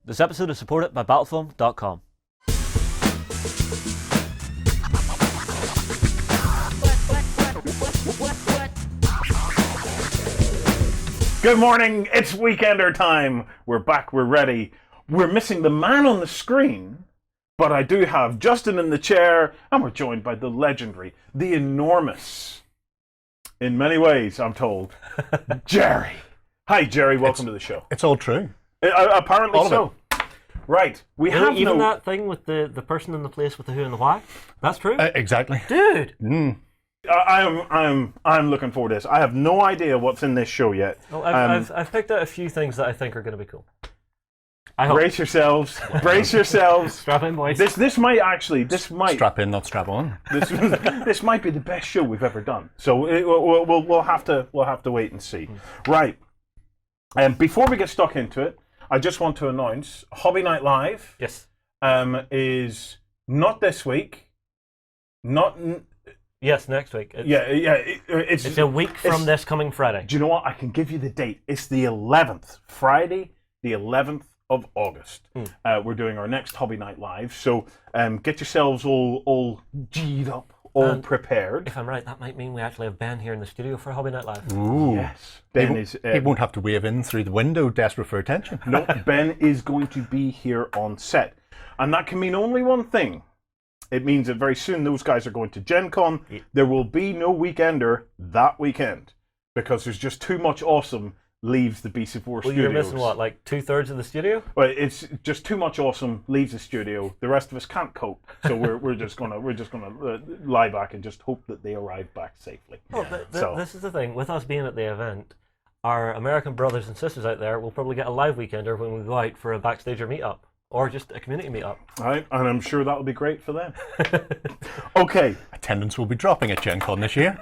This episode is supported by Battlefoam.com. Good morning, it's Weekender time. We're back, we're ready. We're missing the man on the screen, but I do have Justin in the chair, and we're joined by the legendary, the enormous, in many ways, I'm told, Gerry. Hi, Gerry, welcome to the show. It's all true. Apparently all so. Right, we Really? have Even no... that thing with the person in the place with the who and the why? That's true? Exactly. Dude! I'm looking forward to this. I have no idea what's in this show yet. Well, I've picked out a few things that I think are going to be cool. I hope. Brace yourselves. Brace yourselves. Strap in, boys. This might Strap in, not strap on. this might be the best show we've ever done. So we'll have to wait and see. Right. And before we get stuck into it, I just want to announce Hobby Night Live. Yes. Is not this week. Yes, next week. It's a week from this coming Friday. Do you know what? I can give you the date. It's the 11th, Friday, the 11th of August. We're doing our next Hobby Night Live. So get yourselves all G'd up, all prepared. If I'm right, that might mean we actually have Ben here in the studio for Hobby Night Live. Ooh. Yes. Ben is. He won't have to wave in through the window, desperate for attention. No, Ben is going to be here on set. And that can mean only one thing. It means that very soon those guys are going to Gen Con. Yeah. There will be no Weekender that weekend because there's just too much awesome leaves the BC4 studios. Well, you're missing what, like 2/3 of the studio? Well, it's just too much awesome leaves the studio. The rest of us can't cope, so we're just gonna lie back and just hope that they arrive back safely. Well, this is the thing with us being at the event. Our American brothers and sisters out there will probably get a live Weekender when we go out for a backstager meetup. Or just a community meetup. Right, and I'm sure that'll be great for them. Okay. Attendance will be dropping at Gen Con this year.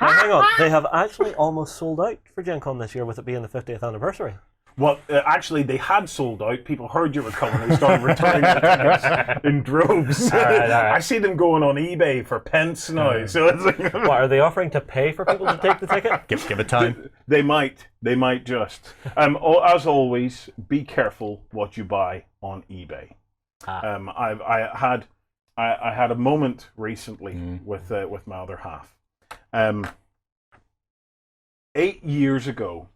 Hang on, they have actually almost sold out for Gen Con this year with it being the 50th anniversary. Well, actually, they had sold out. People heard you were coming. They started returning the tickets in droves. All right. I see them going on eBay for pence now. So it's like, what, are they offering to pay for people to take the ticket? Give it time. They might just. As always, be careful what you buy on eBay. I had a moment recently with my other half. 8 years ago.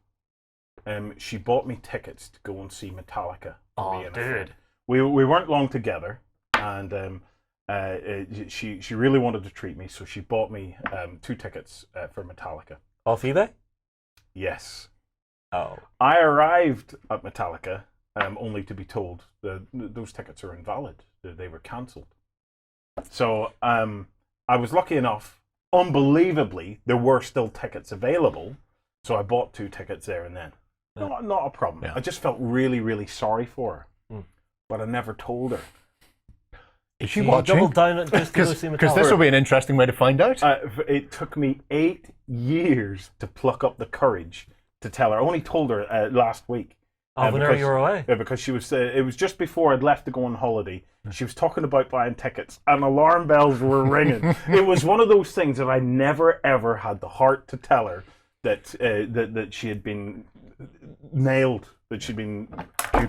She bought me tickets to go and see Metallica. Oh, dude! We weren't long together, and she really wanted to treat me, so she bought me 2 tickets for Metallica. Off eBay? Yes. Oh. I arrived at Metallica only to be told that those tickets are invalid. They were cancelled. So I was lucky enough. Unbelievably, there were still tickets available, so I bought 2 tickets there and then. Not a problem. Yeah. I just felt really, really sorry for her. But I never told her. Is she watching? Double down at just to go see Metallica. Because this will be an interesting way to find out. It took me 8 years to pluck up the courage to tell her. I only told her last week. Whenever you were away? Yeah, because she was. It was just before I'd left to go on holiday. She was talking about buying tickets, and alarm bells were ringing. It was one of those things that I never, ever had the heart to tell her that she had been nailed, that she'd been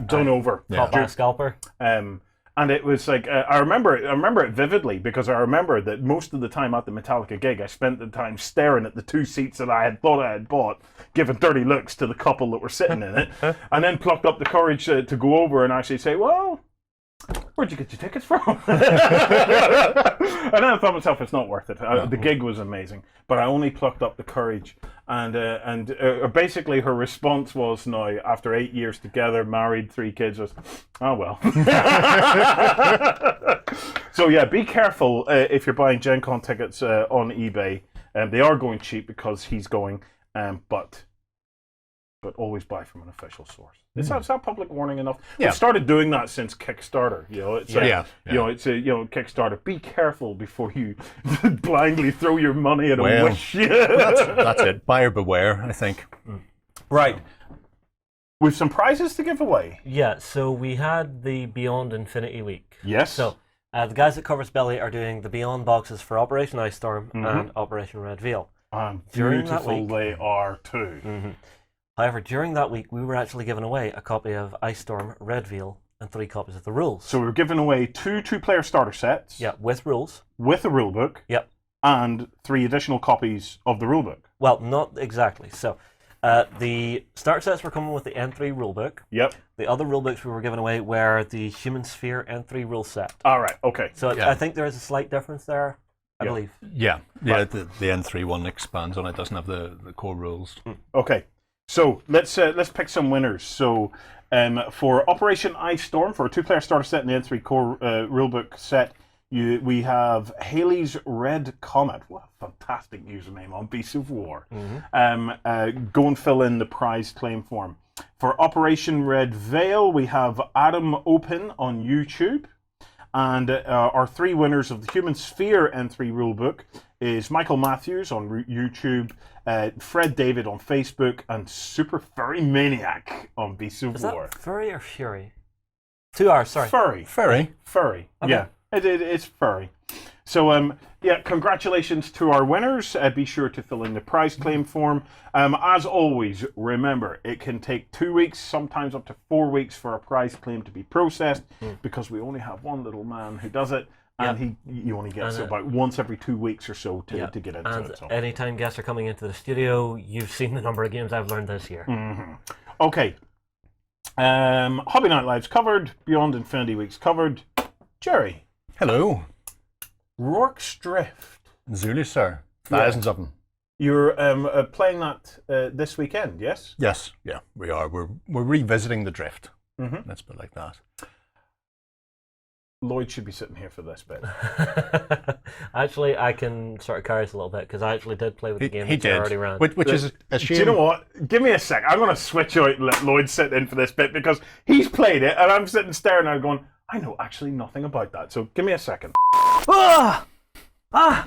done over. Caught by a scalper. And it was like I remember it vividly because I remember that most of the time at the Metallica gig, I spent the time staring at the 2 seats that I had thought I had bought, giving dirty looks to the couple that were sitting in it, and then plucked up the courage to go over and actually say, "Well, where'd you get your tickets from?" And then I thought to myself, it's not worth it. The gig was amazing, but I only plucked up the courage. And basically her response was now, after 8 years together, married, 3 kids, was, "Oh well." So yeah, be careful if you're buying Gen Con tickets on eBay. They are going cheap because he's going, but always buy from an official source. Is that public warning enough? Yeah. We've started doing that since Kickstarter. It's Kickstarter. Be careful before you blindly throw your money at a wish. That's it. Buyer beware, I think. Right. We've some prizes to give away. Yeah, so we had the Beyond Infinity week. Yes. So the guys at Cover Spelly are doing the Beyond boxes for Operation Ice Storm and Operation Red Veil. Beautiful they are too. However, during that week, we were actually giving away a copy of Ice Storm Red Veil and 3 copies of the rules. So we were giving away 2 two-player starter sets. Yeah, with rules. With a rulebook. Yep. And 3 additional copies of the rulebook. Well, not exactly. So, the starter sets were coming with the N3 rulebook. Yep. The other rulebooks we were giving away were the Human Sphere N3 rule set. All right. Okay. So Yeah. I think there is a slight difference there, I Yeah. believe. Yeah, Right. the N3 one expands on it, doesn't have the core rules. Okay. So let's pick some winners. So for Operation Ice Storm, for a 2-player starter set in the N3 core rulebook set, we have Haley's Red Comet. What a fantastic username on Beasts of War. Go and fill in the prize claim form. For Operation Red Veil, we have Adam Open on YouTube. And our 3 winners of the Human Sphere N3 rulebook is Michael Matthews on YouTube, Fred David on Facebook, and Super Furry Maniac on Beasts of Is War. that Furry or Fury? 2 hours, sorry. Furry. Furry. Okay. Yeah, it's furry. So, congratulations to our winners. Be sure to fill in the prize claim form. As always, remember, it can take 2 weeks, sometimes up to 4 weeks for a prize claim to be processed because we only have one little man who does it. And he only gets it about once every 2 weeks or so to get into and it. So. anytime guests are coming into the studio, you've seen the number of games I've learned this year. Okay. Hobby Night Live's covered. Beyond Infinity Week's covered. Gerry. Hello, Rorke's Drift. Zulu, sir. Thousands of them. You're playing that this weekend, yes? Yes, yeah, we are. We're revisiting the drift. Let's put it like that. Lloyd should be sitting here for this bit. Actually, I can sort of carry us a little bit because I actually did play with the game He that I did, already ran. which is a shame. Do you know what? Give me a sec. I'm going to switch out and let Lloyd sit in for this bit because he's played it and I'm sitting staring at it going, I know actually nothing about that. So give me a second. Ah!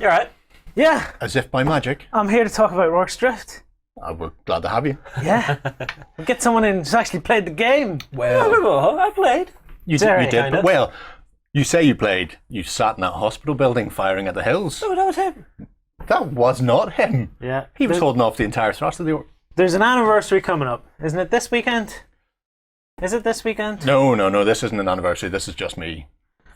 You're right. Yeah, As if by magic. I'm here to talk about Rorke's Drift. We're glad to have you. Yeah. We'll get someone in who's actually played the game. Well, I played. you Gerry, did. kind of. But, well, you say you played. You sat in that hospital building firing at the hills. Oh, that was him. That was not him. Yeah. He was holding off the entire thrust of the. There's an anniversary coming up. Isn't it this weekend? Is it this weekend? No. This isn't an anniversary. This is just me.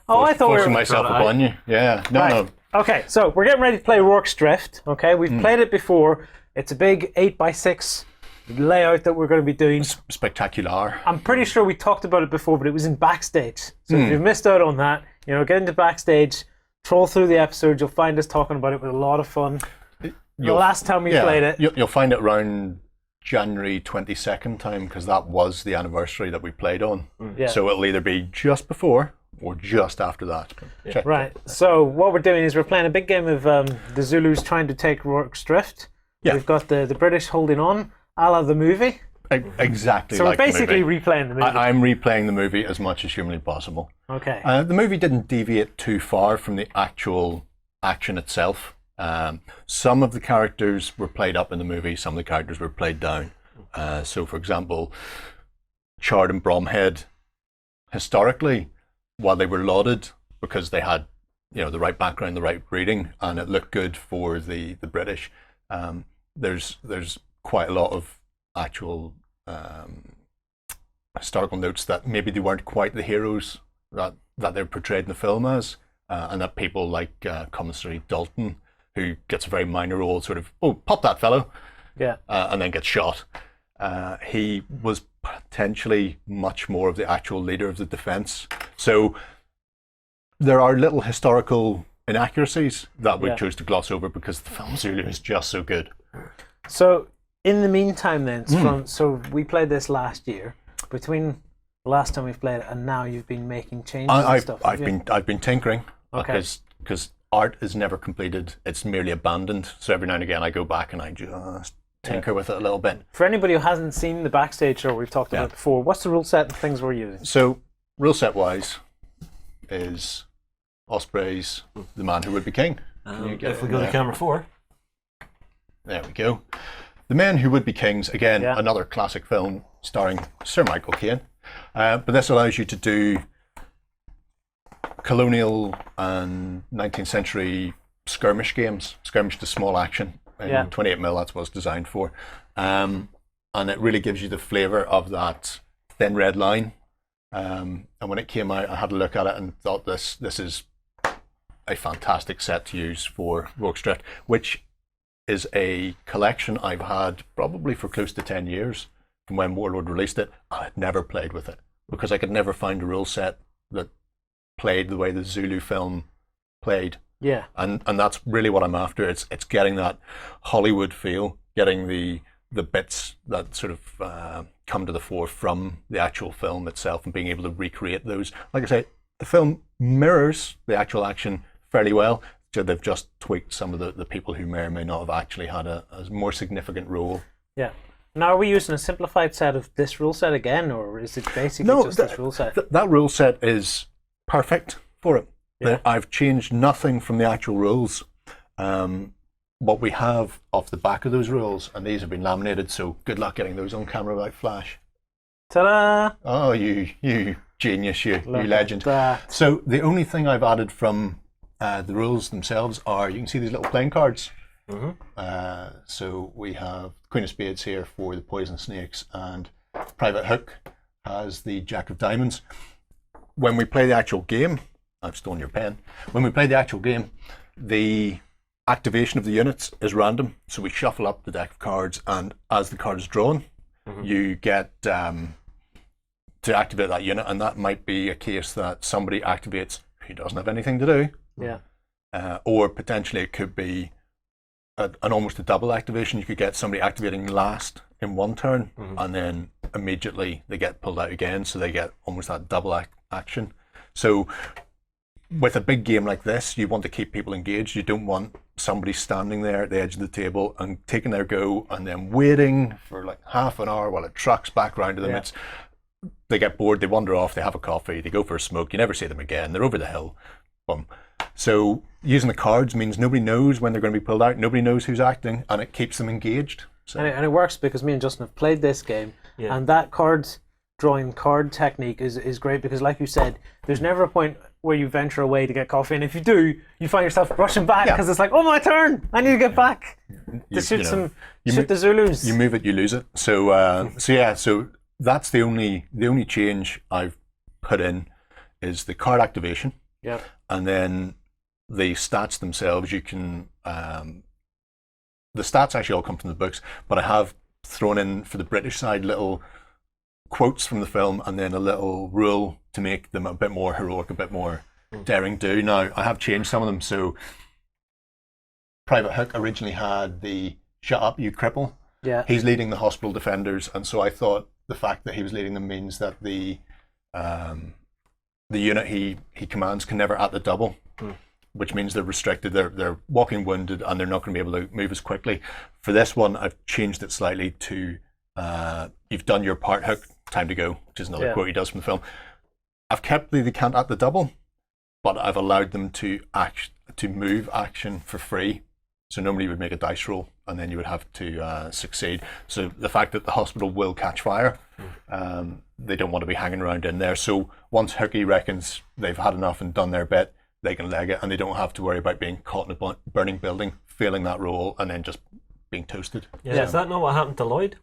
Oh, I thought we forcing were... myself Right. upon you. Yeah. No. Right. Okay, so we're getting ready to play Rorke's Drift. Okay, we've played it before. It's a big 8x6 layout that we're going to be doing. Spectacular. I'm pretty sure we talked about it before, but it was in Backstage. So if you've missed out on that, get into Backstage, troll through the episodes. You'll find us talking about it with a lot of fun. The last time we played it. You'll find it around January 22nd time because that was the anniversary that we played on. Yeah. So it'll either be just before or just after that. Check. Right. So what we're doing is we're playing a big game of the Zulus trying to take Rorke's Drift. Yeah. We've got the British holding on, a la the movie. Exactly. So like we're basically the movie. replaying the movie. I'm replaying the movie as much as humanly possible. Okay. The movie didn't deviate too far from the actual action itself. Some of the characters were played up in the movie, some of the characters were played down. So, for example, Chard and Bromhead, historically, while they were lauded because they had, the right background, the right breeding, and it looked good for the British, there's quite a lot of actual historical notes that maybe they weren't quite the heroes that they're portrayed in the film as, and that people like Commissary Dalton, who gets a very minor role, sort of, oh, pop that fellow, yeah. and then gets shot. He was potentially much more of the actual leader of the defence. So there are little historical inaccuracies that we chose to gloss over because the film Zulu is just so good. So in the meantime, then, so we played this last year. Between the last time we've played it and now, you've been making changes and stuff. I've been tinkering Okay. because art is never completed; it's merely abandoned. So every now and again, I go back and I just tinker with it a little bit. For anybody who hasn't seen the Backstage show we've talked about before, what's the rule set and things we're using? So rule set wise is Osprey's The Man Who Would Be King. If we go to camera 4. There we go. The Men Who Would Be Kings, again, Yeah. another classic film starring Sir Michael Caine. But this allows you to do colonial and 19th century skirmish games, skirmish to small action. In 28mm, that's what it's designed for. and it really gives you the flavour of that thin red line. And when it came out, I had a look at it and thought this is a fantastic set to use for Rorke's Drift, which is a collection I've had probably for close to 10 years from when Warlord released it. I had never played with it because I could never find a rule set that played the way the Zulu film played. Yeah. And that's really what I'm after. It's getting that Hollywood feel, getting the bits that sort of come to the fore from the actual film itself, and being able to recreate those. Like I say, the film mirrors the actual action fairly well. So they've just tweaked some of the people who may or may not have actually had a more significant role. Yeah. Now, are we using a simplified set of this rule set again, or is it basically just this rule set? That rule set is perfect for it. Yeah. I've changed nothing from the actual rules. What we have off the back of those rules, and these have been laminated, so good luck getting those on camera without flash. Ta-da! Oh, you genius, you Look legend. at that. So the only thing I've added from the rules themselves are, you can see these little playing cards. Mm-hmm. So we have Queen of Spades here for the poison snakes, and Private Hook has the Jack of Diamonds. When we play the actual game, I've stolen your pen. When we play the actual game, the activation of the units is random. So we shuffle up the deck of cards, and as the card is drawn, you get to activate that unit, and that might be a case that somebody activates who doesn't have anything to do. Yeah. Or potentially it could be an almost a double activation. You could get somebody activating last in one turn, and then immediately they get pulled out again, so they get almost that double action. So with a big game like this, you want to keep people engaged. You don't want somebody standing there at the edge of the table and taking their go and then waiting for like half an hour while it trucks back round to them. Yeah. They get bored, they wander off, they have a coffee, they go for a smoke, you never see them again, they're over the hill. Boom. So using the cards means nobody knows when they're going to be pulled out, nobody knows who's acting, and it keeps them engaged. So. And it works because me and Justin have played this game, Yeah. and that drawing card technique is great because, like you said, there's never a point where you venture away to get coffee, and if you do, you find yourself rushing back because it's like, oh, my turn, I need to get back to shoot the Zulus. You move it, you lose it. So so that's the only change I've put in is the card activation. Yeah. And then the stats themselves, you can the stats actually all come from the books, but I have thrown in for the British side little quotes from the film and then a little rule to make them a bit more heroic, a bit more daring do. Now, I have changed some of them. So Private Hook originally had the shut up, you cripple. Yeah. He's leading the hospital defenders, and so I thought the fact that he was leading them means that the unit he commands can never at the double, which means they're restricted. They're walking wounded, and they're not going to be able to move as quickly. For this one, I've changed it slightly to you've done your part, Hook, time to go, which is another quote he does from the film. I've kept the can't at the double, but I've allowed them to move action for free. So normally you would make a dice roll, and then you would have to succeed. So the fact that the hospital will catch fire, they don't want to be hanging around in there. So once Hooky reckons they've had enough and done their bit, they can leg it, and they don't have to worry about being caught in a burning building, failing that roll, and then just being toasted. Yeah, is that not what happened to Lloyd?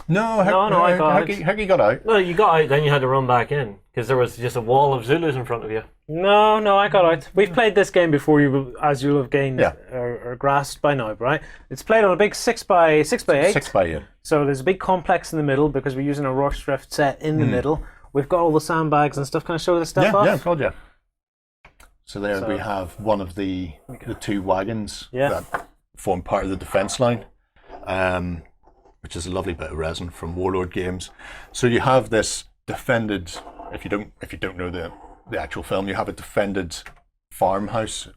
No, I got out. Hooky got out. No, you got out, then you had to run back in because there was just a wall of Zulus in front of you. No, I got out. We've played this game before, as you'll have gained or grasped by now, right? It's played on a big 6x8. 6x8. So there's a big complex in the middle because we're using a Rorke's Drift set in the middle. We've got all the sandbags and stuff. Can I show this stuff off? Yeah, God, yeah. So there we have one of the two wagons that form part of the defence line, which is a lovely bit of resin from Warlord Games. So you have this defended, if you don't know the actual film, you have a defended farmhouse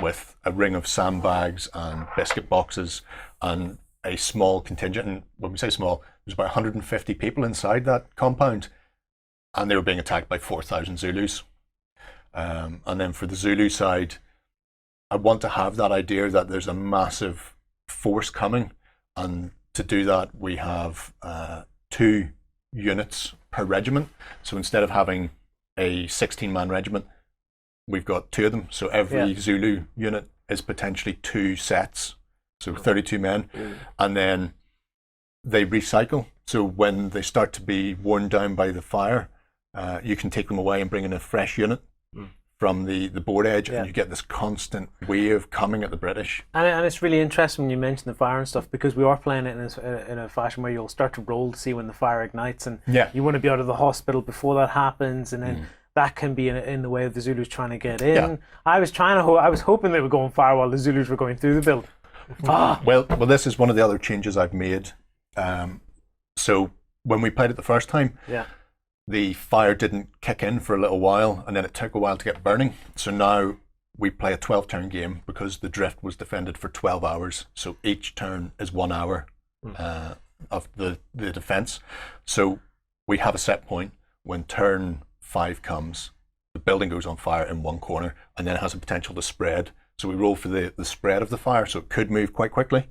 with a ring of sandbags and biscuit boxes and a small contingent. And when we say small, there's about 150 people inside that compound, and they were being attacked by 4,000 Zulus. And then for the Zulu side, I want to have that idea that there's a massive force coming, and to do that we have 2 units per regiment. So instead of having a 16-man regiment, we've got 2 of them. So every Zulu unit is potentially 2 sets, so 32 men. And then they recycle. So when they start to be worn down by the fire, you can take them away and bring in a fresh unit from the board edge, and you get this constant wave coming at the British. And it's really interesting when you mention the fire and stuff, because we are playing it in a fashion where you'll start to roll to see when the fire ignites, and you want to be out of the hospital before that happens, and then that can be in the way of the Zulus trying to get in. Yeah. I was hoping they would go on fire while the Zulus were going through the build. Well, this is one of the other changes I've made. So when we played it the first time, the fire didn't kick in for a little while, and then it took a while to get burning. So now we play a 12-turn game because the drift was defended for 12 hours. So each turn is 1 hour of the defense. So we have a set point. When turn 5 comes, the building goes on fire in one corner, and then it has a potential to spread. So we roll for the spread of the fire, so it could move quite quickly.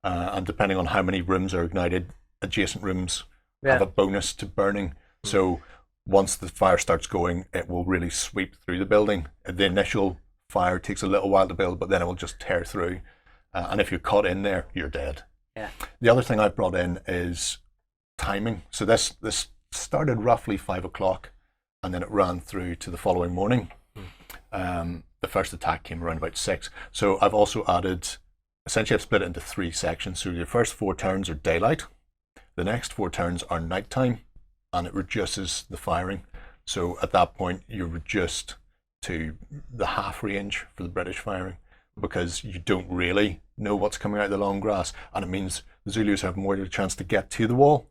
And depending on how many rooms are ignited, adjacent rooms have a bonus to burning. So once the fire starts going, it will really sweep through the building. The initial fire takes a little while to build, but then it will just tear through. And if you're caught in there, you're dead. Yeah. The The other thing I brought in is timing. So this started roughly 5 o'clock, and then it ran through to the following morning. The first attack came around about 6. So I've also added, essentially I've split it into 3 sections. So your first 4 turns are daylight. The next 4 turns are nighttime, and it reduces the firing. So at that point, you're reduced to the half range for the British firing, because you don't really know what's coming out of the long grass, and it means the Zulus have more of a chance to get to the wall.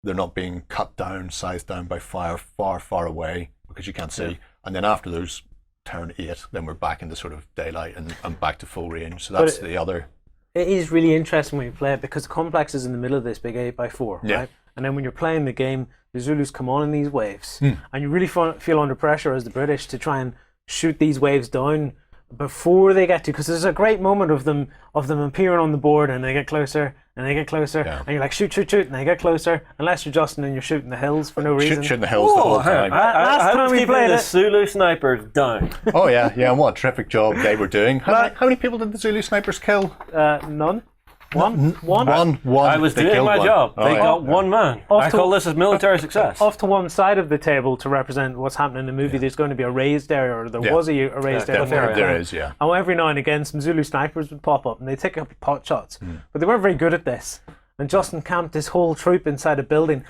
They're not being cut down, sized down by fire far, far away, because you can't see. And then after those turn 8, then we're back into sort of daylight and back to full range. So that's the other. It is really interesting when you play it, because the complex is in the middle of this big 8x4, right? And then when you're playing the game, the Zulus come on in these waves, and you really feel under pressure as the British to try and shoot these waves down before they get to, because there's a great moment of them appearing on the board, and they get closer and they get closer, and you're like shoot, and they get closer, unless you're Justin and you're shooting the hills for no reason. Shooting the hills the whole time. Last time we played the it, Zulu snipers down. Oh yeah, and what a terrific job they were doing. How many people did the Zulu snipers kill? none. One. I was They doing killed my one. job. Oh, They yeah. got one man. I call this as military success. Off to one side of the table to represent what's happening in the movie, there's going to be a raised area, or there was a raised area. There is, yeah. And every now and again, some Zulu snipers would pop up, and they take up pot shots. But they weren't very good at this. And Justin camped his whole troop inside a building.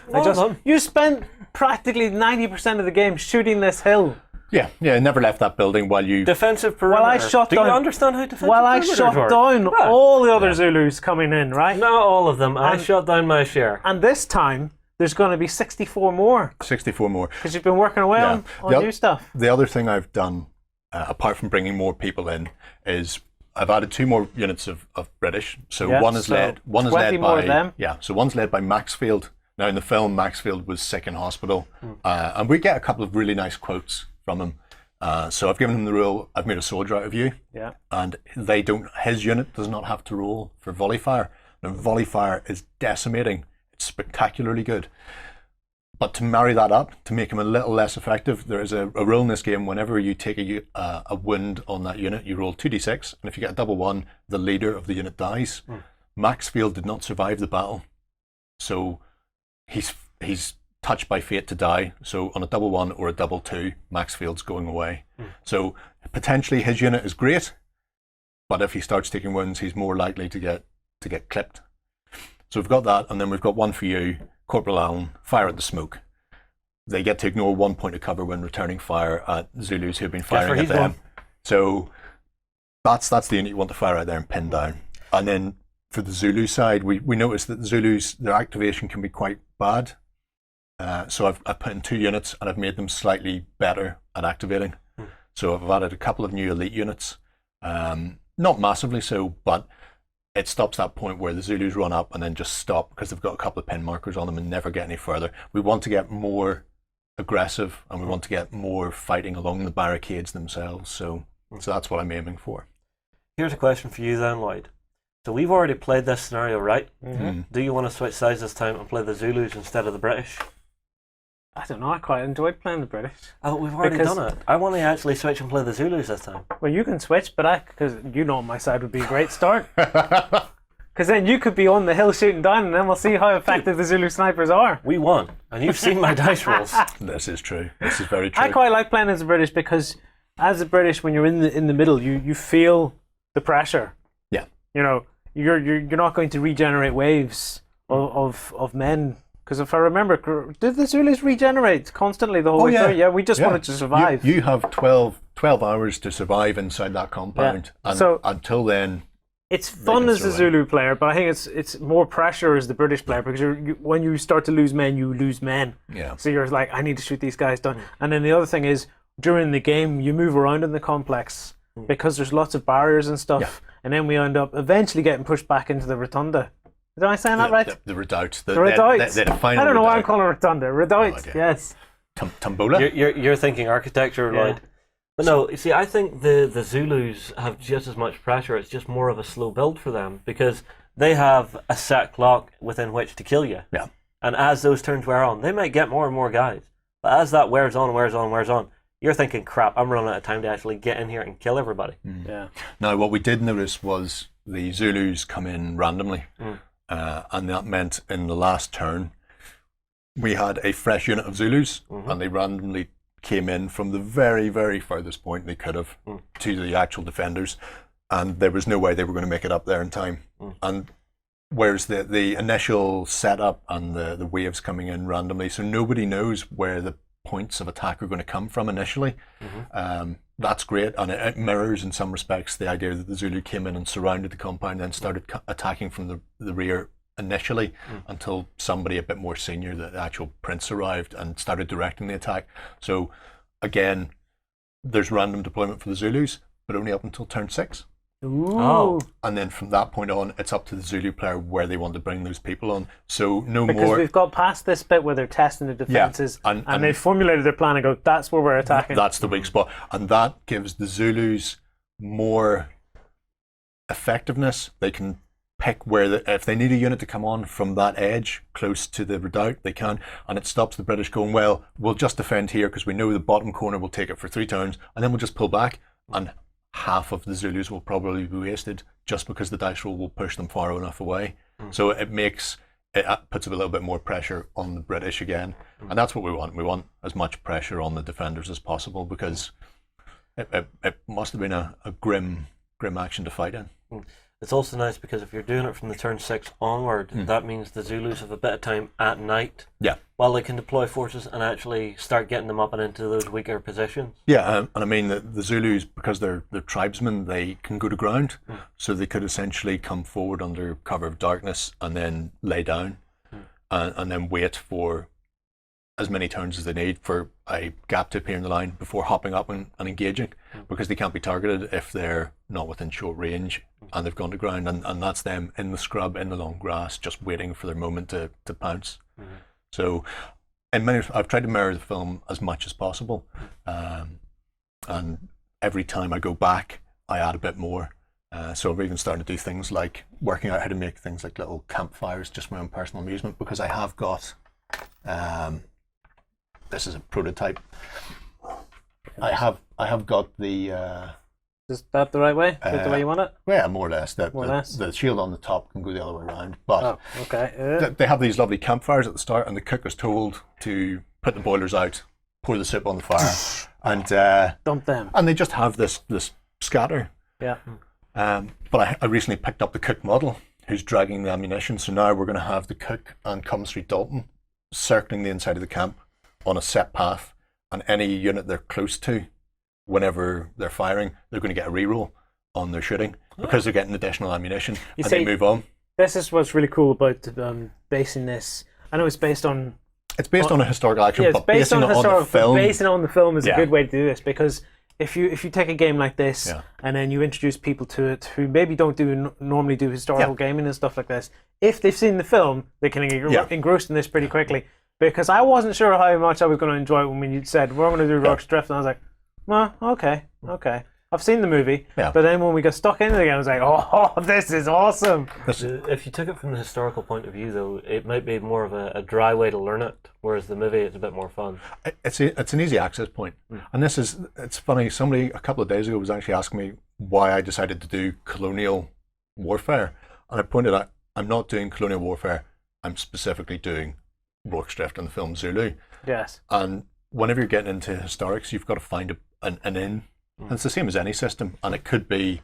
You spent practically 90% of the game shooting this hill. Yeah, never left that building while you... Defensive perimeter. While I shot Do down, you understand how defensive while I perimeters shot work? down Yeah. all the other Zulus coming in, right? Not all of them. I shot down my share. And this time, there's going to be 64 more, 64 more. because you've been working away on new stuff. The other thing I've done, apart from bringing more people in, is I've added 2 more units of British. So one is led more by of them. So one's led by Maxfield. Now in the film, Maxfield was sick in hospital, and we get a couple of really nice quotes from him. So I've given him the rule, I've made a soldier out of you, and his unit does not have to roll for volley fire. Now volley fire is decimating, it's spectacularly good. But to marry that up, to make him a little less effective, there is a rule in this game, whenever you take a wound on that unit, you roll 2d6, and if you get a double 1, the leader of the unit dies. Maxfield did not survive the battle, so he's touched by fate to die. So on a double 1 or a double 2, Maxfield's going away. So potentially his unit is great, but if he starts taking wounds, he's more likely to get clipped. So we've got that, and then we've got one for you, Corporal Allen, fire at the smoke. They get to ignore 1 point of cover when returning fire at Zulus who've been firing at them. So that's the unit you want to fire out there and pin down. And then for the Zulu side, we noticed that the Zulus, their activation can be quite bad. So I've put in 2 units, and I've made them slightly better at activating. So I've added a couple of new elite units, not massively so, but it stops that point where the Zulus run up and then just stop because they've got a couple of pin markers on them and never get any further. We want to get more aggressive, and we want to get more fighting along the barricades themselves. So that's what I'm aiming for. Here's a question for you then, Lloyd. So we've already played this scenario, right? Do you want to switch sides this time and play the Zulus instead of the British? I don't know, I quite enjoyed playing the British. Oh, we've already done it. I want to actually switch and play the Zulus this time. Well, you can switch, but because you know on my side would be a great start. Because then you could be on the hill shooting down, and then we'll see how effective the Zulu snipers are. We won, and you've seen my dice rolls. This is true. This is very true. I quite like playing as the British because, as the British, when you're in the middle, you feel the pressure. Yeah. You know, you're not going to regenerate waves of men. Because if I remember, did the Zulus regenerate constantly the whole way through? Yeah, we just wanted to survive. You have 12 hours to survive inside that compound. Yeah. And So- until then, It's fun as the Zulu player, but I think it's more pressure as the British player because when you start to lose men, you lose men. yeah. So you're like, I need to shoot these guys down. And then the other thing is, during the game, you move around in the complex because there's lots of barriers and stuff. Yeah. And then we end up eventually getting pushed back into the rotunda. Am I saying that right? The redoubt. The redoubt. The final I don't know why I'm redoubt. calling it rotunda. Redoubt, idea. yes. Tambola? You're thinking architecture, Yeah. Lloyd. But no, you see, I think the Zulus have just as much pressure. It's just more of a slow build for them because they have a set clock within which to kill you. Yeah. And as those turns wear on, they might get more and more guys. But as that wears on, you're thinking, crap, I'm running out of time to actually get in here and kill everybody. Yeah. Now, what we did notice was the Zulus come in randomly. And that meant in the last turn, we had a fresh unit of Zulus, and they randomly came in from the very, very furthest point they could have to the actual defenders, and there was no way they were going to make it up there in time. And whereas the initial setup and the waves coming in randomly, so nobody knows where the points of attack are going to come from initially. That's great, and it mirrors in some respects the idea that the Zulu came in and surrounded the compound and then started attacking from the rear initially until somebody a bit more senior, the actual prince, arrived and started directing the attack. So again, there's random deployment for the Zulus, but only up until turn 6. Ooh. Oh. And then from that point on, it's up to the Zulu player where they want to bring those people on. So no Because more. we've got past this bit where they're testing the defenses and they've formulated their plan and go, that's where we're attacking. That's the weak spot, and that gives the Zulus more effectiveness. They can pick where if they need a unit to come on from that edge close to the redoubt, they can, and it stops the British going, well, we'll just defend here because we know the bottom corner will take it for 3 turns, and then we'll just pull back, and half of the Zulus will probably be wasted just because the dice roll will push them far enough away. So it puts a little bit more pressure on the British again, and that's what we want. We want as much pressure on the defenders as possible because it must have been a grim action to fight in. It's also nice because if you're doing it from the turn 6 onward, that means the Zulus have a bit of time at night Yeah. while they can deploy forces and actually start getting them up and into those weaker positions. Yeah, and I mean the Zulus, because they're tribesmen, they can go to ground, so they could essentially come forward under cover of darkness and then lay down, and then wait for as many turns as they need for a gap to appear in the line before hopping up and engaging, because they can't be targeted if they're not within short range and they've gone to ground, and that's them in the scrub, in the long grass, just waiting for their moment to pounce. So I've tried to mirror the film as much as possible, and every time I go back I add a bit more. So I've even started to do things like working out how to make things like little campfires just for my own personal amusement, because I have got this is a prototype. I have got the Is that the right way? Is that the way you want it? well, more or less. More or less. The shield on the top can go the other way around, but Oh, okay. they have these lovely campfires at the start, and the cook is told to put the boilers out, pour the soup on the fire, and Dump them. they just have this scatter. Yeah. But I recently picked up the cook model, who's dragging the ammunition. So now we're going to have the cook and Commissary Dalton circling the inside of the camp on a set path, and any unit they're close to, whenever they're firing, they're going to get a reroll on their shooting because they're getting additional ammunition, and they move on. This is what's really cool about basing this. I know it's based on. It's based on a historical action, Yeah, it's but based on basing it on the historical. film. Basing it on the film is a Yeah. good way to do this, because if you take a game like this and then you introduce people to it who maybe don't normally do historical gaming and stuff like this, if they've seen the film, they can get engrossed in this pretty quickly. Because I wasn't sure how much I was going to enjoy it when you said we're going to do Rorke's Drift, and I was like, well, okay. I've seen the movie, but then when we got stuck into it again, I was like, oh, this is awesome. If you took it from the historical point of view, though, it might be more of a dry way to learn it, whereas the movie is a bit more fun. It's an easy access point. And it's funny, somebody a couple of days ago was actually asking me why I decided to do colonial warfare. And I pointed out, I'm not doing colonial warfare. I'm specifically doing Rorke's Drift and the film Zulu. Yes. And whenever you're getting into historics, you've got to find an in. And it's the same as any system. And it could be,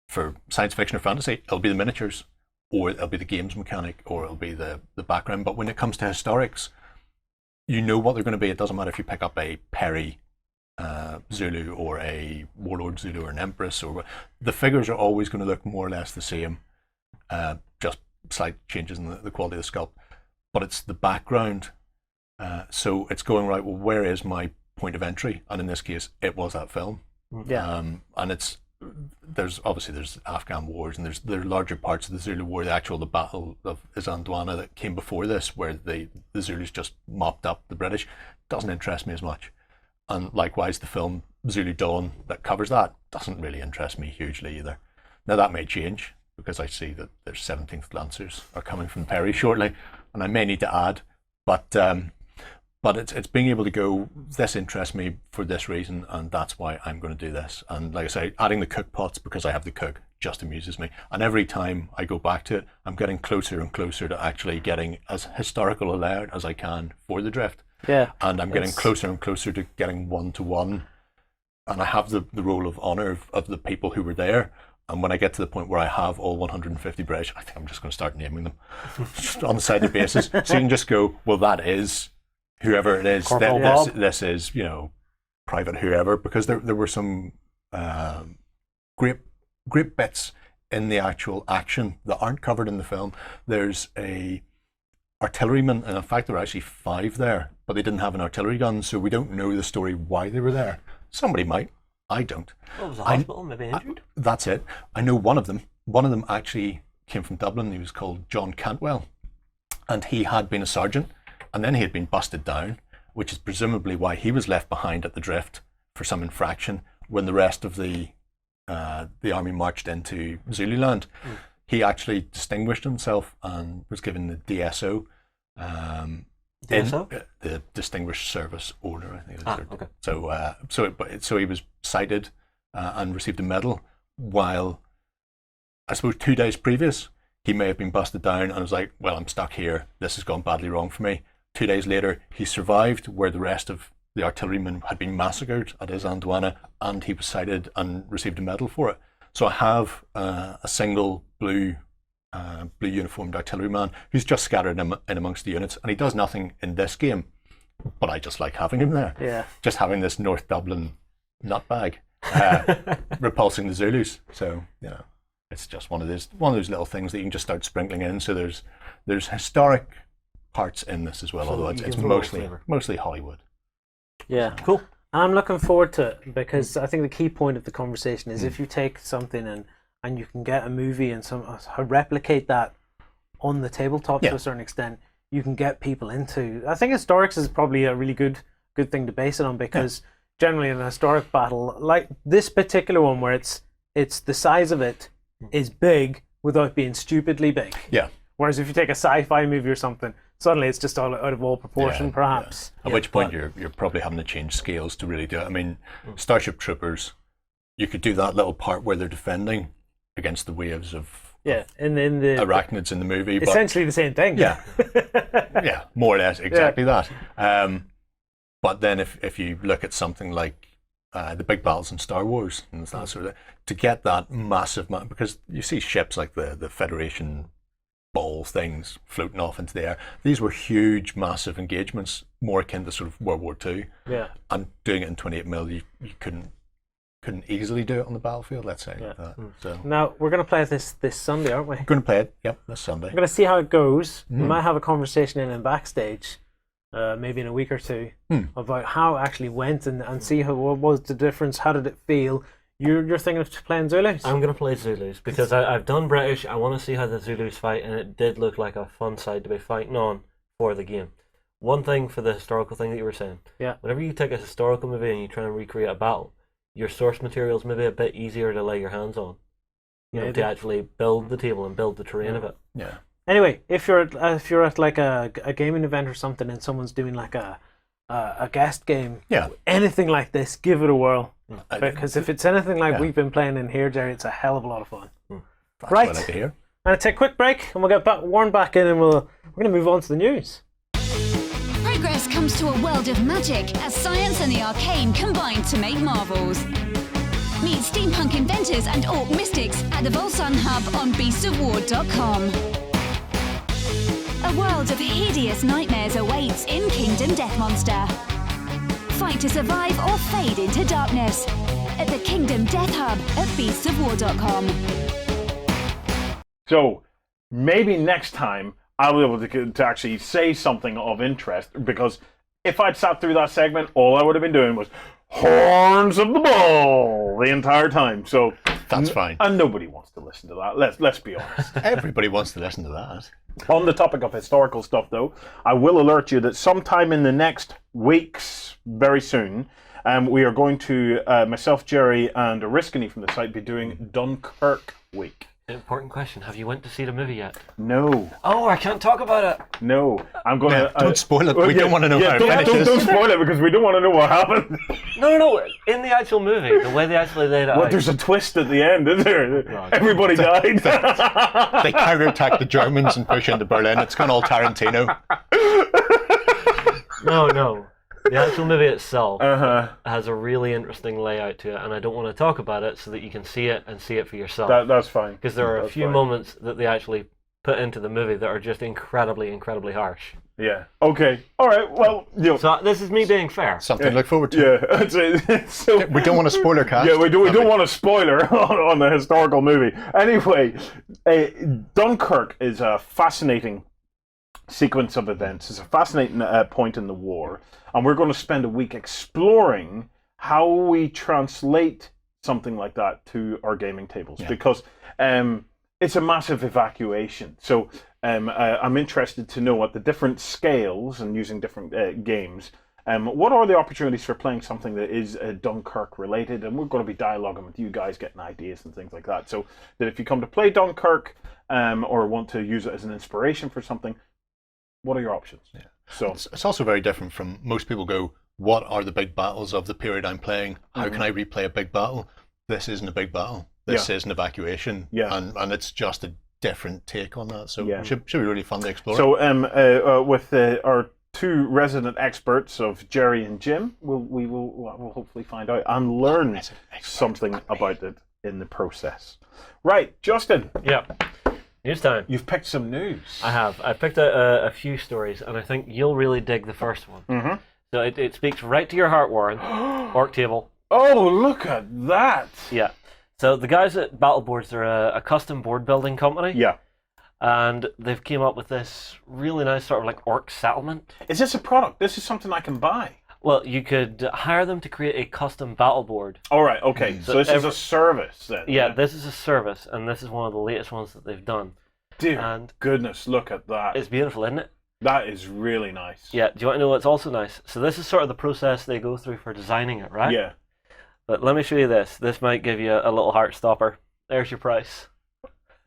for science fiction or fantasy, it'll be the miniatures, or it'll be the games mechanic, or it'll be the background. But when it comes to historics, you know what they're going to be. It doesn't matter if you pick up a Perry Zulu or a Warlord Zulu or an Empress, or the figures are always going to look more or less the same, just slight changes in the quality of the sculpt. But it's the background. So it's going, right, well, where is my point of entry? And in this case, it was that film. Yeah. And there's Afghan wars, and there are larger parts of the Zulu war, the battle of Isandlwana that came before this, where the Zulus just mopped up the British. Doesn't interest me as much. And likewise, the film Zulu Dawn that covers that doesn't really interest me hugely either. Now that may change, because I see that their 17th Lancers are coming from Perry shortly, and I may need to add, but it's being able to go, this interests me for this reason, and that's why I'm going to do this. And like I say, adding the cook pots, because I have the cook, just amuses me. And every time I go back to it, I'm getting closer and closer to actually getting as historical a layout as I can for the Drift. Yeah. And I'm getting closer and closer to getting one-to-one. And I have the role of honour of the people who were there. And when I get to the point where I have all 150 British, I think I'm just going to start naming them just on a sided basis. So you can just go, well, that is whoever it is. This is, Private whoever, because there were some great bits in the actual action that aren't covered in the film. There's a artilleryman, and in fact there were actually 5 there, but they didn't have an artillery gun, so we don't know the story why they were there. Somebody might. I don't. Well, it was a hospital, maybe injured. That's it. I know one of them. One of them actually came from Dublin. He was called John Cantwell, and he had been a sergeant, and then he had been busted down, which is presumably why he was left behind at the Drift for some infraction when the rest of the army marched into Zululand. He actually distinguished himself and was given the DSO. DSO? The Distinguished Service Order, I think. Okay. So he was cited and received a medal, while I suppose 2 days previous he may have been busted down and was like, well, I'm stuck here, this has gone badly wrong for me. 2 days later he survived where the rest of the artillerymen had been massacred at Isandlwana, and he was cited and received a medal for it. So I have a single blue uniformed artilleryman who's just scattered in amongst the units, and he does nothing in this game, but I just like having him there. Yeah. Just having this North Dublin nutbag repulsing the Zulus. So it's just one of those little things that you can just start sprinkling in. So there's historic parts in this as well, So although you it's can throw flavour. mostly Hollywood. Yeah. Cool. I'm looking forward to it, because I think the key point of the conversation is if you take something and you can get a movie and replicate that on the tabletop to a certain extent, you can get people into. I think historics is probably a really good thing to base it on, because generally in a historic battle like this particular one, where it's the size of it is big without being stupidly big. Yeah. Whereas if you take a sci-fi movie or something, suddenly it's just all out of all proportion, perhaps. At which point you're probably having to change scales to really do it. I mean, Starship Troopers, you could do that little part where they're defending against the waves of and then the arachnids in the movie. But essentially the same thing. Yeah, yeah, more or less exactly that. But then if you look at something like the big battles in Star Wars and that sort of, to get that massive, because you see ships like the Federation ball things floating off into the air. These were huge, massive engagements, more akin to sort of World War II. Yeah. And doing it in 28mm, you couldn't easily do it on the battlefield, let's say. So Now, we're going to play this Sunday, aren't we? we're going to play it, this Sunday. We're going to see how it goes. We might have a conversation in backstage, maybe in a week or two, about how it actually went and see what was the difference, how did it feel. You're thinking of playing Zulus? I'm going to play Zulus because I've done British. I want to see how the Zulus fight, and it did look like a fun side to be fighting on for the game. One thing for the historical thing that you were saying. Yeah. Whenever you take a historical movie and you try and recreate a battle, your source materials may be a bit easier to lay your hands on. To actually build the table and build the terrain of it. Yeah. Anyway, if you're at like a gaming event or something and someone's doing like a guest game, anything like this, give it a whirl. Because if it's anything like we've been playing in here, Gerry, it's a hell of a lot of fun. That's what I like to hear. And take a quick break, and we'll get Warren back in, and we're going to move on to the news. Progress comes to a world of magic as science and the arcane combine to make marvels. Meet steampunk inventors and orc mystics at the Volsun Hub on beastsofwar.com. A world of hideous nightmares awaits in Kingdom Death Monster. Fight to survive or fade into darkness at the Kingdom Death Hub at beastsofwar.com. So maybe next time I'll be able to actually say something of interest, because if I'd sat through that segment, all I would have been doing was Horns of the Bull the entire time. So That's fine. And nobody wants to listen to that. Let's be honest. Everybody wants to listen to that. On the topic of historical stuff, though, I will alert you that sometime in the next weeks, very soon, we are going to, myself, Gerry, and Oriskany from the site, be doing Dunkirk Week. Important question. Have you went to see the movie yet? No. Oh, I can't talk about it. No. I'm going to... Don't spoil it. We don't want to know how it finishes. Don't spoil it, because we don't want to know what happened. No. In the actual movie, the way they actually laid it out. There's a twist at the end, isn't there? Right. Everybody died. They counterattack the Germans and push into Berlin. It's gone all Tarantino. No. The actual movie itself Uh-huh. has a really interesting layout to it, and I don't want to talk about it so that you can see it and see it for yourself. That's fine. Because there are a That's few fine. moments that they actually put into the movie that are just incredibly, incredibly harsh. Yeah. Okay. All right. Well, So this is me being fair. Something to look forward to. Yeah. So We don't want a spoiler cast. yeah, we don't want a spoiler on the historical movie. Anyway, Dunkirk is a fascinating sequence of events. It's a fascinating point in the war, and we're going to spend a week exploring how we translate something like that to our gaming tables, because it's a massive evacuation. So I'm interested to know at the different scales and using different games, what are the opportunities for playing something that is Dunkirk related? And we're going to be dialoguing with you guys, getting ideas and things like that. So that if you come to play Dunkirk or want to use it as an inspiration for something, what are your options? Yeah. So It's also very different from most people go, what are the big battles of the period I'm playing? How can I replay a big battle? This isn't a big battle. This is an evacuation. Yeah. And it's just a different take on that. So Yeah. it should be really fun to explore. So with our two resident experts of Gerry and Jim, we'll hopefully find out and learn something about it in the process. Right, Justin. Yeah. News time. You've picked some news. I have. I picked out a few stories, and I think you'll really dig the first one. Mm-hmm. So it speaks right to your heart, Warren. Orc Table. Oh, look at that! Yeah. So the guys at Battleboards, they're a custom board building company. Yeah. And they've came up with this really nice sort of like orc settlement. Is this a product? This is something I can buy. Well, you could hire them to create a custom battle board. All right, okay. So this is a service then. Yeah, this is a service, and this is one of the latest ones that they've done. Dear And goodness, look at that. it's beautiful, isn't it? That is really nice. Yeah, do you want to know what's also nice? So this is sort of the process they go through for designing it, right? Yeah. But let me show you this. This might give you a little heart stopper. There's your price.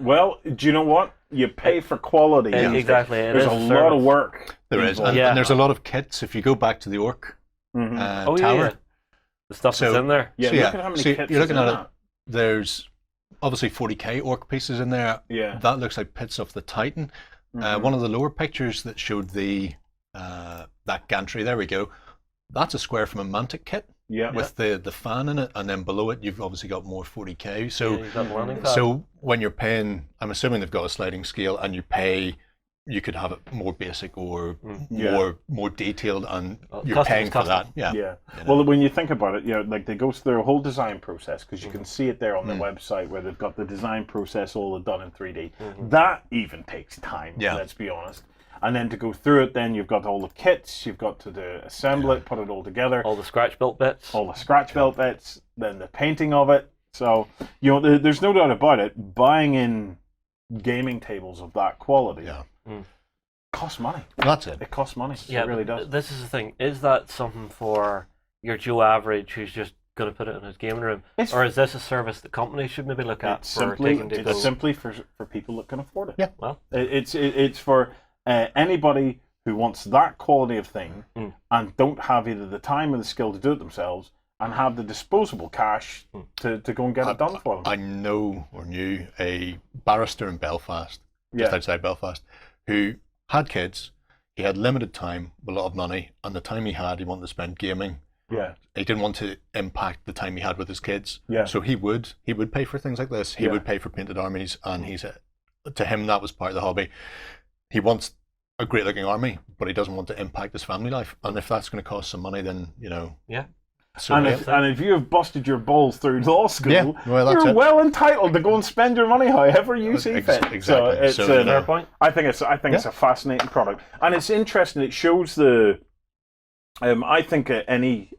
Well, do you know what? You pay for quality. Exactly. It There's is a a lot service. of work. there is. involved. And there's a lot of kits. If you go back to the Orc Mhm. tower, Yeah. The stuff that's So- in there. Yeah, So, look at how many so kits you're looking is in at it. that. There's obviously 40k Orc pieces in there. Yeah. That looks like pits of the Titan. Mhm. One of the lower pictures that showed that gantry, there we go. That's a square from a Mantic kit Yeah. with the fan in it, and then below it you've obviously got more 40k. So Yeah, you've got the landing pad. so when you're paying, I'm assuming they've got a sliding scale, and you could have it more basic or Yeah. more detailed, and Well, you're custom's paying for custom. Yeah. that. You know. Well, when you think about it, like they go through a whole design process, because you can see it there on their website where they've got the design process all done in 3D. That even takes time. Yeah. Let's be honest. And then to go through it, then you've got all the kits, you've got to assemble it, put it all together, All the scratch built bits. all the scratch built bits, then the painting of it. So there's no doubt about it. Buying in gaming tables of that quality costs money. That's it. It costs money. Yeah, It really but does. This is the thing. Is that something for your Joe average who's just going to put it in his gaming room? It's- Or is this a service that companies should maybe look at It's for taking to go? simply for people that can afford it. Yeah. Well, It's for anybody who wants that quality of thing and don't have either the time or the skill to do it themselves, and have the disposable cash to go and get it done for them. I know or knew a barrister in Belfast, just Yeah. outside Belfast, who had kids. He had limited time, a lot of money, and the time he had, he wanted to spend gaming. Yeah. He didn't want to impact the time he had with his kids. Yeah. So he would pay for things like this. He would pay for painted armies, and he said to him that was part of the hobby. He wants a great looking army, but he doesn't want to impact his family life. And if that's going to cost some money, then Yeah. So And if you have busted your balls through law school, Yeah, well, that's you're it. well entitled to go and spend your money however you see fit. Exactly. So it's So, Fair point. I think it's a fascinating product, and it's interesting. It shows the. I think any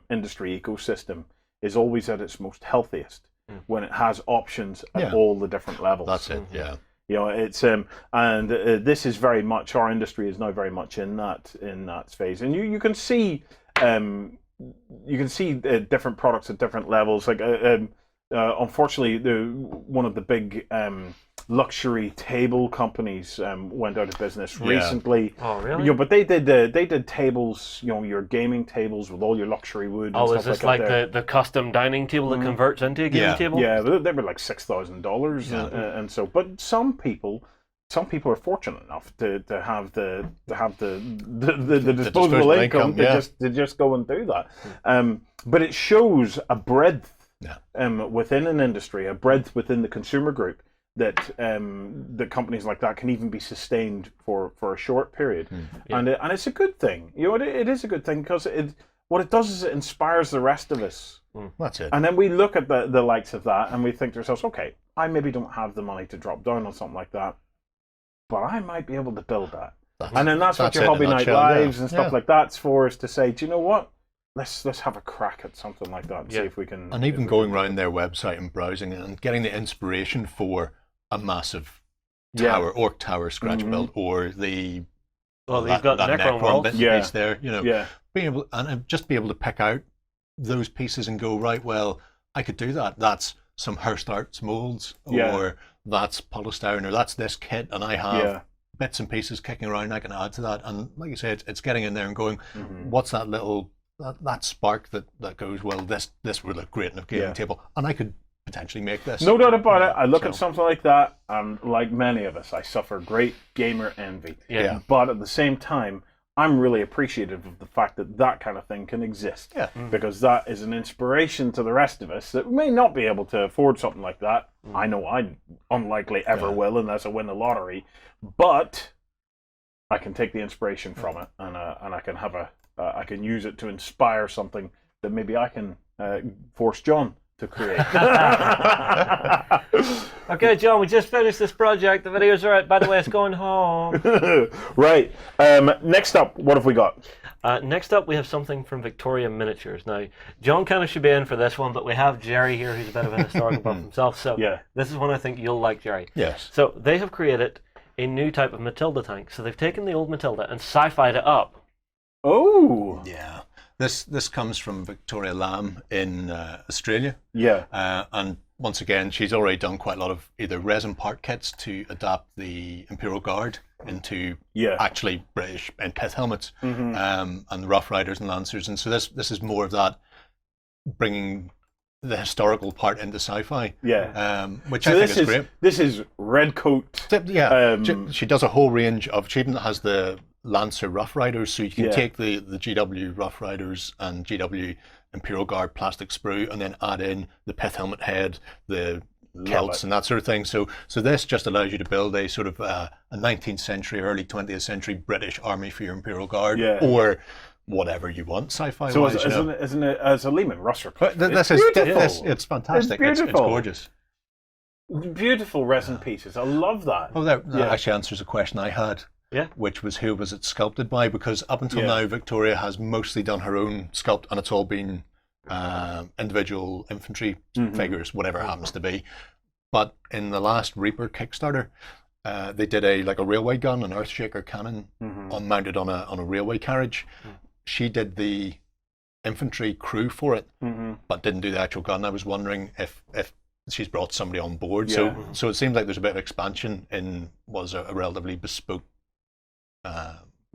industry ecosystem is always at its most healthiest when it has options at all the different levels. that's it. Yeah. You know, it's and this is very much, our industry is now very much in that phase, and you can see different products at different levels. Like unfortunately, one of the big luxury table companies went out of business recently. Oh, really? You know, but they did tables, you know, your gaming tables with all your luxury wood. And Oh, stuff is this like like that. the custom dining table that converts into a gaming table? Yeah, they were like $6,000, and so. But some people are fortunate enough to have the disposable income to just go and do that. But it shows a breadth within an industry, a breadth within the consumer group that that companies like that can even be sustained for a short period, and it's a good thing. You know, it is a good thing because what it does is it inspires the rest of us. That's it. And then we look at the likes of that and we think to ourselves, okay, I maybe don't have the money to drop down on something like that, but I might be able to build that. And then that's what your it in Hobby a Night nutshell, Lives and stuff like that's for, is to say, do you know what? Let's have a crack at something like that and see if we can. And even going around their website and browsing and getting the inspiration for a massive tower, Orc Tower scratch build, or the you've got Necron World. Piece there, you know, Yeah. being able and just be able to pick out those pieces and go, right, well, I could do that. That's some Hearst Arts molds, or that's polystyrene, or that's this kit, and I have bits and pieces kicking around. I can add to that, and like you said, it's getting in there and going, what's that little that spark that goes, well, this would look great in a gaming table, and I could potentially make this. No doubt about it. I look at something like that, and like many of us, I suffer great gamer envy. Yeah. But at the same time, I'm really appreciative of the fact that that kind of thing can exist. Yeah. Because that is an inspiration to the rest of us that may not be able to afford something like that. I know I unlikely ever will unless I win the lottery. But I can take the inspiration from it, and I can have I can use it to inspire something that maybe I can force John to create. Okay, John, we just finished this project. The video's alright. By the way, it's going home. Right. Next up, what have we got? Next up, we have something from Victoria Miniatures. Now, John kind of should be in for this one, but we have Gerry here, who's a bit of a historical buff himself. So this is one I think you'll like, Gerry. Yes. So they have created a new type of Matilda tank. So they've taken the old Matilda and sci-fi'd it up. Oh. Yeah. This comes from Victoria Lamb in Australia. Yeah. And once again, she's already done quite a lot of either resin part kits to adapt the Imperial Guard into actually British and pith helmets, and the Rough Riders and Lancers. And so this is more of that, bringing the historical part into sci-fi. Yeah. Which So I think is great. This is Redcoat. Yeah. She does a whole range of. She even has the Lancer Rough Riders, so you can take the GW Rough Riders and GW Imperial Guard plastic sprue and then add in the pith helmet head, the kilts and that sort of thing. So this just allows you to build a sort of a 19th century, early 20th century British army for your Imperial Guard, or whatever you want sci-fi. So wise, isn't it as a Lehman Russ replacement? It's fantastic. It's gorgeous. Beautiful resin pieces. I love that. Oh, that actually answers a question I had. Yeah. Which was, who was it sculpted by? Because up until now, Victoria has mostly done her own sculpt, and it's all been individual infantry figures, whatever it happens to be. But in the last Reaper Kickstarter, they did a railway gun, an Earthshaker cannon, mounted on a railway carriage. She did the infantry crew for it, but didn't do the actual gun. I was wondering if she's brought somebody on board. So it seems like there's a bit of expansion in a relatively bespoke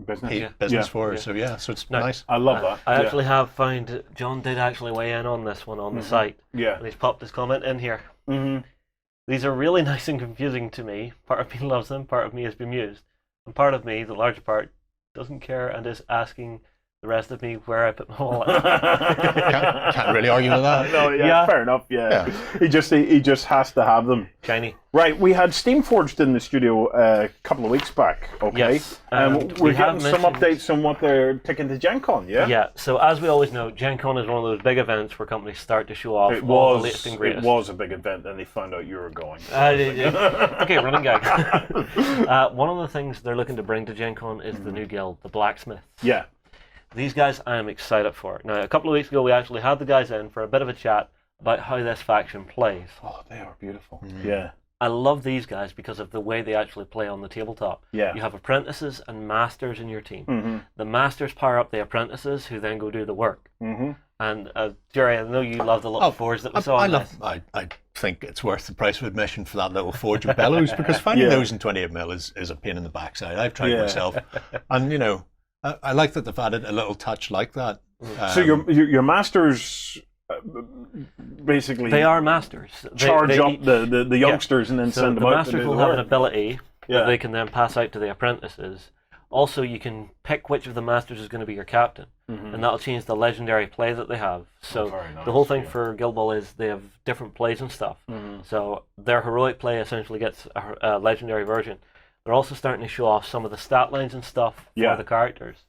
business. business Yeah. for her. So yeah, so it's No. nice. I love that. I Yeah. actually have found John did actually weigh in on this one on the site, Yeah. and he's popped his comment in here. Mm-hmm. These are really nice and confusing to me. Part of me loves them, part of me is bemused, and part of me, the larger part, doesn't care and is asking the rest of me where I put my wallet. Can't really argue with that. No, Yeah. fair enough. Yeah. He just has to have them. Shiny. Right, we had Steamforged in the studio a couple of weeks back. Okay, Yes, we're we have getting some mentioned- updates on what they're taking to Gen Con. Yeah. Yeah, so as we always know, Gen Con is one of those big events where companies start to show off all the latest and It greatest. was a big event, and they found out you were going. Okay, running gag. One of the things they're looking to bring to Gen Con is the new guild, the Blacksmiths. Yeah. These guys I am excited for. Now, a couple of weeks ago, we actually had the guys in for a bit of a chat about how this faction plays. Oh, they are beautiful. Yeah. I love these guys because of the way they actually play on the tabletop. Yeah. You have apprentices and masters in your team. Mm-hmm. The masters power up the apprentices who then go do the work. Mm-hmm. And Gerry, I know you love the little forge that we saw. I think it's worth the price of admission for that little forge of bellows, because finding those in 28 mil is a pain in the backside. I've tried myself, and you know, I like that they've added a little touch like that. So your masters basically They are masters. charge up the youngsters and then So send the them out to masters do will the have an work. ability Yeah. that they can then pass out to the apprentices. Also, you can pick which of the masters is going to be your captain, and that'll change the legendary play that they have. So very nice, the whole thing yeah. for Guild Ball is they have different plays and stuff. So their heroic play essentially gets a legendary version. They're also starting to show off some of the stat lines and stuff Yeah. for the characters.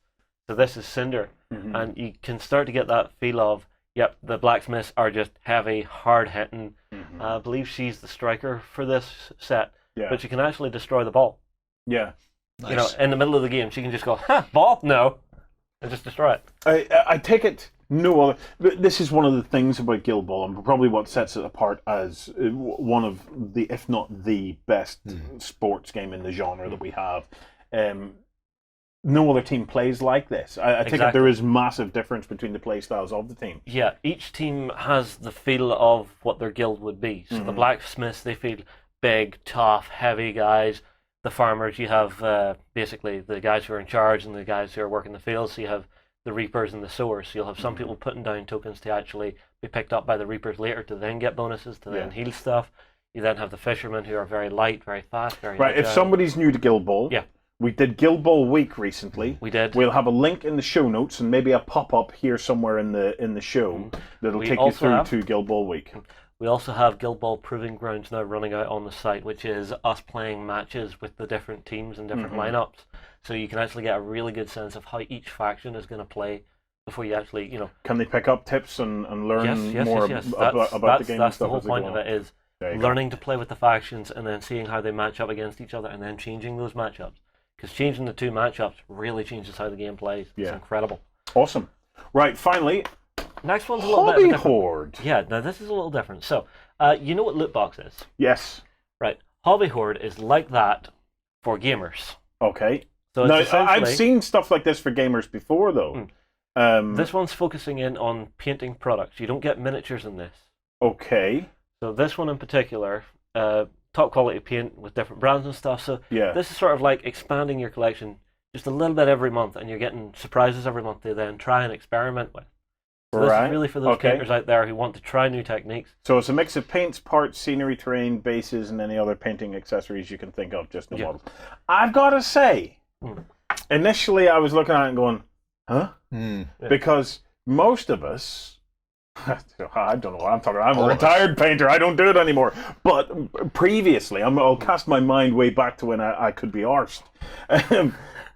So this is Cinder, and you can start to get that feel of, yep, the blacksmiths are just heavy, hard-hitting. I believe she's the striker for this set, Yeah. but she can actually destroy the ball. Yeah. nice. You know, in the middle of the game, she can just go, "Ha, ball, no," and just destroy it. I take it no other. This is one of the things about Guild Ball, and probably what sets it apart as one of the, if not the best sports game in the genre that we have. No other team plays like this. I take it Exactly. there is massive difference between the play styles of the team. Yeah, each team has the feel of what their guild would be. So the blacksmiths, they feel big, tough, heavy guys. The farmers, you have basically the guys who are in charge and the guys who are working the fields. So you have the reapers and the sowers. So you'll have some people putting down tokens to actually be picked up by the reapers later to then get bonuses, to then heal stuff. You then have the fishermen who are very light, very fast, very Right. If agile. somebody's new to Guild Ball, Yeah. we did Guild Ball Week recently. We did. We'll have a link in the show notes and maybe a pop up here somewhere in the show that'll We take you also through have- to Guild Ball Week. We also have Guild Ball Proving Grounds now running out on the site, which is us playing matches with the different teams and different lineups. So you can actually get a really good sense of how each faction is going to play before you actually, you know. Can they pick up tips and learn more Yes. about the game? and That's stuff the whole as they point go of on? it is There you go. learning to play with the factions and then seeing how they match up against each other and then changing those matchups. Because changing the two matchups really changes how the game plays. It's Yeah. incredible. Awesome. Right, finally, Next one's a little bit Hobby different. Horde. Yeah, now this is a little different. So, you know what loot box is? Yes. Right. Hobby Horde is like that for gamers. Okay. So Now, it's I've essentially, seen stuff like this for gamers before, though. this one's focusing in on painting products. You don't get miniatures in this. Okay. So this one in particular, top quality paint with different brands and stuff. So Yeah. this is sort of like expanding your collection just a little bit every month, and you're getting surprises every month to then try and experiment with. So this Right. is really for those Okay. painters out there who want to try new techniques. So it's a mix of paints, parts, scenery, terrain, bases, and any other painting accessories you can think of, just no Yeah. models. I've got to say, initially I was looking at it and going, huh? Because most of us, I don't know what I'm talking about. I'm All a of us. retired painter. I don't do it anymore. But previously, I'll cast my mind way back to when I could be arsed.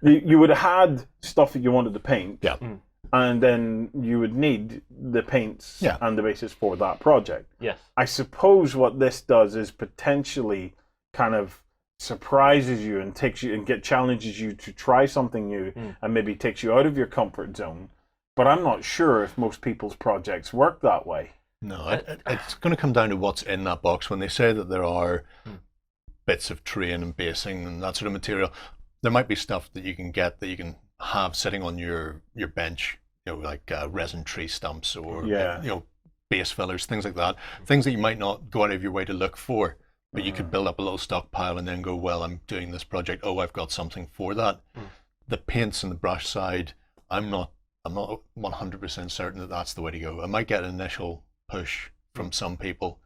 You would have had stuff that you wanted to paint. Yeah. And then you would need the paints Yeah. and the bases for that project. Yes. I suppose what this does is potentially kind of surprises you and takes you and challenges you to try something new and maybe takes you out of your comfort zone. But I'm not sure if most people's projects work that way. No, it's going to come down to what's in that box. When they say that there are bits of terrain and basing and that sort of material, there might be stuff that you can get that you can have sitting on your bench, you know, like resin tree stumps or you know, base fillers, things like that. Things that you might not go out of your way to look for, but you could build up a little stockpile and then go, well, I'm doing this project. Oh, I've got something for that. the paints and the brush side, I'm not 100% certain that that's the way to go. I might get an initial push from some people,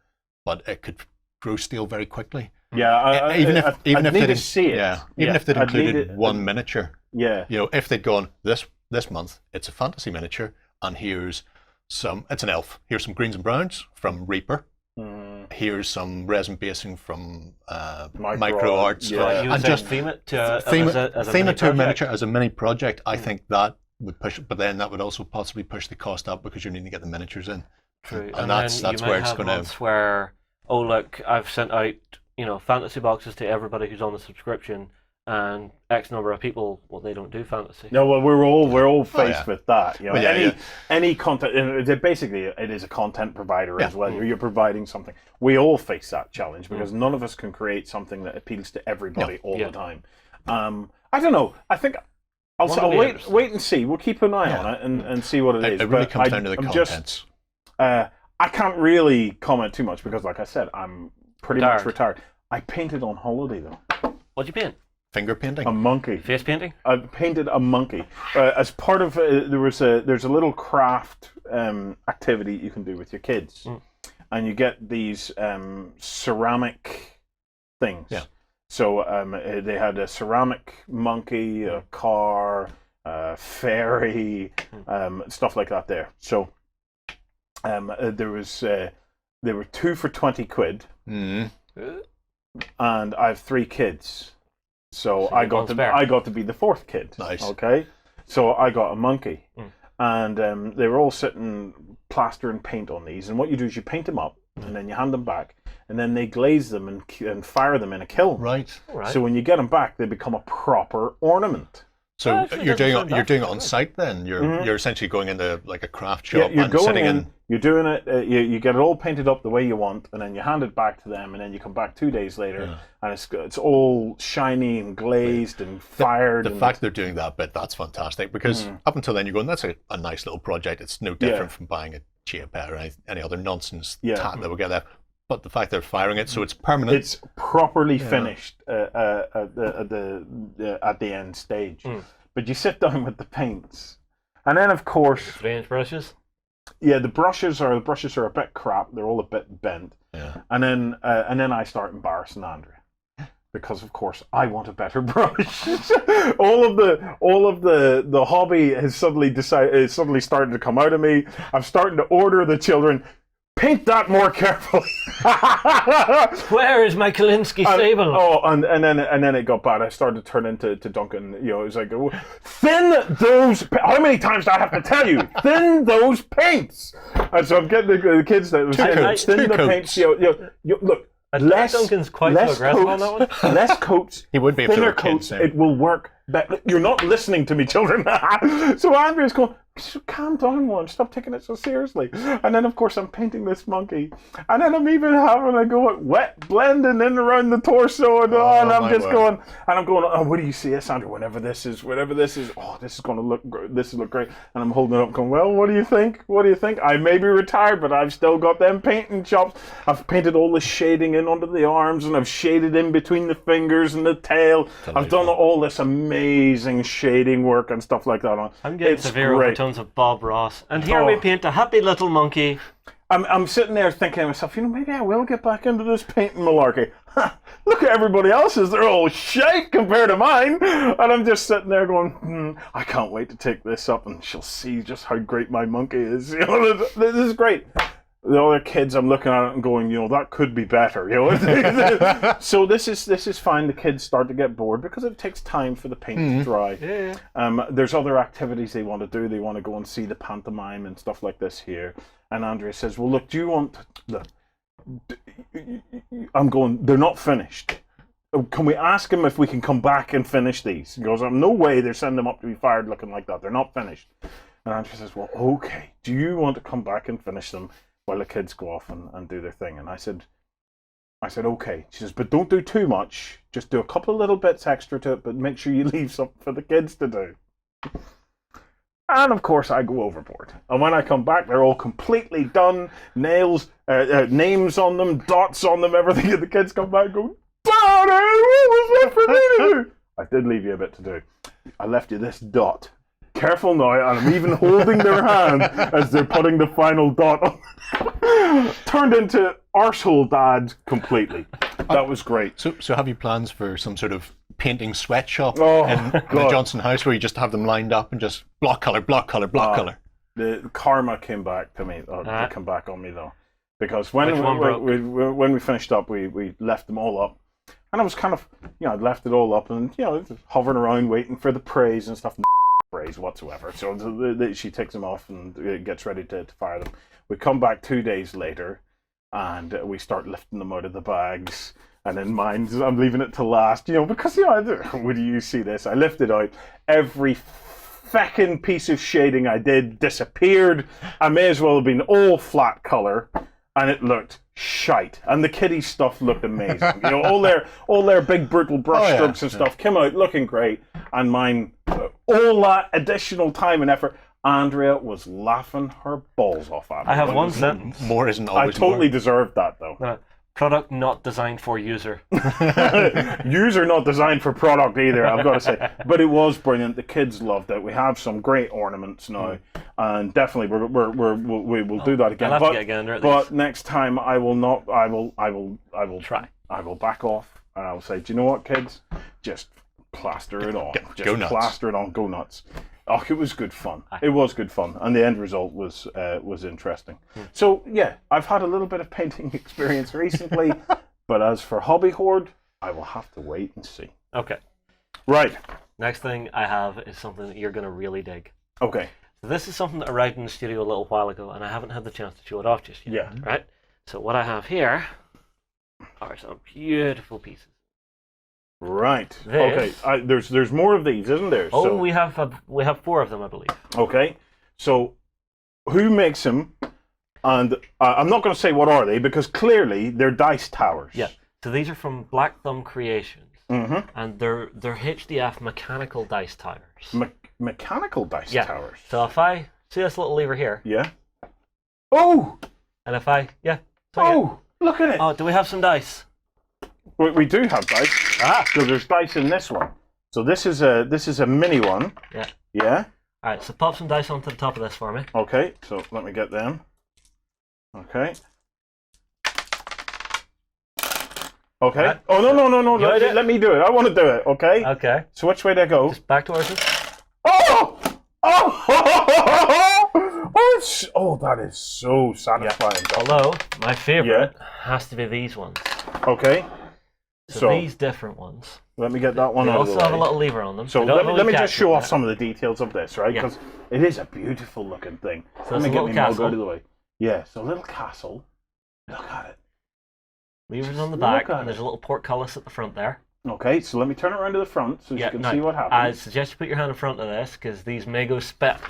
but it could grow stale very quickly. Yeah, even if I'd they need to didn't see it. Yeah, even if they'd I'd need included it- one miniature. Yeah. You know, if they'd gone this month, it's a fantasy miniature, and here's it's an elf. Here's some greens and browns from Reaper. Here's some resin basing from Micro Arts. yeah. Well, you would And say just theme it to theme as a theme mini it to a project. miniature as a mini project. I think that would push it, but then that would also possibly push the cost up because you're needing to get the miniatures in. True. And then that's you where might it's have going to. months where, oh look, I've sent out fantasy boxes to everybody who's on the subscription, and X number of people, well, they don't do fantasy. No, well, we're all faced yeah. with that. You know, Well, yeah, any content, basically, it is a content provider Yeah. as well. You're providing something. We all face that challenge because none of us can create something that appeals to everybody all Yeah. the time. I don't know. I think I'll Won't be wait interesting. and see. We'll keep an eye Yeah. on it and see what it is. It really But comes down to the I'm contents. I can't really comment too much because, like I said, I'm pretty much retired. I painted on holiday though. What'd you paint? Finger painting. A monkey. Face painting? I painted a monkey as part of there's a little craft activity you can do with your kids, and you get these ceramic things. Yeah. So they had a ceramic monkey, a car, a fairy, stuff like that. There. So there were 2 for 20 quid, Mm. and I have 3 kids. So So I you're got going to spare. I got to be the 4th kid. Nice. Okay, so I got a monkey, and they were all sitting plastering paint on these. And what you do is you paint them up, and then you hand them back, and then they glaze them and fire them in a kiln. Right. Right. So when you get them back, they become a proper ornament. So Actually, you're doesn't doing sound you're bad. doing it on site then. You're essentially going into like a craft shop You're and going sitting in, you're doing it. You get it all painted up the way you want, and then you hand it back to them, and then you come back 2 days later, and it's all shiny and glazed and fired. The and fact they're doing that bit, that's fantastic, because up until then you're going, that's a nice little project. It's no different from buying a chia pet or any other nonsense tat that will get there. But the fact they're firing it, so it's permanent. It's properly finished at the end stage. But you sit down with the paints, and then of course, 3-inch brushes? yeah, the brushes are a bit crap. They're all a bit bent. Yeah. And then I start embarrassing Andrea, because of course I want a better brush. all of the hobby has suddenly started to come out of me. I'm starting to order the children, paint that more carefully. Where is my Kalinsky sable? And then it got bad. I started to turn into Duncan. You know, it was like, thin those. How many times do I have to tell you? Thin those paints. And so I'm getting the kids that was coats, thin two the coats. paints. Look. Duncan's quite so aggressive on that one. Less coats. He would be if they thinner were kids, coats. yeah. It will work better. You're not listening to me, children. So Andrea's going, calm down, one. Stop taking it so seriously. And then, of course, I'm painting this monkey, and then I'm even having a go at wet blending in around the torso, and I'm just going, oh, what do you see, Sandra? Whenever this is, oh, this is going to look great. And I'm holding it up, going, well, what do you think? What do you think? I may be retired, but I've still got them painting chops. I've painted all the shading in under the arms, and I've shaded in between the fingers and the tail. I've done all this amazing shading work and stuff like that. I'm getting It's severe great. overtones of Bob Ross. And here we paint a happy little monkey. I'm sitting there thinking to myself, maybe I will get back into this painting malarkey. Look at everybody else's; they're all shite compared to mine. And I'm just sitting there going, I can't wait to take this up, and she'll see just how great my monkey is. You know, this is great. The other kids, I'm looking at it and going, that could be better. So this is fine. The kids start to get bored because it takes time for the paint to dry. Yeah. There's other activities they want to do. They want to go and see the pantomime and stuff like this here. And Andrea says, well, look, do you want I'm going, they're not finished. Can we ask them if we can come back and finish these? He goes, no way they're sending them up to be fired looking like that. They're not finished. And Andrea says, well, okay, do you want to come back and finish them while the kids go off and do their thing? And I said, okay. She says, but don't do too much. Just do a couple of little bits extra to it, but make sure you leave something for the kids to do. And of course, I go overboard. And when I come back, they're all completely done. Nails, names on them, dots on them, everything. And the kids come back and go, Daddy, what was left for me to do? I did leave you a bit to do. I left you this dot. Careful now, and I'm even holding their hand as they're putting the final dot on. Turned into arsehole dad completely. That was great. So have you plans for some sort of painting sweatshop Oh, in the God. Johnson house where you just have them lined up and just block colour, block colour, block colour? The karma came back to me. To come back on me though, because when Which one broke? when we finished up, we left them all up, and I was kind of I'd left it all up and just hovering around waiting for the praise and stuff. Praise whatsoever. So she takes them off and gets ready to fire them. We come back 2 days later, and we start lifting them out of the bags. And in mine, I'm leaving it to last, because would you see this? I lifted out every feckin' piece of shading I did disappeared. I may as well have been all flat color, and it looked shite. And the kiddies' stuff looked amazing. All their big brutal brush strokes and stuff came out looking great. And mine, all that additional time and effort. Andrea was laughing her balls off at me. I have one sentence. More isn't I always totally more. deserved that though. Product not designed for user. User not designed for product either, I've got to say. But it was brilliant. The kids loved it. We have some great ornaments now, and definitely we will do that again. I'll have to get a gander at but these. next time I will not. I will Try. I will back off, and I will say, do you know what, kids? Just plaster it on. Just go nuts. plaster it on. Go nuts. Oh, it was good fun. It was good fun, and the end result was interesting. So yeah, I've had a little bit of painting experience recently, but as for Hobby Horde, I will have to wait and see. Okay. Right. Next thing I have is something that you're going to really dig. Okay. So this is something that arrived in the studio a little while ago, and I haven't had the chance to show it off just yet. Yeah. Right? So what I have here are some beautiful pieces. Right. This- Okay. There's more of these, isn't there? Oh, So, we have 4 of them, I believe. okay. So, who makes them? And I'm not going to say what are they because clearly they're dice towers. Yeah. So these are from Black Thumb Creations, Mm-hmm. and they're HDF mechanical dice towers. Mechanical dice Yeah. towers. So if I see this little lever here, Yeah. Oh. and if I Oh. Look at it. oh, do we have some dice? We do have dice. So there's dice in this one. So this is a mini one. Yeah. Yeah. All right. So pop some dice onto the top of this for me. Okay. So let me get them. Okay. Okay. Right. Oh no! You ready? Let me do it. I want to do it. Okay. Okay. So which way do I go? Just back to horses. Oh! Oh, that is so satisfying. Although my favorite has to be these ones. Okay. So these different ones. Let me get that one They out of the also have a way. little lever on them. So They don't let me really just catch show it off yet. some of the details of this, right? Yeah. Because it is a beautiful looking thing. So Let it's me a get little my mug castle. out of the way. Yeah, so a little castle. Look at it. Levers on the Look back, at and there's it. a little portcullis at the front there. Okay, so let me turn it around to the front so you can see what I happens. suggest you put your hand in front of this because these may get spat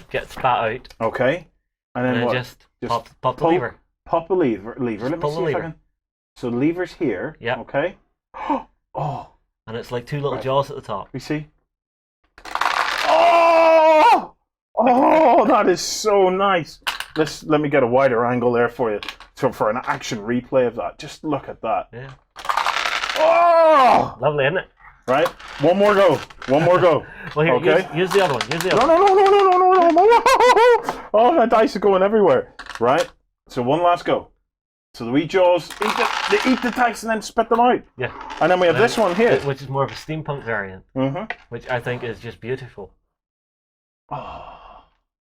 out, Okay. And then and then what? just Just pop the pull- lever. Pop the lever. Let me pull the see if I lever. can. So the lever's here. Yep. Okay. Oh, And it's like 2 little Right. jaws at the top. you see? Oh! Oh, that is so nice. Let me get a wider angle there for you. So for an action replay of that, just look at that. Yeah. Oh! Lovely, isn't it? Right. One more go. Well, here, Okay. use the other one. Use the other No, one. no. Oh, my dice are going everywhere. Right. So one last go. So the wee jaws they eat the dice and then spit them out. Yeah. And then we have this one here. Which is more of a steampunk variant, Mm-hmm. which I think is just beautiful. Oh.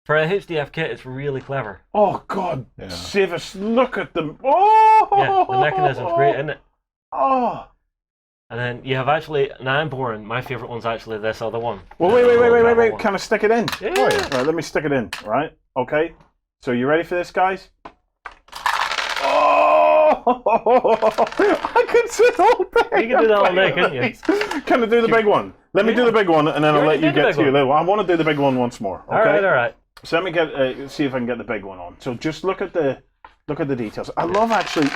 For a HDF kit, it's really clever. Oh God, Yeah. save us! Look at them! Oh, Yeah, the mechanism's great, isn't it? Oh, And then you have actually, now I'm boring, my favourite one's actually this other one. well, The little gravel wait! one. Can I stick it in? Yeah. Oh, yeah. Right, let me stick it in. Right, okay. So you ready for this, guys? Oh, I could sit all day. You can do that all day, couldn't you? Can I do the big one? Let me do the big one, and then I'll let already you did the get big to your one. little one. I want to do the big one once more. Okay. All right. So let me get see if I can get the big one on. So just look at the details. I love actually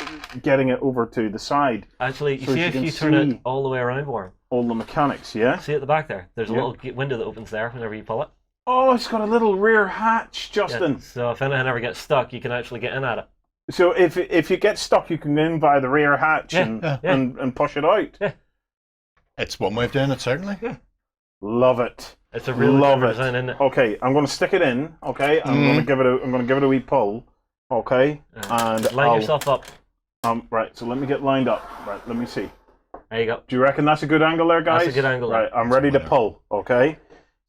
getting it over to the side. Actually, you So see you if can you turn it see- all the way around, Warren. All the mechanics, yeah. See at the back there? There's a Yeah. little window that opens there whenever you pull it. Oh, it's got a little rear hatch, Yeah, Justin. so if anything ever gets stuck, you can actually get in at it. So if you get stuck, you can go in by the rear hatch Yeah, and, yeah. and push it out. It's one way of doing it, certainly. Love it. It's a really Love clever it. design, isn't it? Okay, I'm going to stick it in. Okay, I'm going to give it a wee pull. Okay, and Line yourself up. Right. So let me get lined up. Right. Let me see. There you go. Do you reckon that's a good angle there, guys? That's a good angle. Right. I'm ready to pull. Okay.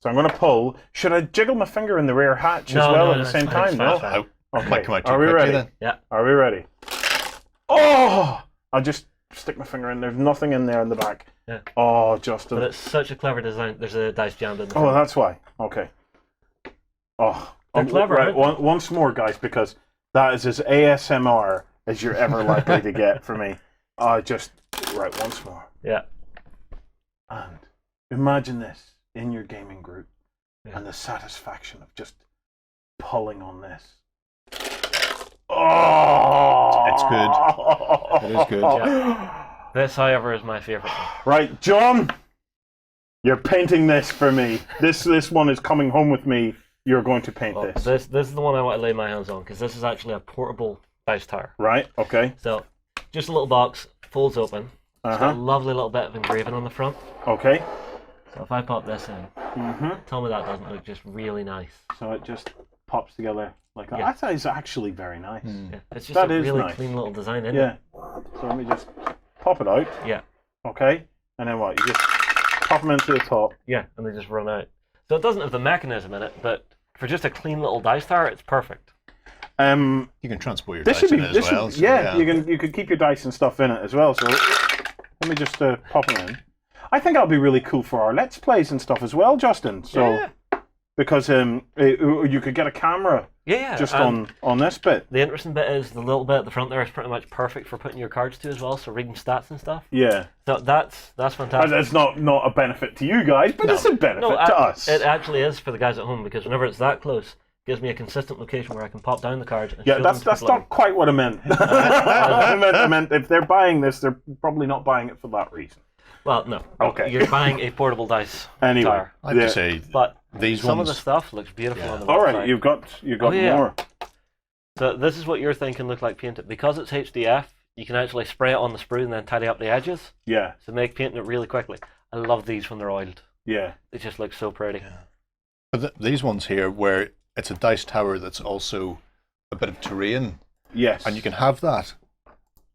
So I'm going to pull. Should I jiggle my finger in the rear hatch as well at the same time? No. Okay. Come out too Are we quickly ready? then? Yeah. Are we ready? Oh! I'll just stick my finger in. There's nothing in there in the back. Yeah. Oh, Justin. But it's such a clever design. There's a dice jammed in the Oh, front. that's why. Okay. Oh, They're clever, Right, aren't they? once more, guys, because that is as ASMR as you're ever likely to get from me. Just right once more. Yeah. And imagine this in your gaming group, Yeah. and the satisfaction of just pulling on this. Oh, It's good. It is good. Yeah. This, however, is my favourite one. Right, John, you're painting this for me. This one is coming home with me. You're going to paint Well, this. this is the one I want to lay my hands on because this is actually a portable dice tower. Right. Okay. So, just a little box, folds open. It's got a Uh-huh. lovely little bit of engraving on the front. Okay. So if I pop this in, Mm-hmm. tell me that doesn't look just really nice. So it just pops together like that. Yeah. That is actually very nice. Yeah. It's just That a is really nice. clean little design, isn't Yeah. it? So let me just pop it out. Yeah. Okay. And then what? You just pop them into the top. Yeah, and they just run out. So it doesn't have the mechanism in it, but for just a clean little dice tower, it's perfect. You can transport your This dice should in be. it as well. So, yeah. You could keep your dice and stuff in it as well. So let me just pop them in. I think that'll be really cool for our Let's Plays and stuff as well, Justin. So Yeah. because you could get a camera Yeah. just and on this bit. the interesting bit is the little bit at the front there is pretty much perfect for putting your cards to as well, so reading stats and stuff. Yeah. So that's fantastic. It's not a benefit to you guys, but it's a benefit No, to us. it actually is for the guys at home because whenever it's that close, it gives me a consistent location where I can pop down the cards and Yeah, show that's them to people not quite what I meant. I meant if they're buying this, they're probably not buying it for that reason. Well, no. Okay. You're buying a portable dice Anyway, tower. I have Yeah. to say, But these some ones. of the stuff looks beautiful on the all website. right, you've got Oh, yeah. more. So this is what you're thinking look like painted. Because it's HDF, you can actually spray it on the sprue and then tidy up the edges Yeah, to make painting it really quickly. I love these when they're oiled. yeah, They just look so pretty. But these ones here, where it's a dice tower that's also a bit of terrain, yes. and you can have that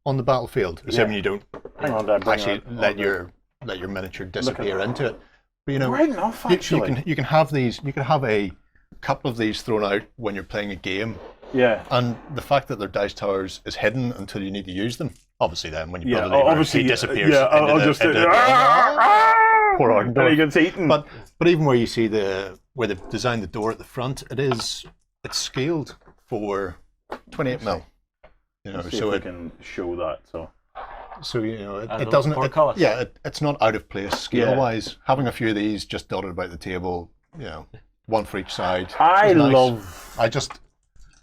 on the battlefield, assuming you don't Hang on, Dad, bring actually it let on your miniature disappear that. into it. But you know, Right enough, you actually. can have these. You can have a couple of these thrown out when you're playing a game, Yeah, and the fact that they're dice towers is hidden until you need to use them. Obviously, then when you yeah. build a lever, Obviously, he disappears. Yeah, I'll into just. the, into the- Poor and Arndorf. he gets eaten. But even where you see where they've designed the door at the front, it's scaled for 28 mil. You know, Let's see so if we can show that. So you know As it a doesn't. portcullis. It's not out of place scale wise. Having a few of these just dotted about the table, you know, one for each side. I is nice. love.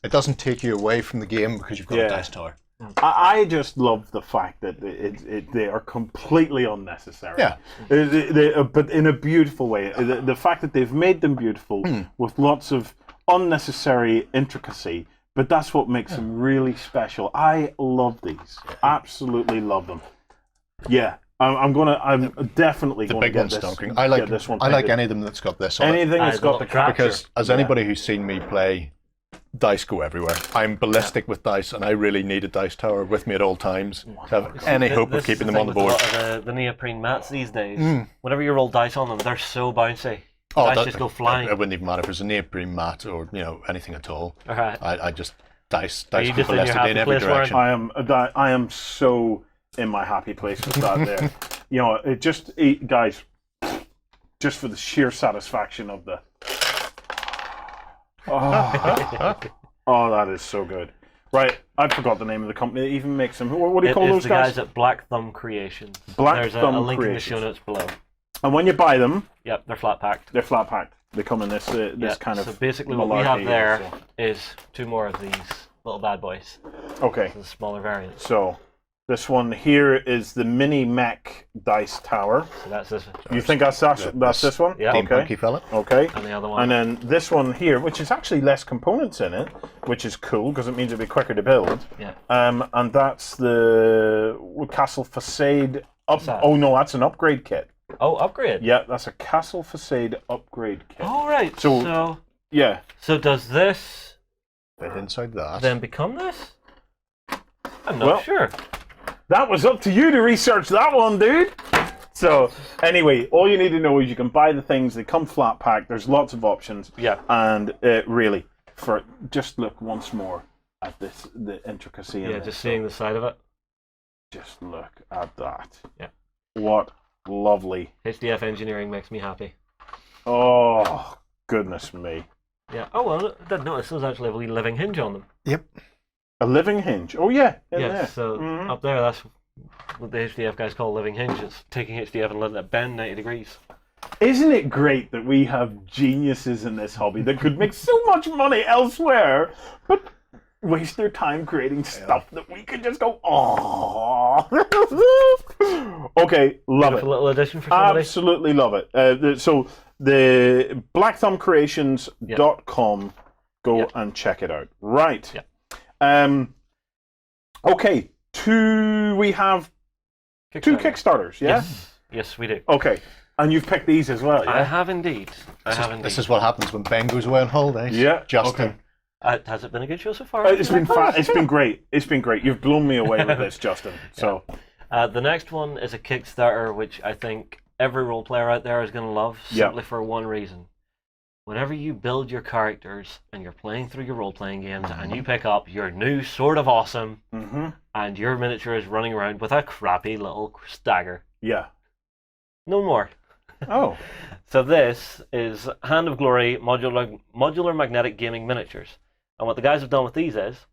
It doesn't take you away from the game because you've got Yeah. a dice tower. I just love the fact that they are completely unnecessary. Yeah. But in a beautiful way. The fact that they've made them beautiful with lots of unnecessary intricacy, but that's what makes them really special. I love these. Absolutely love them. Yeah. I'm definitely The going big to one's get this. stonking. Get this one I like painted. any of them that's got this on it. Anything that's the got the little tractor. Because as anybody who's seen me play, dice go everywhere. I'm ballistic with dice, and I really need a dice tower with me at all times to have any hope of This is keeping them thing on the with a board. lot of the neoprene mats these days. Whenever you roll dice on them, they're so bouncy. Oh, Dice just go flying. It wouldn't even matter if it's a neoprene mat or anything at all. All right. I just dice Are you go just in your ballistically happy in every place, Warren? direction. I am so in my happy place with that there. You know, guys, just for the sheer satisfaction of the. Oh, that is so good. Right, I forgot the name of the company that even makes them. What do you It call is those the guys? guys at Black Thumb Creations. Black There's Thumb a link Creations. in the show notes below. And when you buy them, Yep, they're flat packed. they're flat packed. They come in this Yeah, kind of. so basically what we have malarkey, there so- is two more of these little bad boys. Okay, The smaller variants. so this one here is the mini mech dice tower. So that's this. You think that's this one? Yeah. Team Okay. Punky fella. Okay. And the other one. And then this one here, which is actually less components in it, which is cool because it means it'll be quicker to build. Yeah. And that's the Castle Facade. Facade. Oh no, that's an upgrade kit. Oh, upgrade. Yeah, that's a castle facade upgrade kit. All right. So- Yeah. So does this Fit inside that. then become this? I'm Well- not sure. That was up to you to research that one, dude. So, anyway, all you need to know is you can buy the things. They come flat packed. There's lots of options. Yeah. And really, just look once more at the intricacy in Yeah, this. just seeing the side of it. Just look at that. Yeah. What lovely. HDF engineering makes me happy. Oh, goodness me. Yeah. Oh well, I didn't notice there's actually a wee living hinge on them. Yep. A living hinge. Oh, yeah. In Yeah. there. So Mhm. up there, that's what the HDF guys call living hinge. It's taking HDF and letting it bend 90 degrees. Isn't it great that we have geniuses in this hobby that could make so much money elsewhere, but waste their time creating stuff that we could just go, oh. Okay, love Beautiful it. little addition for somebody. Absolutely love it. So the blackthumbcreations.com, go Yep. and check it out. Right. Yep. Okay, we have two Kickstarters, yeah? Yes, we do. Okay, and you've picked these as well, I yeah? have indeed. I have indeed. This is what happens when Ben goes away on holidays. Yeah, Justin. okay. Has it been a good show so far? It's been it's been great. It's been great. You've blown me away with this, Justin. So The next one is a Kickstarter, which I think every role player out there is going to love, Yeah. simply for one reason. Whenever you build your characters and you're playing through your role-playing games and you pick up your new Sword of Awesome and your miniature is running around with a crappy little stagger. yeah. No more. Oh, So this is Hand of Glory modular magnetic gaming miniatures. And what the guys have done with these is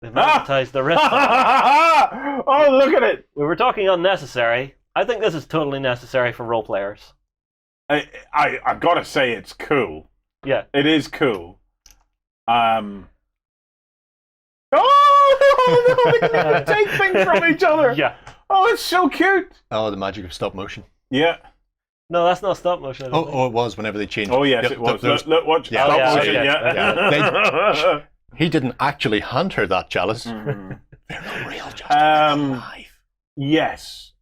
they've magnetized the wrist. oh, look at it. We were talking unnecessary. I think this is totally necessary for role players. I gotta say, it's cool. Yeah. It is cool. Oh, no, they can even take things from each other. Yeah. Oh, it's so cute. Oh, the magic of stop motion. Yeah. No, that's not stop motion. I don't think. Oh, it was whenever they changed. Oh, yes, Yep, it was. those- Look, watch. Yeah, Stop yeah, motion, okay, yeah. He didn't actually hand her that chalice. Mhm. They're not real, Justin. Live. Yes.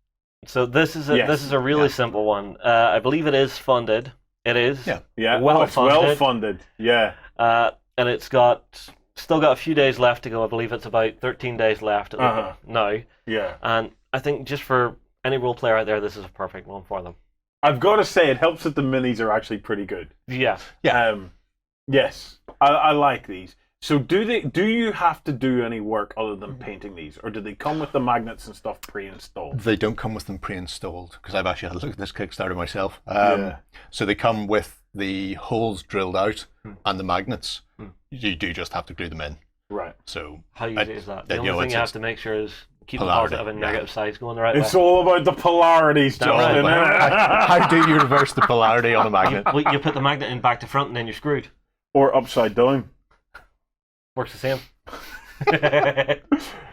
So this is a Yes. this is a really simple one. I believe it is funded. It is. Yeah. Yeah. Well It's well funded. funded. Yeah. And it's still got a few days left to go. I believe it's about 13 days left at the Uh-huh. now. Yeah. And I think just for any role player out there, this is a perfect one for them. I've got to say, it helps that the minis are actually pretty good. Yeah. Yes, I like these. So do you have to do any work other than painting these, or do they come with the magnets and stuff pre-installed? They don't come with them pre-installed because I've actually had a look at this Kickstarter myself. Yeah. So they come with the holes drilled out and the magnets. You do just have to glue them in. Right. So How easy is that? The you only know, thing it's- you have to make sure is keep the polarity, positive and yeah. negative sides going the right It's way. all about the polarities, Damn right. Justin. how do you reverse the polarity on a magnet? Well, you put the magnet in back to front and then you're screwed. Or upside down. Works the same.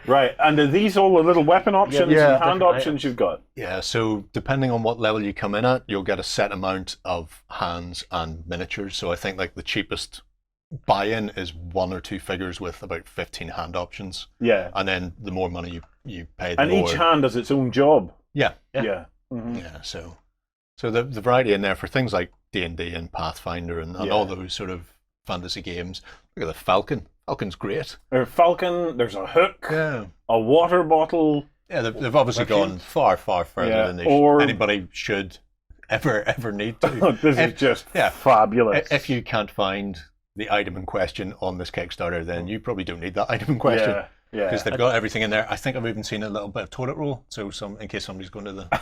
Right. And are these all the little weapon options Yeah. and hand Different options items. you've got? Yeah, so depending on what level you come in at, you'll get a set amount of hands and miniatures. So I think like the cheapest buy-in is 1 or 2 figures with about 15 hand options. Yeah. And then the more money you pay, the And more. each hand has its own job. Yeah, Yeah. Mhm. yeah. So the variety in there for things like D&D and Pathfinder and Yeah. all those sort of fantasy games. Look at the Falcon. Falcon's great. There's a falcon, there's a hook, Yeah. a water bottle. Yeah, they've obviously Whip gone far, far further Yeah, than or- anybody should ever need to. This is If- just yeah. fabulous. If you can't find the item in question on this Kickstarter, then you probably don't need that item in question. Yeah. Yeah. Because they've got everything in there. I think I've even seen a little bit of toilet roll, so in case somebody's going to the...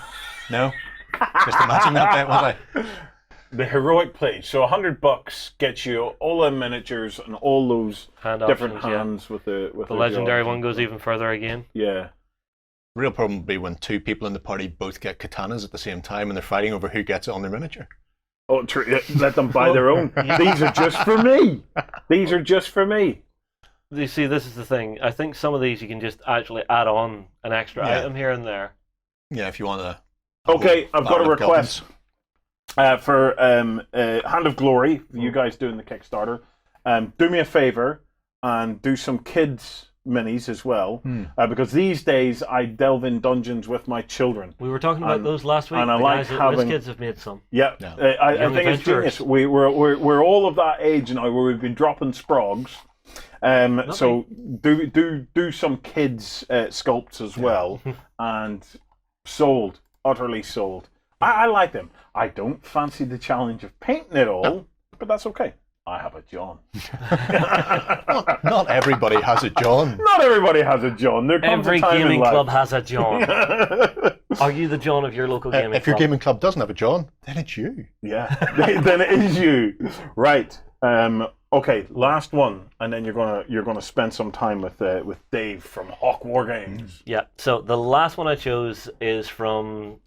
No? Just imagine that bit, was I? The heroic plate. So $100 gets you all the miniatures and all those Hand different options, yeah. hands with the The legendary one goes even further again. Yeah. Real problem would be when 2 people in the party both get katanas at the same time and they're fighting over who gets it on their miniature. Oh, let them buy their own. These are just for me. These are just for me. You see, this is the thing. I think some of these you can just actually add on an extra Yeah. item here and there. Yeah, if you want to... Okay, I've got a request for Hand of Glory. You guys doing the Kickstarter? Do me a favor and do some kids minis as well, because these days I delve in dungeons with my children. We were talking about those last week. And I the like guys at having... WizKids have made some. Yeah, I Young think it's genius. adventurers. We're all of that age now where we've been dropping sprogs. So do some kids sculpts as well, and sold, utterly sold. I like them. I don't fancy the challenge of painting it all, but that's okay. I have a John. Not everybody has a John. Not everybody has a John. There comes Every a time gaming in life. club has a John. Are you the John of your local gaming club? If your gaming club doesn't have a John, then it's you. Yeah, then it is you. Right. Okay, last one, and then you're gonna spend some time with Dave from Hawk Wargames. Yeah, so the last one I chose is from,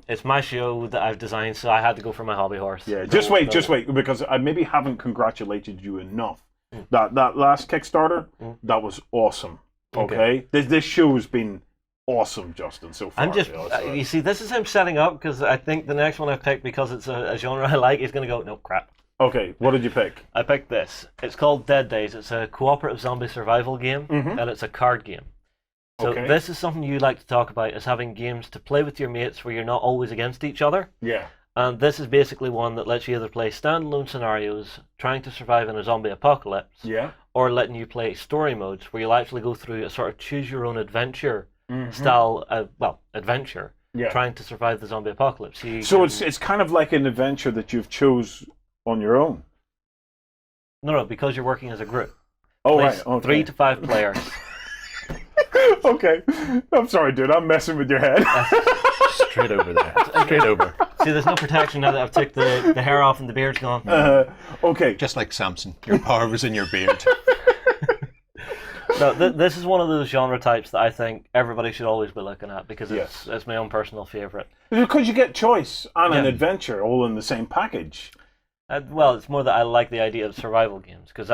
it's my show that I've designed, so I had to go for my hobby horse. Yeah, just wait, because I maybe haven't congratulated you enough. That last Kickstarter, that was awesome. Okay? This show's been awesome, Justin, so far. I'm just, you see, this is him setting up, because I think the next one I picked, because it's a genre I like, is going to go, no, crap. Okay, what did you pick? I picked this. It's called Dead Days. It's a cooperative zombie survival game, and it's a card game. So this is something you like to talk about, is having games to play with your mates where you're not always against each other. Yeah. And this is basically one that lets you either play standalone scenarios, trying to survive in a zombie apocalypse, or letting you play story modes where you'll actually go through a sort of choose-your-own-adventure style, adventure, trying to survive the zombie apocalypse. So it's kind of like an adventure that you've chose on your own. No, because you're working as a group. Oh, right. Okay. 3 to 5 players. Okay. I'm sorry, dude. I'm messing with your head. Straight over there. Straight over. See, there's no protection now that I've took the hair off and the beard's gone. Okay. Just like Samson. Your power was in your beard. No, this is one of those genre types that I think everybody should always be looking at, because it's my own personal favourite. Because you get choice and an adventure all in the same package. Well, it's more that I like the idea of survival games, because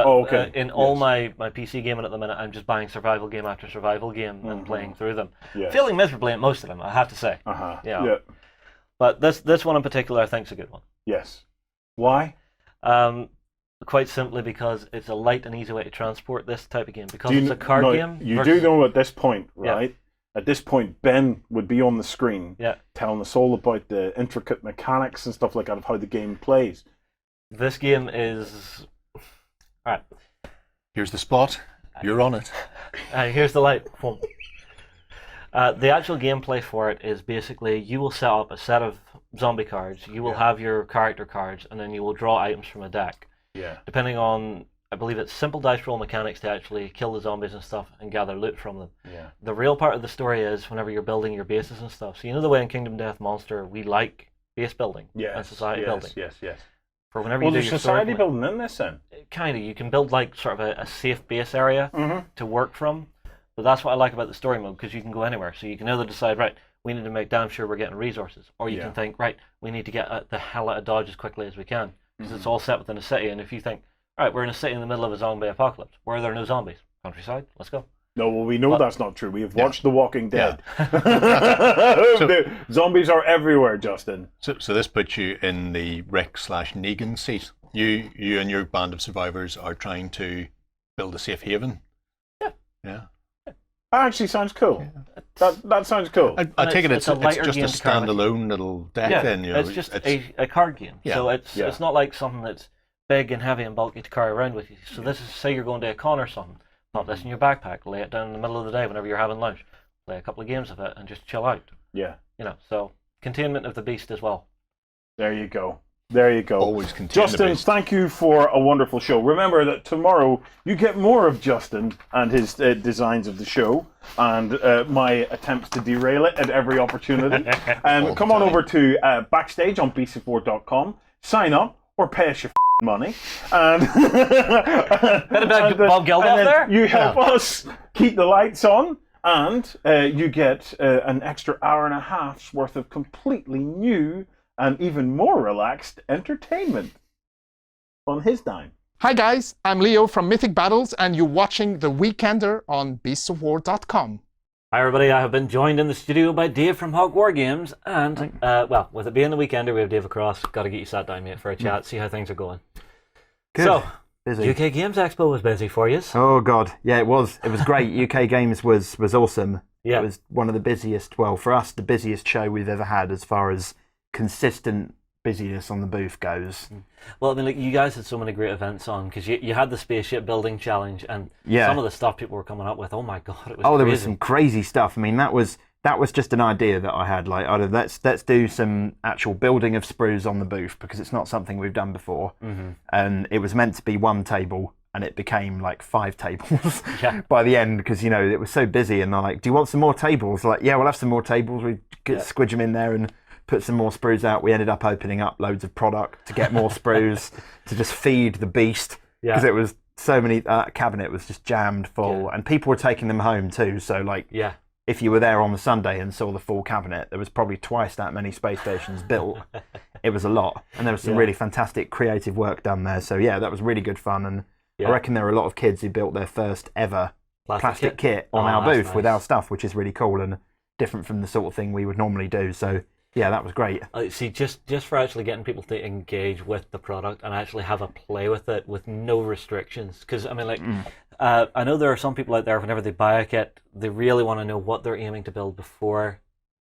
in all my PC gaming at the minute, I'm just buying survival game after survival game and playing through them. Yes. Feeling miserably at most of them, I have to say. Yeah. But this one in particular, I think is a good one. Yes. Why? Quite simply because it's a light and easy way to transport this type of game. Because it's a card game. You do know at this point, right? At this point, Ben would be on the screen telling us all about the intricate mechanics and stuff like that of how the game plays. This game is... Alright. Here's the spot. You're on it. Here's the light. The actual gameplay for it is basically you will set up a set of zombie cards. You will have your character cards, and then you will draw items from a deck. Yeah. Depending on, I believe it's simple dice roll mechanics to actually kill the zombies and stuff and gather loot from them. Yeah. The real part of the story is whenever you're building your bases and stuff. So you know the way in Kingdom Death Monster we like base building and society building. Yes. For whenever you do there's your society building in this then? Kind of. You can build like sort of a safe base area to work from. But that's what I like about the story mode, because you can go anywhere. So you can either decide, right, we need to make damn sure we're getting resources. Or you can think, right, we need to get the hell out of Dodge as quickly as we can. Because it's all set within a city. And if you think, all right, we're in a city in the middle of a zombie apocalypse. Where are there no zombies? Countryside. Let's go. No, well, we know that's not true. We have watched The Walking Dead. So, zombies are everywhere, Justin. So this puts you in the Rick/Negan seat. You and your band of survivors are trying to build a safe haven. Yeah. That actually sounds cool. That sounds cool. I take it it's a lighter just game a to carry. standalone little deck then. You know, it's just a card game. So it's not like something that's big and heavy and bulky to carry around with you. So this is, say you're going to a con or something. Pop this in your backpack, lay it down in the middle of the day whenever you're having lunch, play a couple of games of it, and just chill out. Yeah. So containment of the beast as well. There you go. Always contain Justin, the beast. thank you for a wonderful show. Remember that tomorrow you get more of Justin and his designs of the show and my attempts to derail it at every opportunity. Come on over to Backstage on beasts4.com, sign up or pay us your money. And Bob Geldof there? You help us keep the lights on. And you get an extra hour and a half's worth of completely new and even more relaxed entertainment on his dime. Hi guys, I'm Leo from Mythic Battles and you're watching The Weekender on beastsofwar.com. Hi everybody, I have been joined in the studio by Dave from Hawk Wargames, and with it being the Weekender, we have Dave across. Got to get you sat down, mate, for a chat, see how things are going. Good. So, busy. UK Games Expo was busy for you. Oh God, yeah, it was. It was great. UK Games was awesome. Yeah. It was one of the busiest. Well, for us, the busiest show we've ever had as far as consistent busyness on the booth goes. Well, I mean, like, you guys had so many great events on, because you had the spaceship building challenge, and Yeah. some of the stuff people were coming up with. Oh my God, it was Oh, there crazy. was some crazy stuff. I mean, that was just an idea that I had. Like, let's do some actual building of sprues on the booth, because it's not something we've done before. And it was meant to be one table, and it became like 5 tables Yeah. by the end, because it was so busy. And they're like, "Do you want some more tables?" Like, yeah, we'll have some more tables. We squidge them in there and put some more sprues out. We ended up opening up loads of product to get more sprues to just feed the beast, because it was so many. That cabinet was just jammed full, and people were taking them home too. So like, Yeah. if you were there on the Sunday and saw the full cabinet, there was probably twice that many space stations built. It was a lot, and there was some really fantastic creative work done there. So yeah, that was really good fun, and I reckon there were a lot of kids who built their first ever plastic kit on our that's booth with nice. our stuff, which is really cool and different from the sort of thing we would normally do. So yeah, that was great. See, just for actually getting people to engage with the product and actually have a play with it with no restrictions. Because, I mean, like, I know there are some people out there, whenever they buy a kit, they really want to know what they're aiming to build before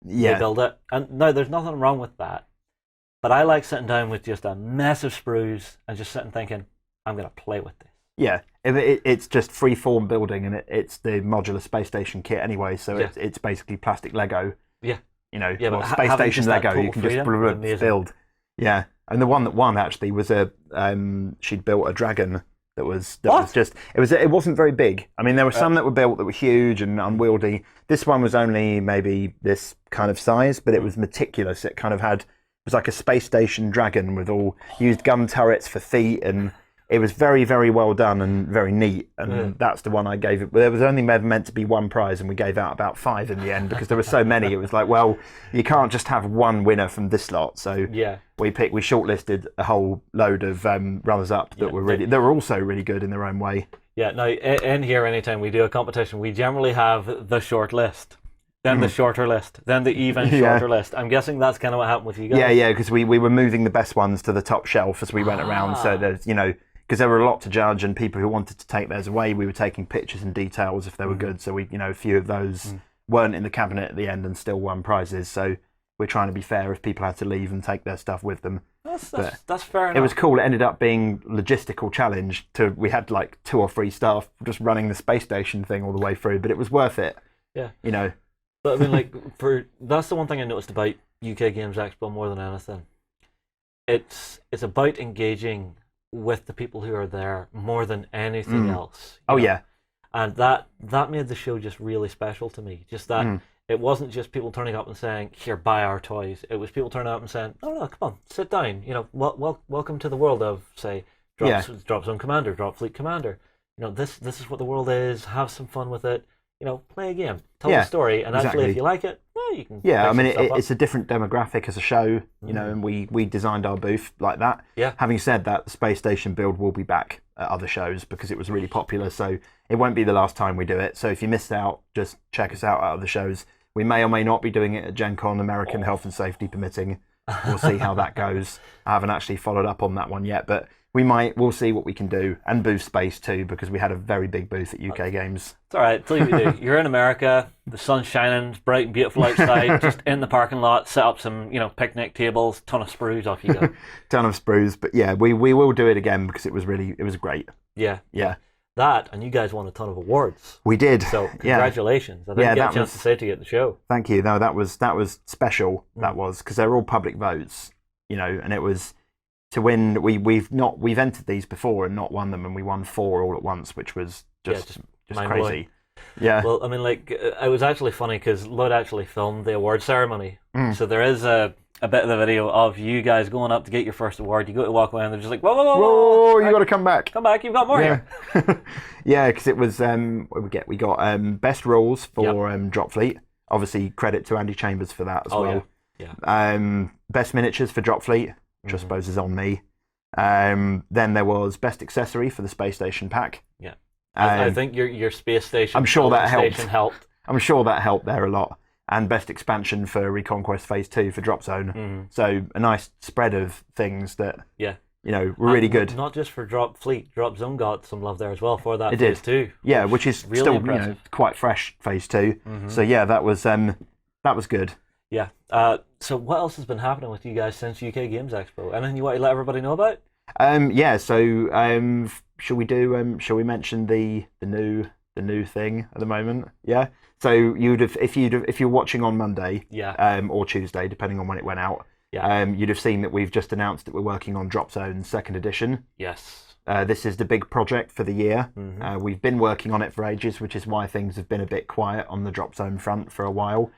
they build it. And now, there's nothing wrong with that. But I like sitting down with just a mess of sprues and just sitting thinking, I'm going to play with this. Yeah, it's just free form building, and it's the modular space station kit anyway. So it's basically plastic Lego. Yeah. But having space station just that Lego, you total can just freedom is amazing. build. Yeah, and the one that won actually was she'd built a dragon that was just it wasn't very big. I mean, there were some that were built that were huge and unwieldy. This one was only maybe this kind of size, but it was meticulous. It kind of it was like a space station dragon with used gun turrets for feet, and it was very, very well done and very neat, and that's the one I gave it. There was only meant to be one prize, and we gave out about 5 in the end because there were so many. It was like, well, you can't just have one winner from this lot. So we shortlisted a whole load of runners-up that they were also really good in their own way. Yeah, now, in here, anytime we do a competition, we generally have the short list, then the shorter list, then the even shorter list. I'm guessing that's kind of what happened with you guys. Yeah, because we were moving the best ones to the top shelf as we went around. So there's, because there were a lot to judge, and people who wanted to take theirs away, we were taking pictures and details if they were good. So a few of those weren't in the cabinet at the end and still won prizes. So we're trying to be fair if people had to leave and take their stuff with them. That's fair enough. It was cool. It ended up being logistical challenge. We had like 2 or 3 staff just running the space station thing all the way through, but it was worth it. Yeah. But I mean, like, that's the one thing I noticed about UK Games Expo more than anything. It's about engaging with the people who are there more than anything else. Yeah. And that made the show just really special to me. Just that it wasn't just people turning up and saying, "Here, buy our toys." It was people turning up and saying, "No, come on, sit down. Welcome to the world of, say, Drop Zone Commander, Drop Fleet Commander. This is what the world is. Have some fun with it. Play a game, tell a story, and actually, if you like it, you can. Yeah, I mean, it's a different demographic as a show, and we designed our booth like that. Yeah. Having said that, the space station build will be back at other shows because it was really popular. So it won't be the last time we do it. So if you missed out, just check us out at other shows. We may or may not be doing it at Gen Con, American health and safety permitting. We'll see how that goes. I haven't actually followed up on that one yet, but we'll see what we can do, and booth space too, because we had a very big booth at UK Games. It's all right. Tell you what you do. You're in America. The sun's shining. It's bright and beautiful outside. Just in the parking lot, set up some picnic tables, ton of sprues. Off you go. Ton of sprues, but yeah, we will do it again because it was great. Yeah. Yeah. That, and you guys won a ton of awards. We did. So congratulations. I didn't get a chance to say to you at the show. Thank you. No, that was special. That was because they're all public votes, and it was to win. We've entered these before and not won them, and we won 4 all at once, which was just crazy. Yeah. Well, I mean, like, it was actually funny because Lloyd actually filmed the award ceremony. So there is a bit of the video of you guys going up to get your first award. You go to walk away and they're just like, whoa, you got to come back. Come back, you've got more here. Yeah, because it was, we got best rules for Drop Fleet. Obviously, credit to Andy Chambers for that as well. Yeah. Best miniatures for Drop Fleet, which I suppose is on me. Then there was best accessory for the space station pack. Yeah. I think your space station. I'm sure that helped. I'm sure that helped there a lot. And best expansion for Reconquest Phase 2 for Drop Zone. So a nice spread of things that you know, were really good. Not just for Drop Fleet, Drop Zone got some love there as well for that It phase did. 2. Yeah, which is really still impressive. quite fresh, phase 2. So yeah, that was good. Yeah. So what else has been happening with you guys since UK Games Expo? Anything you want to let everybody know about? Yeah. So shall we mention the new thing at the moment? Yeah. So if you're watching on Monday, or Tuesday, depending on when it went out, you'd have seen that we've just announced that we're working on Drop Zone 2nd edition. Yes. This is the big project for the year. We've been working on it for ages, which is why things have been a bit quiet on the Drop Zone front for a while.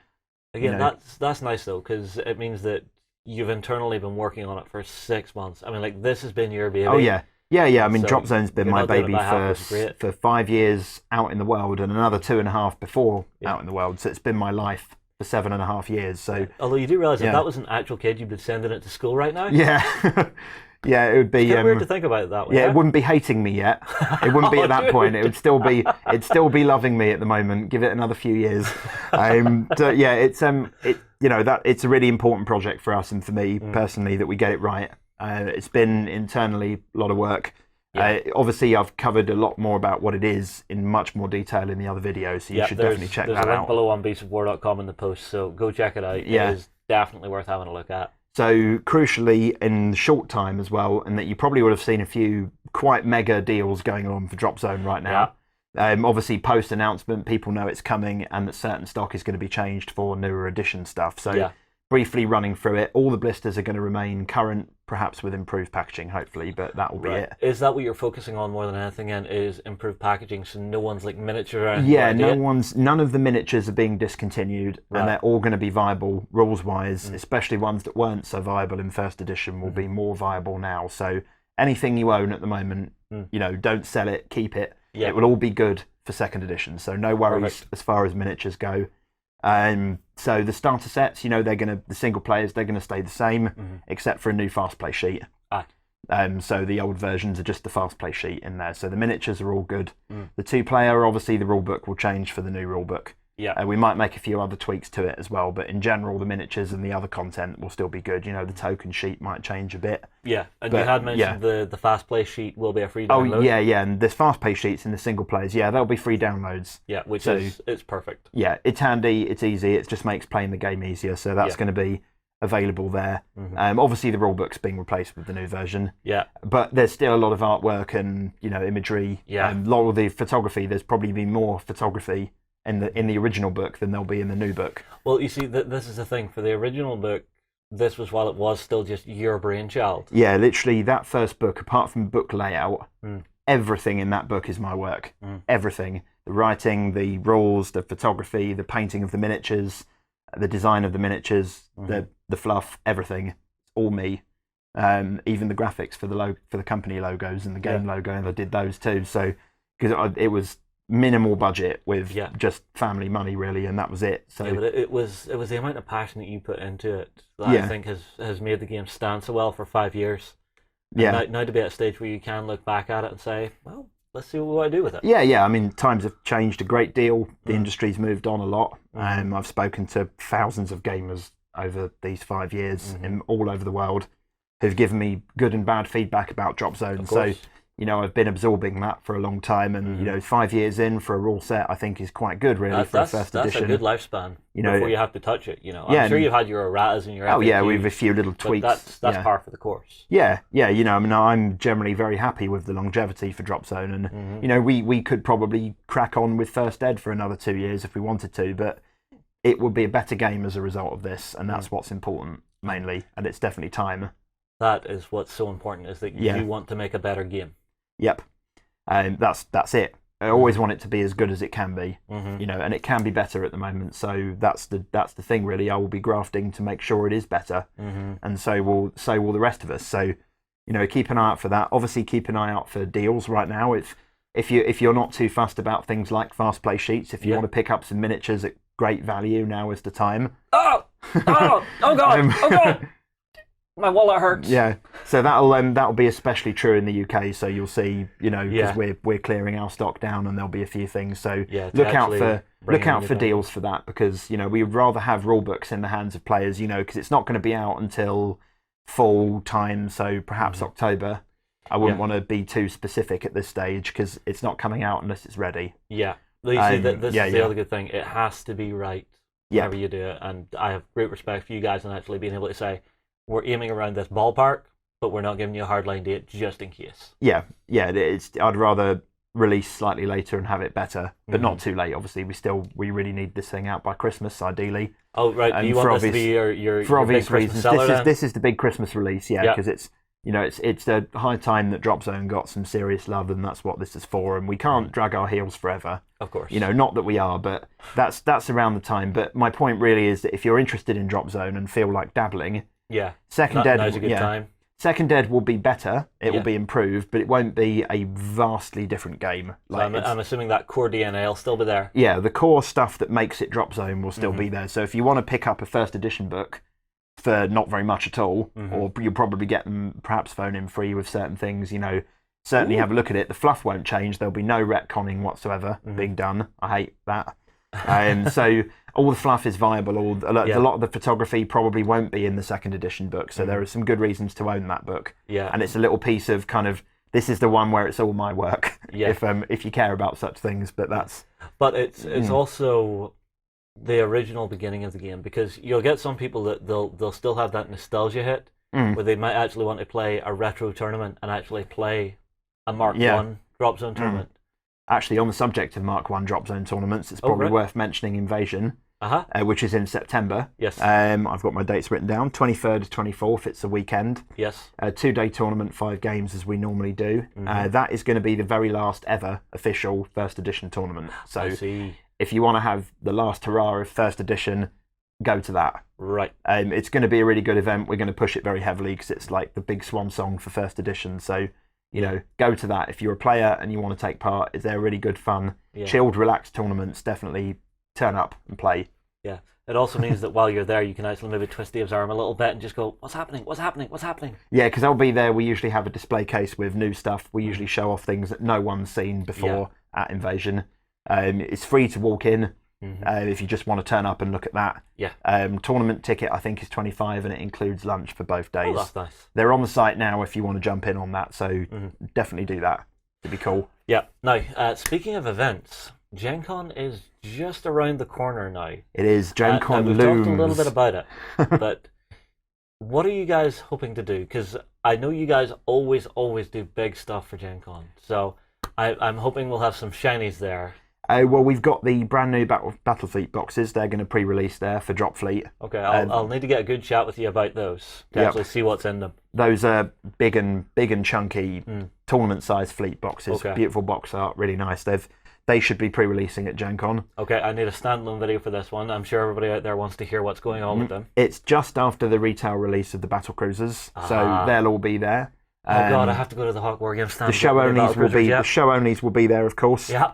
Again, that's nice though, because it means that you've internally been working on it for 6 months. I mean, like, this has been your baby. Oh yeah. I mean, So Drop Zone's been you're my not doing it baby by half, which is great. for 5 years out in the world, and another 2.5 before out in the world. So it's been my life for 7.5 years. So although you do realise that that was an actual kid you'd be sending it to school right now. yeah. Yeah, it would be. It's weird to think about it that way. Yeah, it wouldn't be hating me yet. It wouldn't be at that point. It would still be. It'd still be loving me at the moment. Give it another few years. So yeah, it's it's a really important project for us and for me personally that we get it right. It's been internally a lot of work. Obviously, I've covered a lot more about what it is in much more detail in the other videos, so you should definitely check that out. There's a link below on beastofwar.com in the post, so go check it out. Yeah. It is definitely worth having a look at. So crucially, in the short time as well, and that you probably would have seen a few quite mega deals going on for Drop Zone right now. Obviously, post announcement, people know it's coming, and that certain stock is going to be changed for newer edition stuff. So briefly running through it, all the blisters are going to remain current, perhaps with improved packaging, hopefully, but that will be it. Is that what you're focusing on more than anything? And is improved packaging, so no one's like miniature around? Yeah, none of the miniatures are being discontinued, and they're all going to be viable rules wise, especially ones that weren't so viable in first edition will be more viable now. So anything you own at the moment, don't sell it, keep it. It will all be good for second edition, so no worries as far as miniatures go. So the starter sets, the single players, they're gonna stay the same, except for a new fast play sheet. So the old versions are just the fast play sheet in there. So the miniatures are all good. The 2-player, obviously, the rulebook will change for the new rulebook. We might make a few other tweaks to it as well, but in general, the miniatures and the other content will still be good. The token sheet might change a bit. Yeah, and you had mentioned the fast play sheet will be a free download. Oh yeah, and there's fast play sheets in the single players. Yeah, they'll be free downloads. Yeah, it's perfect. Yeah, it's handy, it's easy, it just makes playing the game easier. So that's going to be available there. Obviously, the rulebook's being replaced with the new version. Yeah, but there's still a lot of artwork and imagery. Yeah, a lot of the photography. There's probably been more photography in the original book than there'll be in the new book. Well, you see, this is the thing. For the original book, this was while it was still just your brainchild. Yeah, literally, that first book, apart from book layout, everything in that book is my work. Everything. The writing, the rules, the photography, the painting of the miniatures, the design of the miniatures, the fluff, everything. It's all me. Even the graphics for the company logos and the game logo, and I did those too. So, because it was minimal budget with just family money really, and that was it. So but it was the amount of passion that you put into it that I think has made the game stand so well for 5 years. And now to be at a stage where you can look back at it and say, well, let's see what I do with it. I mean, times have changed a great deal. The industry's moved on a lot. I've spoken to thousands of gamers over these 5 years all over the world who've given me good and bad feedback about Drop Zone. So I've been absorbing that for a long time, and 5 years in for a rule set, I think is quite good, really, for a first edition. That's a good lifespan before you have to touch it. I'm sure you've had your erratas and your FAQs, we've a few little tweaks. That's par for the course. I mean, I'm generally very happy with the longevity for Drop Zone, and we could probably crack on with first ed for another 2 years if we wanted to, but it would be a better game as a result of this, and that's what's important mainly, and it's definitely time. That is what's so important, is that you want to make a better game. Yep, and that's it. I always want it to be as good as it can be, and it can be better at the moment. So that's the thing, really. I will be grafting to make sure it is better, and so will the rest of us. So, keep an eye out for that. Obviously, keep an eye out for deals right now. If you're not too fussed about things like fast play sheets, if you want to pick up some miniatures at great value, now is the time. Oh god! Oh god! My wallet hurts. Yeah, so that'll be especially true in the UK. So you'll see, because we're clearing our stock down, and there'll be a few things. So look out for deals for that, because we would rather have rule books in the hands of players, because it's not going to be out until fall time, so perhaps October. I wouldn't want to be too specific at this stage because it's not coming out unless it's ready. Yeah. You see, this is the other good thing. It has to be right whenever you do it. And I have great respect for you guys and actually being able to say, we're aiming around this ballpark, but we're not giving you a hardline date just in case. Yeah. I'd rather release slightly later and have it better, but not too late. Obviously, we really need this thing out by Christmas, ideally. Oh, right. Do you want this to be your for obvious big Christmas reasons? seller, This is the big Christmas release, because it's it's a high time that Drop Zone got some serious love, and that's what this is for. And we can't drag our heels forever. Of course. Not that we are, but that's around the time. But my point really is that if you're interested in Drop Zone and feel like dabbling, Second Dead, now's a good time. Second Dead will be better. It will be improved, but it won't be a vastly different game. So I'm assuming that core DNA will still be there. Yeah, the core stuff that makes it Drop Zone will still be there. So if you want to pick up a first edition book for not very much at all, or you'll probably get them perhaps phone in free with certain things, certainly have a look at it. The fluff won't change. There'll be no retconning whatsoever being done. I hate that. So all the fluff is viable. A lot of the photography probably won't be in the second edition book. So there are some good reasons to own that book. Yeah. And it's a little piece of kind of, this is the one where it's all my work. Yeah. If you care about such things, but that's. But it's also the original beginning of the game, because you'll get some people that they'll still have that nostalgia hit where they might actually want to play a retro tournament and actually play a Mark 1 Drop Zone tournament. Actually, on the subject of Mark 1 Drop Zone tournaments, it's probably worth mentioning Invasion, which is in September. Yes. I've got my dates written down. 23rd to 24th, it's a weekend. Yes. A 2-day tournament, 5 games as we normally do. That is going to be the very last ever official first edition tournament. So I see. If you want to have the last hurrah of first edition, go to that. Right. It's going to be a really good event. We're going to push it very heavily because it's like the big swan song for first edition. So, go to that. If you're a player and you want to take part, they're really good fun. Yeah. Chilled, relaxed tournaments. Definitely turn up and play. Yeah. It also means that while you're there, you can actually maybe twist Dave's arm a little bit and just go, what's happening? What's happening? What's happening? Yeah, because I'll be there. We usually have a display case with new stuff. We usually show off things that no one's seen before at Invasion. It's free to walk in. If you just want to turn up and look at that. Yeah. Tournament ticket, I think, is $25 and it includes lunch for both days. Oh, that's nice. They're on the site now if you want to jump in on that, so definitely do that. It'd be cool. Yeah. Now, speaking of events, Gen Con is just around the corner now. It is. Gen Con we've looms. talked a little bit about it, but what are you guys hoping to do? Because I know you guys always do big stuff for Gen Con, so I'm hoping we'll have some shinies there. Well, we've got the brand new Battle Fleet boxes. They're going to pre-release there for Drop Fleet. Okay, I'll need to get a good chat with you about those to actually see what's in them. Those are big and chunky tournament-sized fleet boxes. Okay. Beautiful box art, really nice. They should be pre-releasing at Gen Con. Okay, I need a standalone video for this one. I'm sure everybody out there wants to hear what's going on with them. It's just after the retail release of the Battle Cruisers, so they'll all be there. Oh God, I have to go to the Hawk Wargames stand. The show onlys will be there, of course. Yeah.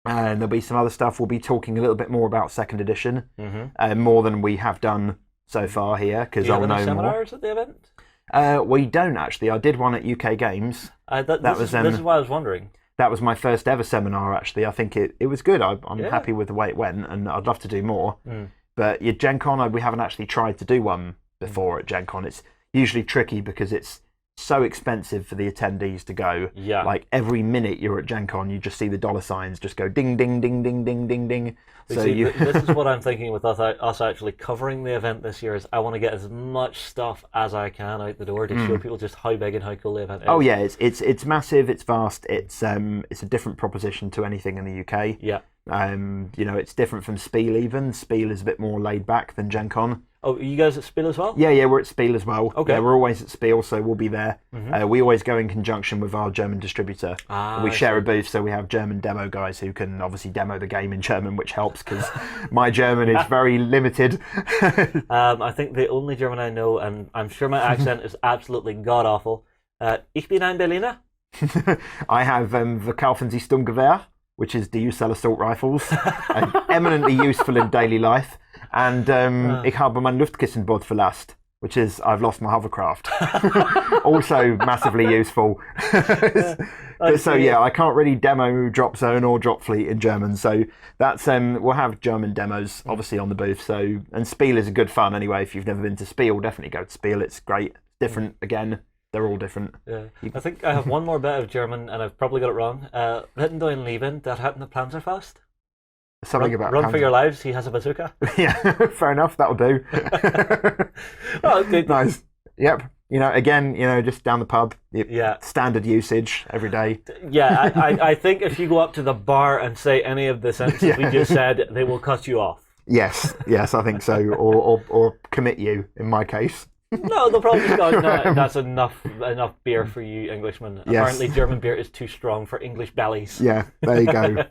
And there'll be some other stuff. We'll be talking a little bit more about second edition, more than we have done so far here, because I'll know more. Do you have any seminars at the event? We don't actually. I did one at UK Games. This is why I was wondering. That was my first ever seminar, actually. I think it was good. I'm happy with the way it went, and I'd love to do more. But Gen Con, we haven't actually tried to do one before at Gen Con. It's usually tricky because it's so expensive for the attendees to go. Yeah. Like every minute you're at Gen Con, you just see the dollar signs just go ding, ding, ding, ding, ding, ding, ding. So this is what I'm thinking with us actually covering the event this year is I want to get as much stuff as I can out the door to show people just how big and how cool the event is. Oh yeah, it's massive, it's vast, it's a different proposition to anything in the UK. Yeah. It's different from Spiel even. Spiel is a bit more laid back than Gen Con. Oh, are you guys at Spiel as well? Yeah, we're at Spiel as well. Okay. Yeah, we're always at Spiel, so we'll be there. We always go in conjunction with our German distributor. We share a booth, so we have German demo guys who can obviously demo the game in German, which helps because my German is very limited. I think the only German I know, and I'm sure my accent is absolutely god-awful, Ich bin ein Berliner. I have Verkaufen Sie Sturmgewehr, which is do you sell assault rifles? Eminently useful in daily life. And Ich habe mein Luftkissenboot verlasst, which is I've lost my hovercraft. Also massively useful. So yeah, I can't really demo Drop Zone or Drop Fleet in German. So that's we'll have German demos obviously on the booth. So and Spiel is a good fun anyway. If you've never been to Spiel, definitely go to Spiel. It's great. different again. They're all different. Yeah. I think I have one more bit of German, and I've probably got it wrong. Ritten dein Leben, der hat eine Panzerfaust. Something about Run for Panzer. your lives, he has a bazooka. Yeah, fair enough. That'll do. Well, Nice. Yep. Again, just down the pub. Yeah. Standard usage every day. Yeah, I think if you go up to the bar and say any of the sentences we just said, they will cut you off. Yes, I think so. Or commit you in my case. No, they'll probably just go, no, that's enough beer for you Englishmen. Yes. Apparently German beer is too strong for English bellies. Yeah, there you go.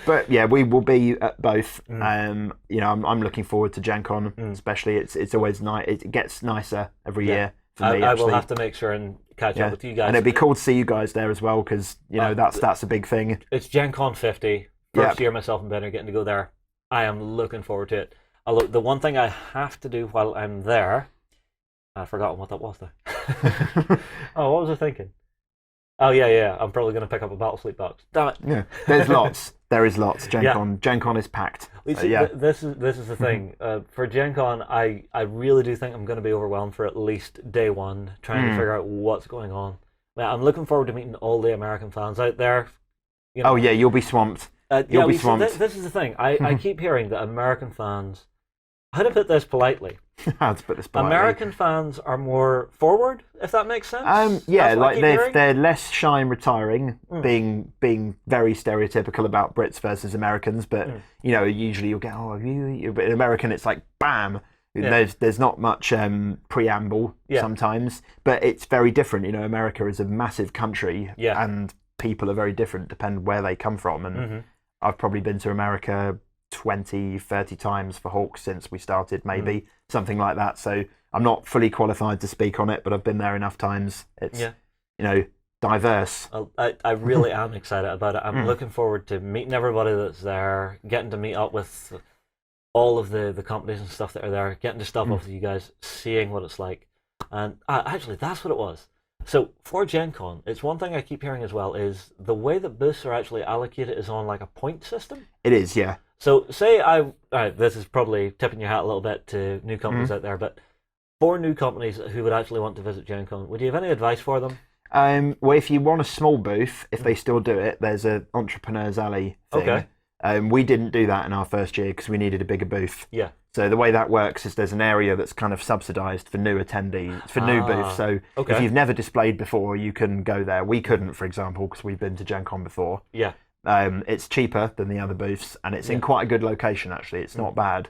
But yeah, we will be at both. I'm looking forward to Gen Con, especially. It's always nice. It gets nicer every year for me. I will have to make sure and catch up with you guys. And it'd be cool to see you guys there as well, because that's a big thing. It's Gen Con 50. First year myself and Ben are getting to go there. I am looking forward to it. Although the one thing I have to do while I'm there, I've forgotten what that was though. Oh, what was I thinking? Oh yeah. I'm probably going to pick up a battle sleep box. Damn it. Yeah, there's lots. There is lots. Gen Con is packed. See, this is the thing. For Gen Con, I really do think I'm going to be overwhelmed for at least day one, trying to figure out what's going on. I'm looking forward to meeting all the American fans out there. Oh yeah, you'll be swamped. You'll be swamped. This is the thing. I keep hearing that American fans. How to put this politely? American fans are more forward, if that makes sense. Yeah, like they're less shy and retiring, being very stereotypical about Brits versus Americans. But usually you'll get but in American it's like bam. Yeah. There's not much preamble sometimes, but it's very different. America is a massive country, and people are very different depending where they come from. And I've probably been to America 20, 30 times for Hawks since we started, maybe something like that. So I'm not fully qualified to speak on it, but I've been there enough times. It's diverse. I really am excited about it. I'm looking forward to meeting everybody that's there, getting to meet up with all of the companies and stuff that are there, getting to stop off with you guys, seeing what it's like. And actually, that's what it was. So for Gen Con, it's one thing I keep hearing as well is the way that booths are actually allocated is on like a point system. It is, yeah. So say this is probably tipping your hat a little bit to new companies out there, but for new companies who would actually want to visit Gen Con, would you have any advice for them? Well, if you want a small booth, if they still do it, there's an Entrepreneur's Alley thing. Okay. We didn't do that in our first year because we needed a bigger booth. Yeah. So the way that works is there's an area that's kind of subsidised for new attendees, for new booths. So if you've never displayed before, you can go there. We couldn't, for example, because we've been to Gen Con before. Yeah. It's cheaper than the other booths, and it's in quite a good location, actually. It's not bad.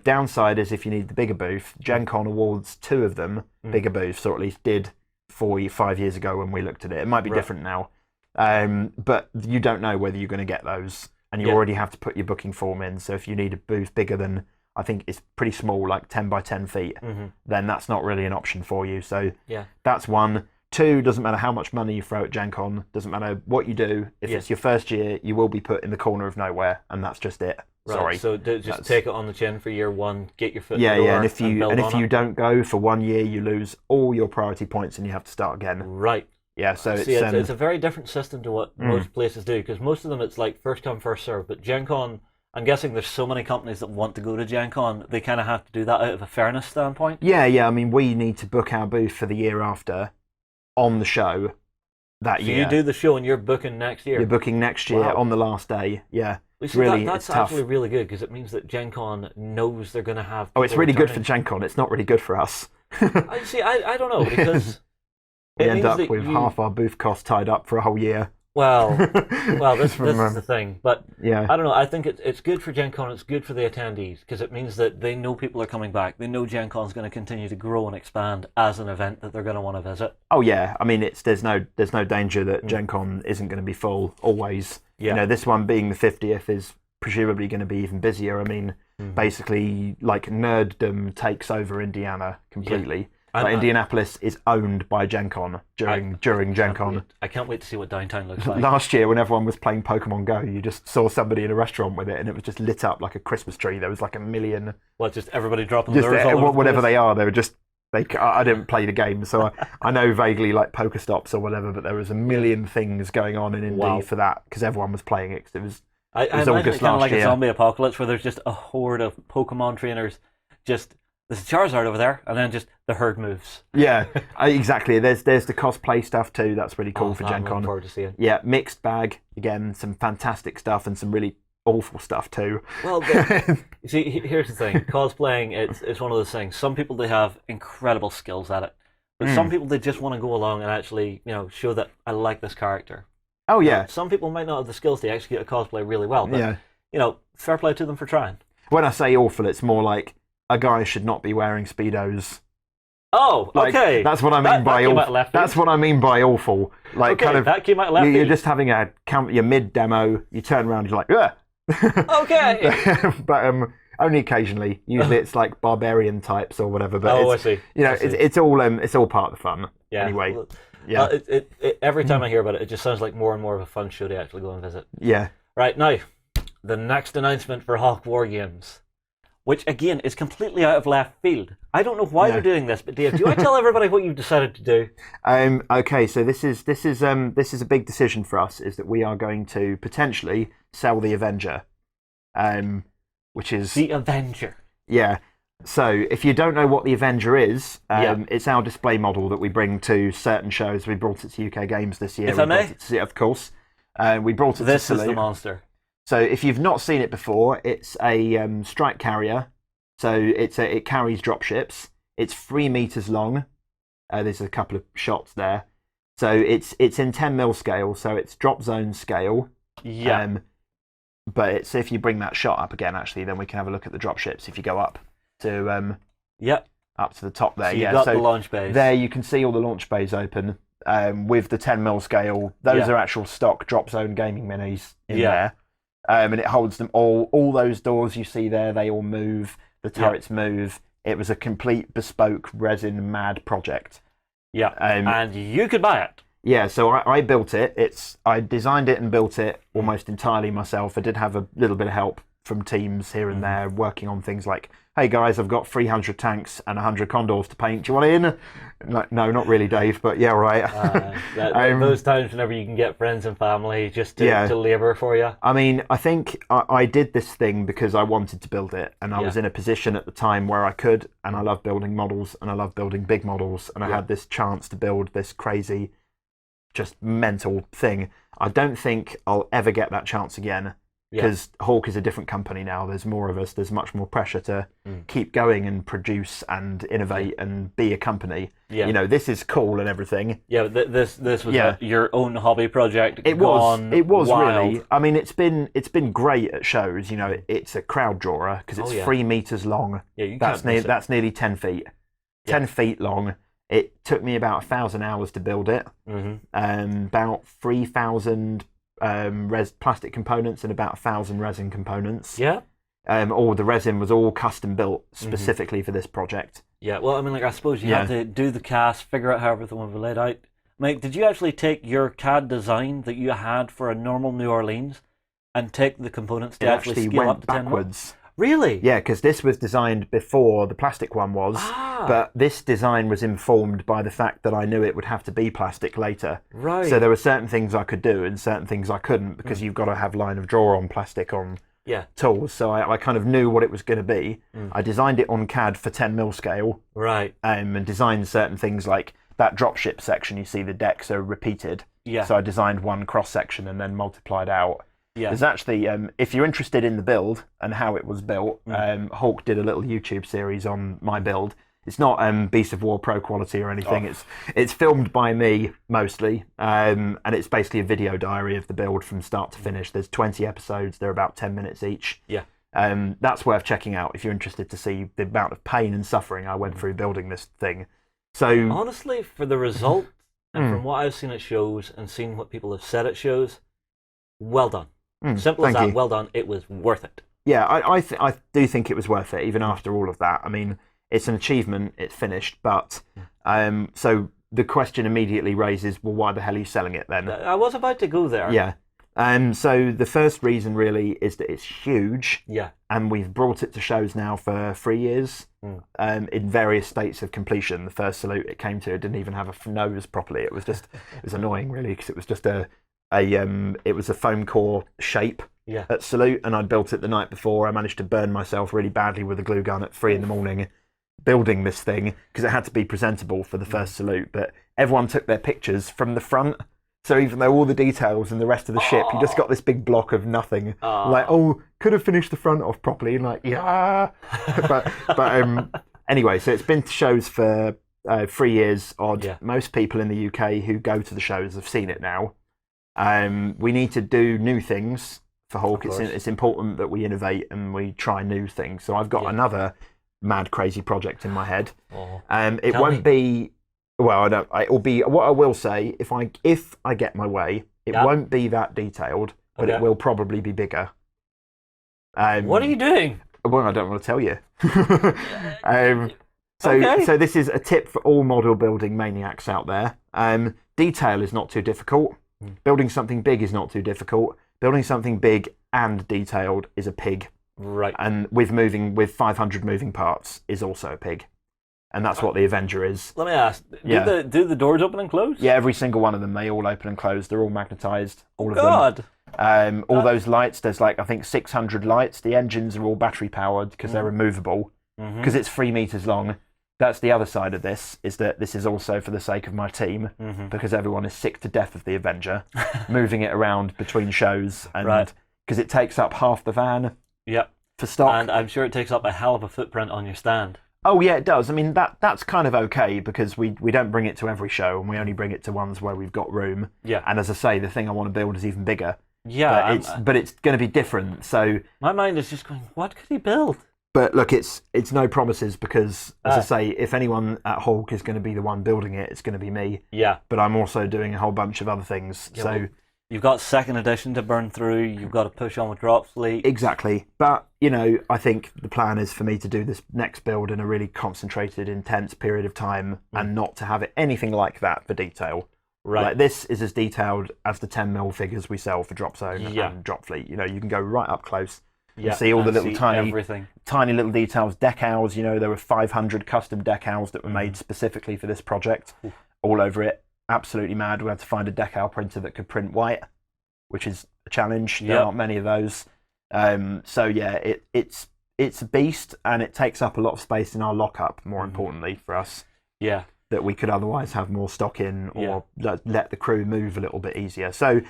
Downside is if you need the bigger booth, Gen Con awards 2 of them bigger booths, or at least did 5 years ago when we looked at it. It might be different now. But you don't know whether you're going to get those, and you already have to put your booking form in. So if you need a booth bigger than, I think it's pretty small, like 10 by 10 feet, then that's not really an option for you. So that's one. 2, doesn't matter how much money you throw at Gen Con, doesn't matter what you do. If it's your first year, you will be put in the corner of nowhere, and that's just it. Right. Sorry. So just take it on the chin for year 1, get your foot in yeah, the door. Yeah, and if you don't go for 1 year, you lose all your priority points and you have to start again. Right. Yeah, so it's a very different system to what most places do, because most of them it's like first come, first serve. But Gen Con, I'm guessing there's so many companies that want to go to Gen Con, they kind of have to do that out of a fairness standpoint. Yeah, I mean, we need to book our booth for the year after on the show that year. So you do the show and you're booking next year? You're booking next year on the last day, yeah. See, that's actually really good, because it means that Gen Con knows they're going to have... Oh, it's really good for Gen Con. It's not really good for us. I don't know, because... we end up with half our booth costs tied up for a whole year. Well, this is the thing. But I don't know. I think it's good for Gen Con. It's good for the attendees, because it means that they know people are coming back. They know Gen Con is going to continue to grow and expand as an event that they're going to want to visit. Oh yeah, I mean there's no danger that Gen Con isn't going to be full always. Yeah. This one being the 50th is presumably going to be even busier. I mean, basically, like nerddom takes over Indiana completely. Yeah. Indianapolis is owned by Gen Con during Gen Con. I can't wait to see what downtown looks like. Last year, when everyone was playing Pokemon Go, you just saw somebody in a restaurant with it, and it was just lit up like a Christmas tree. There was like a million... Well, just everybody dropping lures all over whatever they are, they were just... I didn't play the game, so I know vaguely like Pokestops or whatever, but there was a million things going on in Indy for that, because everyone was playing it, because it was August last year. It's kind of like a zombie apocalypse, where there's just a horde of Pokemon trainers just there's a Charizard over there, and then just the herd moves. Yeah, exactly. There's the cosplay stuff too. That's really cool for that Gen I'm looking Con. forward to seeing. Yeah, mixed bag again. Some fantastic stuff and some really awful stuff too. Well, you see, here's the thing: cosplaying, it's one of those things. Some people they have incredible skills at it, but some people they just want to go along and actually, show that I like this character. Oh yeah. Some people might not have the skills to execute a cosplay really well, but fair play to them for trying. When I say awful, it's more like a guy should not be wearing Speedos. Oh, okay. That's what I mean by awful. That's what I mean by awful. Like okay, kind of that came out left you're field. just having your mid demo. You turn around, you're like, ugh. Okay. But only occasionally. Usually it's like barbarian types or whatever. But I see. It's all part of the fun. Yeah. Anyway. Well, yeah. Every time I hear about it, it just sounds like more and more of a fun show to actually go and visit. Yeah. Right now, the next announcement for Hawk Wargames, which again is completely out of left field. I don't know why they're doing this, but Dave, do you want to tell everybody what you've decided to do? Okay, so this is a big decision for us. Is that we are going to potentially sell the Avenger, which is the Avenger. Yeah. So if you don't know what the Avenger is, it's our display model that we bring to certain shows. We brought it to UK Games this year. If I may? Of course. We brought it This to is the Salute. monster. So if you've not seen it before, it's a strike carrier. So it carries dropships. It's 3 meters long. There's a couple of shots there. So it's in 10mm scale. So it's drop zone scale. Yeah. But it's if you bring that shot up again, actually, then we can have a look at the dropships. If you go up to up to the top there, so you got the launch bays. There you can see all the launch bays open with the 10mm scale. Those are actual stock drop zone gaming minis in there. And it holds them all. All those doors you see there, they all move. The turrets move. It was a complete bespoke resin mad project. Yeah, and you could buy it. Yeah, so I built it. I designed it and built it almost entirely myself. I did have a little bit of help from teams here and there working on things like, hey guys, I've got 300 tanks and 100 condors to paint. Do you want in? Like, no, not really, Dave, but yeah, right. Those times whenever you can get friends and family just to labour for you. I mean, I think I did this thing because I wanted to build it, and I was in a position at the time where I could, and I love building models, and I love building big models, and I had this chance to build this crazy, just mental thing. I don't think I'll ever get that chance again. Because Hawk is a different company now. There's more of us. There's much more pressure to keep going and produce and innovate and be a company. Yeah. This is cool and everything. Yeah, but this was your own hobby project. It was wild. really. I mean, it's been great at shows. It's a crowd drawer because it's 3 meters long. Yeah, that's nearly 10 feet. 10 feet long. It took me about 1,000 hours to build it. About 3,000. Plastic components and about 1,000 resin components. Yeah. All the resin was all custom built specifically for this project. Yeah. Well, I mean, I suppose you have to do the cast, figure out how everything will be laid out. Mike, did you actually take your CAD design that you had for a normal New Orleans and take the components to actually scale up to 10 backwards? Really? Yeah, because this was designed before the plastic one was, but this design was informed by the fact that I knew it would have to be plastic later. Right. So there were certain things I could do and certain things I couldn't because you've got to have line of draw on plastic on tools. So I kind of knew what it was going to be. I designed it on CAD for 10mm scale. Right. And designed certain things like that dropship section. You see the decks are repeated. Yeah. So I designed one cross section and then multiplied out. Yeah. There's actually, if you're interested in the build and how it was built, Hawk did a little YouTube series on my build. It's not Beast of War Pro quality or anything. It's filmed by me mostly, and it's basically a video diary of the build from start to finish. There's 20 episodes. They're about 10 minutes each. Yeah. That's worth checking out if you're interested to see the amount of pain and suffering I went through building this thing. So honestly, for the result and from what I've seen at shows and seen what people have said at shows, well done. Simple as that. Well done. It was worth it. Yeah, I do think it was worth it, even after all of that. I mean, it's an achievement. It's finished, but so the question immediately raises, well, why the hell are you selling it then? I was about to go there. Yeah. So the first reason really is that it's huge. Yeah. And we've brought it to shows now for 3 years in various states of completion. The first Salute it came to, it didn't even have a nose properly. It was annoying really because it was just it was a foam core shape at Salute, and I'd built it the night before. I managed to burn myself really badly with a glue gun at 3 in the morning building this thing because it had to be presentable for the first salute. But everyone took their pictures from the front. So even though all the details and the rest of the ship, you just got this big block of nothing. Like, could have finished the front off properly. And like, yeah. but anyway, so it's been to shows for 3 years odd. Yeah. Most people in the UK who go to the shows have seen it now. We need to do new things for Hawk. It's important that we innovate and we try new things. So I've got another mad, crazy project in my head. It won't be... Well, it'll be. What I will say, if I get my way, it won't be that detailed, but it will probably be bigger. What are you doing? Well, I don't want to tell you. So this is a tip for all model building maniacs out there. Detail is not too difficult. Building something big is not too difficult. Building something big and detailed is a pig. Right. And with 500 moving parts is also a pig. And that's what the Avenger is. Let me ask, do the doors open and close? Yeah, every single one of them, they all open and close. They're all magnetised, all of them. All those lights, there's like, I think 600 lights. The engines are all battery powered because they're removable, because it's 3 meters long. That's the other side of this, is that this is also for the sake of my team, because everyone is sick to death of the Avenger, moving it around between shows, and because it takes up half the van for stock. And I'm sure it takes up a hell of a footprint on your stand. Oh yeah, it does. I mean, that's kind of okay because we don't bring it to every show and we only bring it to ones where we've got room. Yeah. And as I say, the thing I want to build is even bigger. Yeah. But it's going to be different. So my mind is just going, what could he build? But look, it's no promises because, as I say, if anyone at Hawk is going to be the one building it, it's going to be me. Yeah. But I'm also doing a whole bunch of other things. Yeah, so. Well, you've got second edition to burn through. You've got to push on with drop fleet. Exactly. But, I think the plan is for me to do this next build in a really concentrated, intense period of time and not to have it anything like that for detail. Right. Like, this is as detailed as the 10mm figures we sell for Drop Zone and Drop Fleet. You can go right up close and see all the little tiny little details. Decals, there were 500 custom decals that were made specifically for this project all over it. Absolutely mad. We had to find a decal printer that could print white, which is a challenge. There aren't many of those. So yeah, it's a beast, and it takes up a lot of space in our lockup. More importantly for us, that we could otherwise have more stock in, or let the crew move a little bit easier. So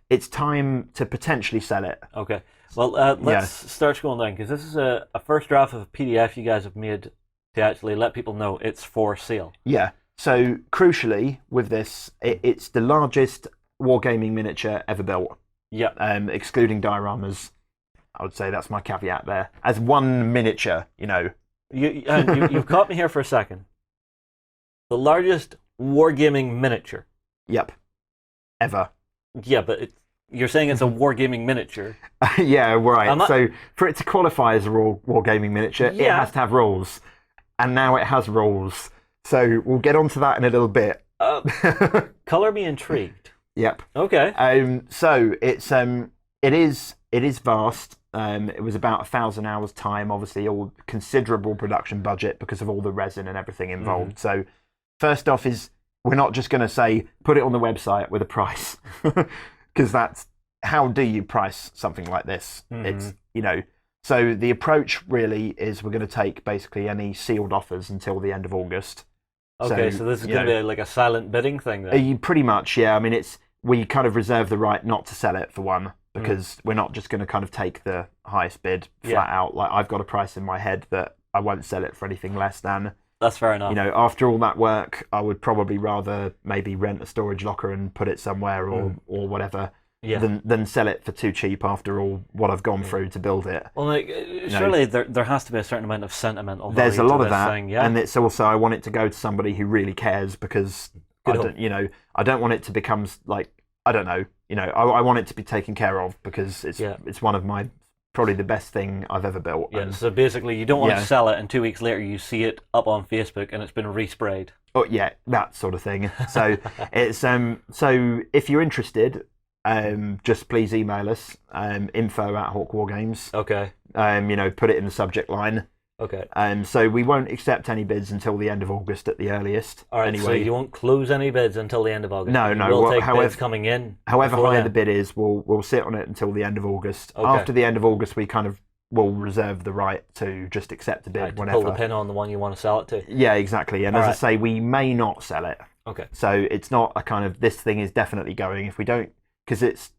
it's time to potentially sell it. Okay. Well, let's start scrolling down because this is a first draft of a PDF you guys have made to actually let people know it's for sale. Yeah. So, crucially, with this, it's the largest wargaming miniature ever built. Yeah. Excluding dioramas. I would say that's my caveat there. As one miniature, You've caught me here for a second. The largest wargaming miniature. Yep. Ever. Yeah, but you're saying it's a wargaming miniature. Yeah, right. So, for it to qualify as a wargaming miniature, it has to have rules. And now it has rules. So we'll get onto that in a little bit. Colour me intrigued. Yep. Okay. So it is vast. It was about 1,000 hours time. Obviously, all considerable production budget because of all the resin and everything involved. So first off is we're not just going to say put it on the website with a price because that's how do you price something like this? It's So the approach really is we're going to take basically any sealed offers until the end of August. Okay, so this is going to be like a silent bidding thing then? Pretty much, yeah. I mean, we kind of reserve the right not to sell it for one, because we're not just going to kind of take the highest bid flat out. Like, I've got a price in my head that I won't sell it for anything less than. That's fair enough. After all that work, I would probably rather maybe rent a storage locker and put it somewhere or whatever. Than sell it for too cheap after all what I've gone through to build it. Well, surely there has to be a certain amount of sentimental value. There's a lot to of this that, thing, yeah? And it's also I want it to go to somebody who really cares because I don't want it to become like I don't know. I want it to be taken care of because it's one of my probably the best thing I've ever built. Yeah. So basically, you don't want to sell it, and 2 weeks later you see it up on Facebook and it's been resprayed. Oh yeah, that sort of thing. So it's so if you're interested. Just please email us info@hawkwargames. Okay. Put it in the subject line. Okay. So we won't accept any bids until the end of August at the earliest. All right. Anyway. So you won't close any bids until the end of August. No. We'll take bids coming in. However high the bid is, we'll sit on it until the end of August. Okay. After the end of August, we kind of will reserve the right to just accept a bid Right, to whenever. pull the pin on the one you want to sell it to. Yeah, exactly. And All as I right. say, we may not sell it. Okay. So it's not a kind of this thing is definitely going. If we don't, because it's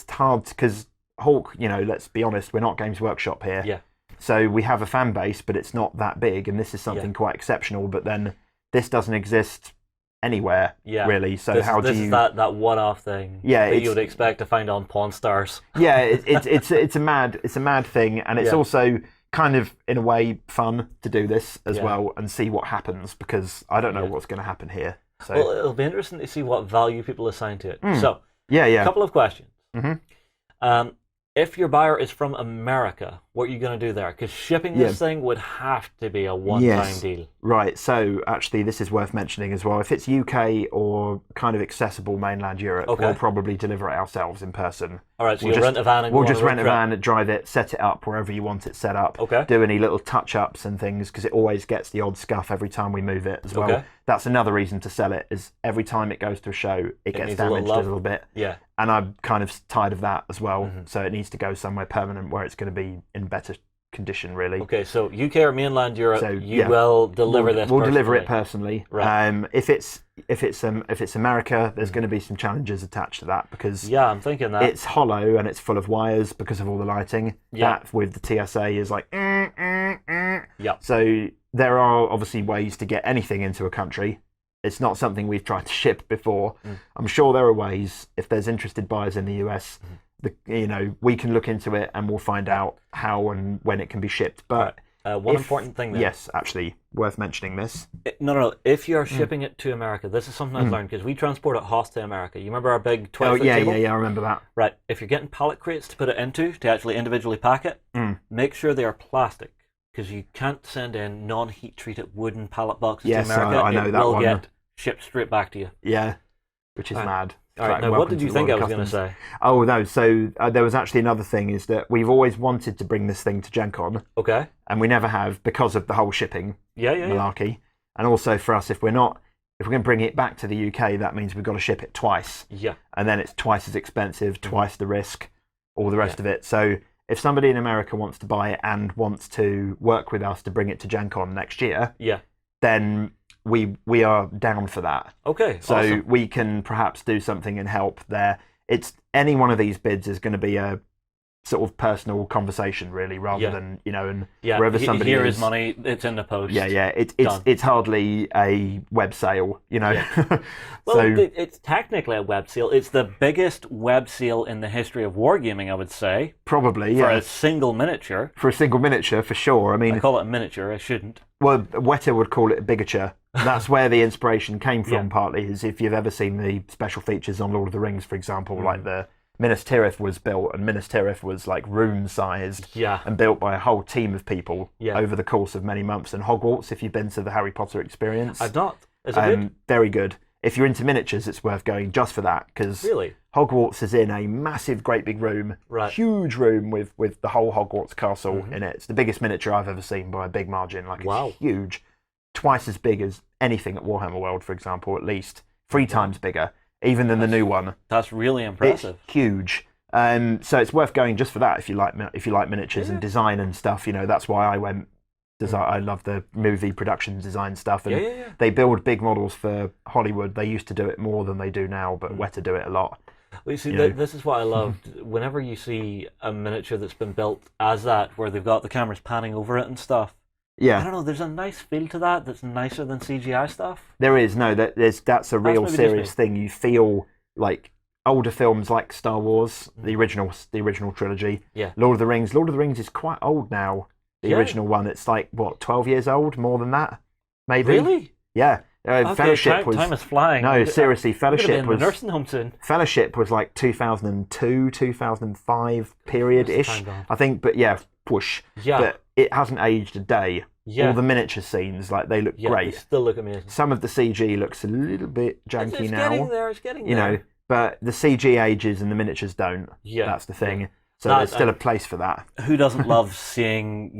hard. Because Hawk, let's be honest, we're not Games Workshop here. Yeah. So we have a fan base, but it's not that big, and this is something quite exceptional. But then this doesn't exist anywhere really. So this how do is you? that one-off thing that you would expect to find on Pawn Stars. Yeah, it's a mad thing, and it's also kind of in a way fun to do this as well and see what happens, because I don't know what's going to happen here. So Well, it'll be interesting to see what value people assign to it. So, yeah. a couple of questions. Mhm. If your buyer is from America, what are you going to do there? Because shipping this thing would have to be a one-time deal. Right, so actually this is worth mentioning as well. If it's UK or kind of accessible mainland Europe, we'll probably deliver it ourselves in person. All right, so you'll rent a van and we'll go on just a road rent a trip. van, drive it, set it up wherever you want it set up. Okay. Do any little touch-ups and things, because it always gets the odd scuff every time we move it as well. Okay. That's another reason to sell it, is every time it goes to a show, it gets needs a little damaged a love. little bit. Yeah. And I'm kind of tired of that as well. So it needs to go somewhere permanent where it's going to be in better condition, really. Okay, so UK or mainland Europe, So, you will deliver this. We'll deliver it personally. personally. Right. If it's America, there's going to be some challenges attached to that, because Yeah, I'm thinking that. it's hollow and it's full of wires because of all the lighting. Yeah. That with the TSA is like. Yeah. So there are obviously ways to get anything into a country. It's not something we've tried to ship before. I'm sure there are ways. If there's interested buyers in the US, we can look into it and we'll find out how and when it can be shipped. But One important thing there. Yes, actually, worth mentioning this. No. If you're shipping it to America, this is something I've learned, because we transport it hot to America. You remember our big 12-foot table? Yeah, I remember that. Right. If you're getting pallet crates to put it into, to actually individually pack it, make sure they are plastic, because you can't send in non-heat treated wooden pallet boxes Yes, to America. I know it that will one. get shipped straight back to you. Yeah, which is mad. All right. Now, what did you think I was going to say? Oh, no. So there was actually another thing, is that we've always wanted to bring this thing to Gen Con, Okay. and we never have, because of the whole shipping Yeah. malarkey. And also for us, if we're going to bring it back to the UK, that means we've got to ship it twice. Yeah. And then it's twice as expensive, twice the risk, all the rest of it. So if somebody in America wants to buy it and wants to work with us to bring it to Gen Con next year, then we are down for that. Okay. So awesome. we can perhaps do something and help there. It's any one of these bids is going to be a sort of personal conversation, really, rather than and wherever somebody here is is money, it's in the post. It's hardly a web sale, Well, So it's technically a web sale. It's the biggest web sale in the history of wargaming, I would say, probably for a single miniature. for a single miniature, for sure. I I mean, call it a miniature. I shouldn't. well, Weta would call it a bigature. That's where the inspiration came from. Partly is if you've ever seen the special features on Lord of the Rings, for example, like the Minas Tirith was built, and Minas Tirith was like room-sized and built by a whole team of people over the course of many months. And Hogwarts, if you've been to the Harry Potter experience, I've not. Is it good? very good. If you're into miniatures, it's worth going just for that, because Really? Hogwarts is in a massive, great big room, huge room with the whole Hogwarts castle in it. It's the biggest miniature I've ever seen by a big margin. Like, it's huge, twice as big as anything at Warhammer World, for example, at least 3 times bigger, even than the new one. That's really impressive. It's huge. So it's worth going just for that if you like miniatures and design and stuff. That's why I went. I love the movie production design stuff, and they build big models for Hollywood. They used to do it more than they do now, but Weta do it a lot. Well, you see, this is what I loved. Whenever you see a miniature that's been built as that, where they've got the cameras panning over it and stuff, I don't know, there's a nice feel to that that's nicer than CGI stuff. There is. No, that's a real serious thing. You feel like older films like Star Wars, the original trilogy, Lord of the Rings is quite old now. The original one, it's like, what, 12 years old? More than that? Maybe? Really? Yeah. Fellowship was... Time is flying. No, seriously, Fellowship was... in a nursing home soon. Fellowship was like 2002, 2005 period-ish, I think. But yeah, push. Yeah. But it hasn't aged a day. Yeah. All the miniature scenes, like, they look great. They still look amazing. Some of the CG looks a little bit janky it's now. It's getting there. But the CG ages and the miniatures don't. Yeah. That's the thing. So there's still a place for that. Who doesn't love seeing,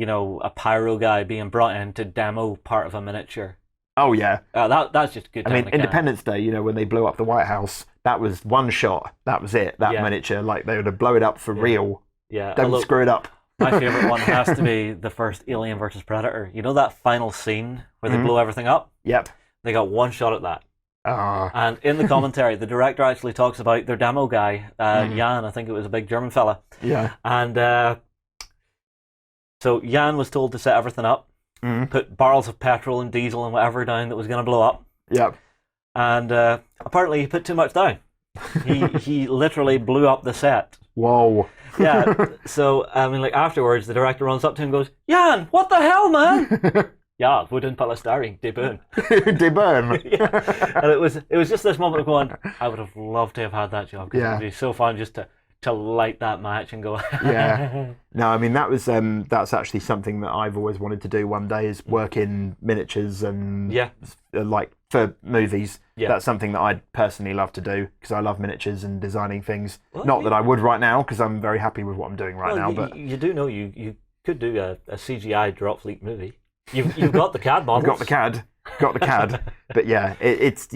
a pyro guy being brought in to demo part of a miniature? Oh, yeah. That's just good. I mean, Independence Day, when they blew up the White House, that was one shot. That was it, that miniature. Like, they would have blown it up for real. Yeah. Don't screw it up. My favourite one has to be the first Alien versus Predator. You know that final scene where they blow everything up? Yep. They got one shot at that. Ah. And in the commentary, the director actually talks about their demo guy, Jan, I think it was a big German fella. Yeah. And so Jan was told to set everything up, put barrels of petrol and diesel and whatever down that was going to blow up. Yep. And apparently he put too much down. He literally blew up the set. Whoa. Yeah. So, I mean, like afterwards, the director runs up to him and goes, Jan, what the hell, man? Yeah, wooden polystyrene, de burn. De burn. Yeah. And it was just this moment of going, I would have loved to have had that job because it would be so fun just to light that match and go. Yeah. No, I mean that's actually something that I've always wanted to do one day is work in miniatures and like for movies. Yeah. That's something that I'd personally love to do because I love miniatures and designing things. Well, Not that I would right now because I'm very happy with what I'm doing right now. But you do know you could do a CGI drop fleet movie. You've got the CAD models. Got the CAD. But yeah, it's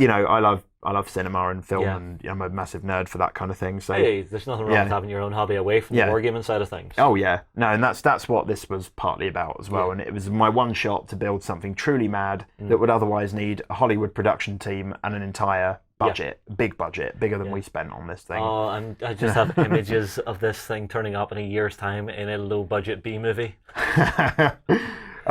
I love cinema and film, and I'm a massive nerd for that kind of thing. So hey, there's nothing wrong with having your own hobby away from the wargaming side of things. Oh yeah, no, and that's what this was partly about as well. And it was my one shot to build something truly mad that would otherwise need a Hollywood production team and an entire budget, big budget, bigger than we spent on this thing. Oh, and I just have images of this thing turning up in a year's time in a low budget B movie.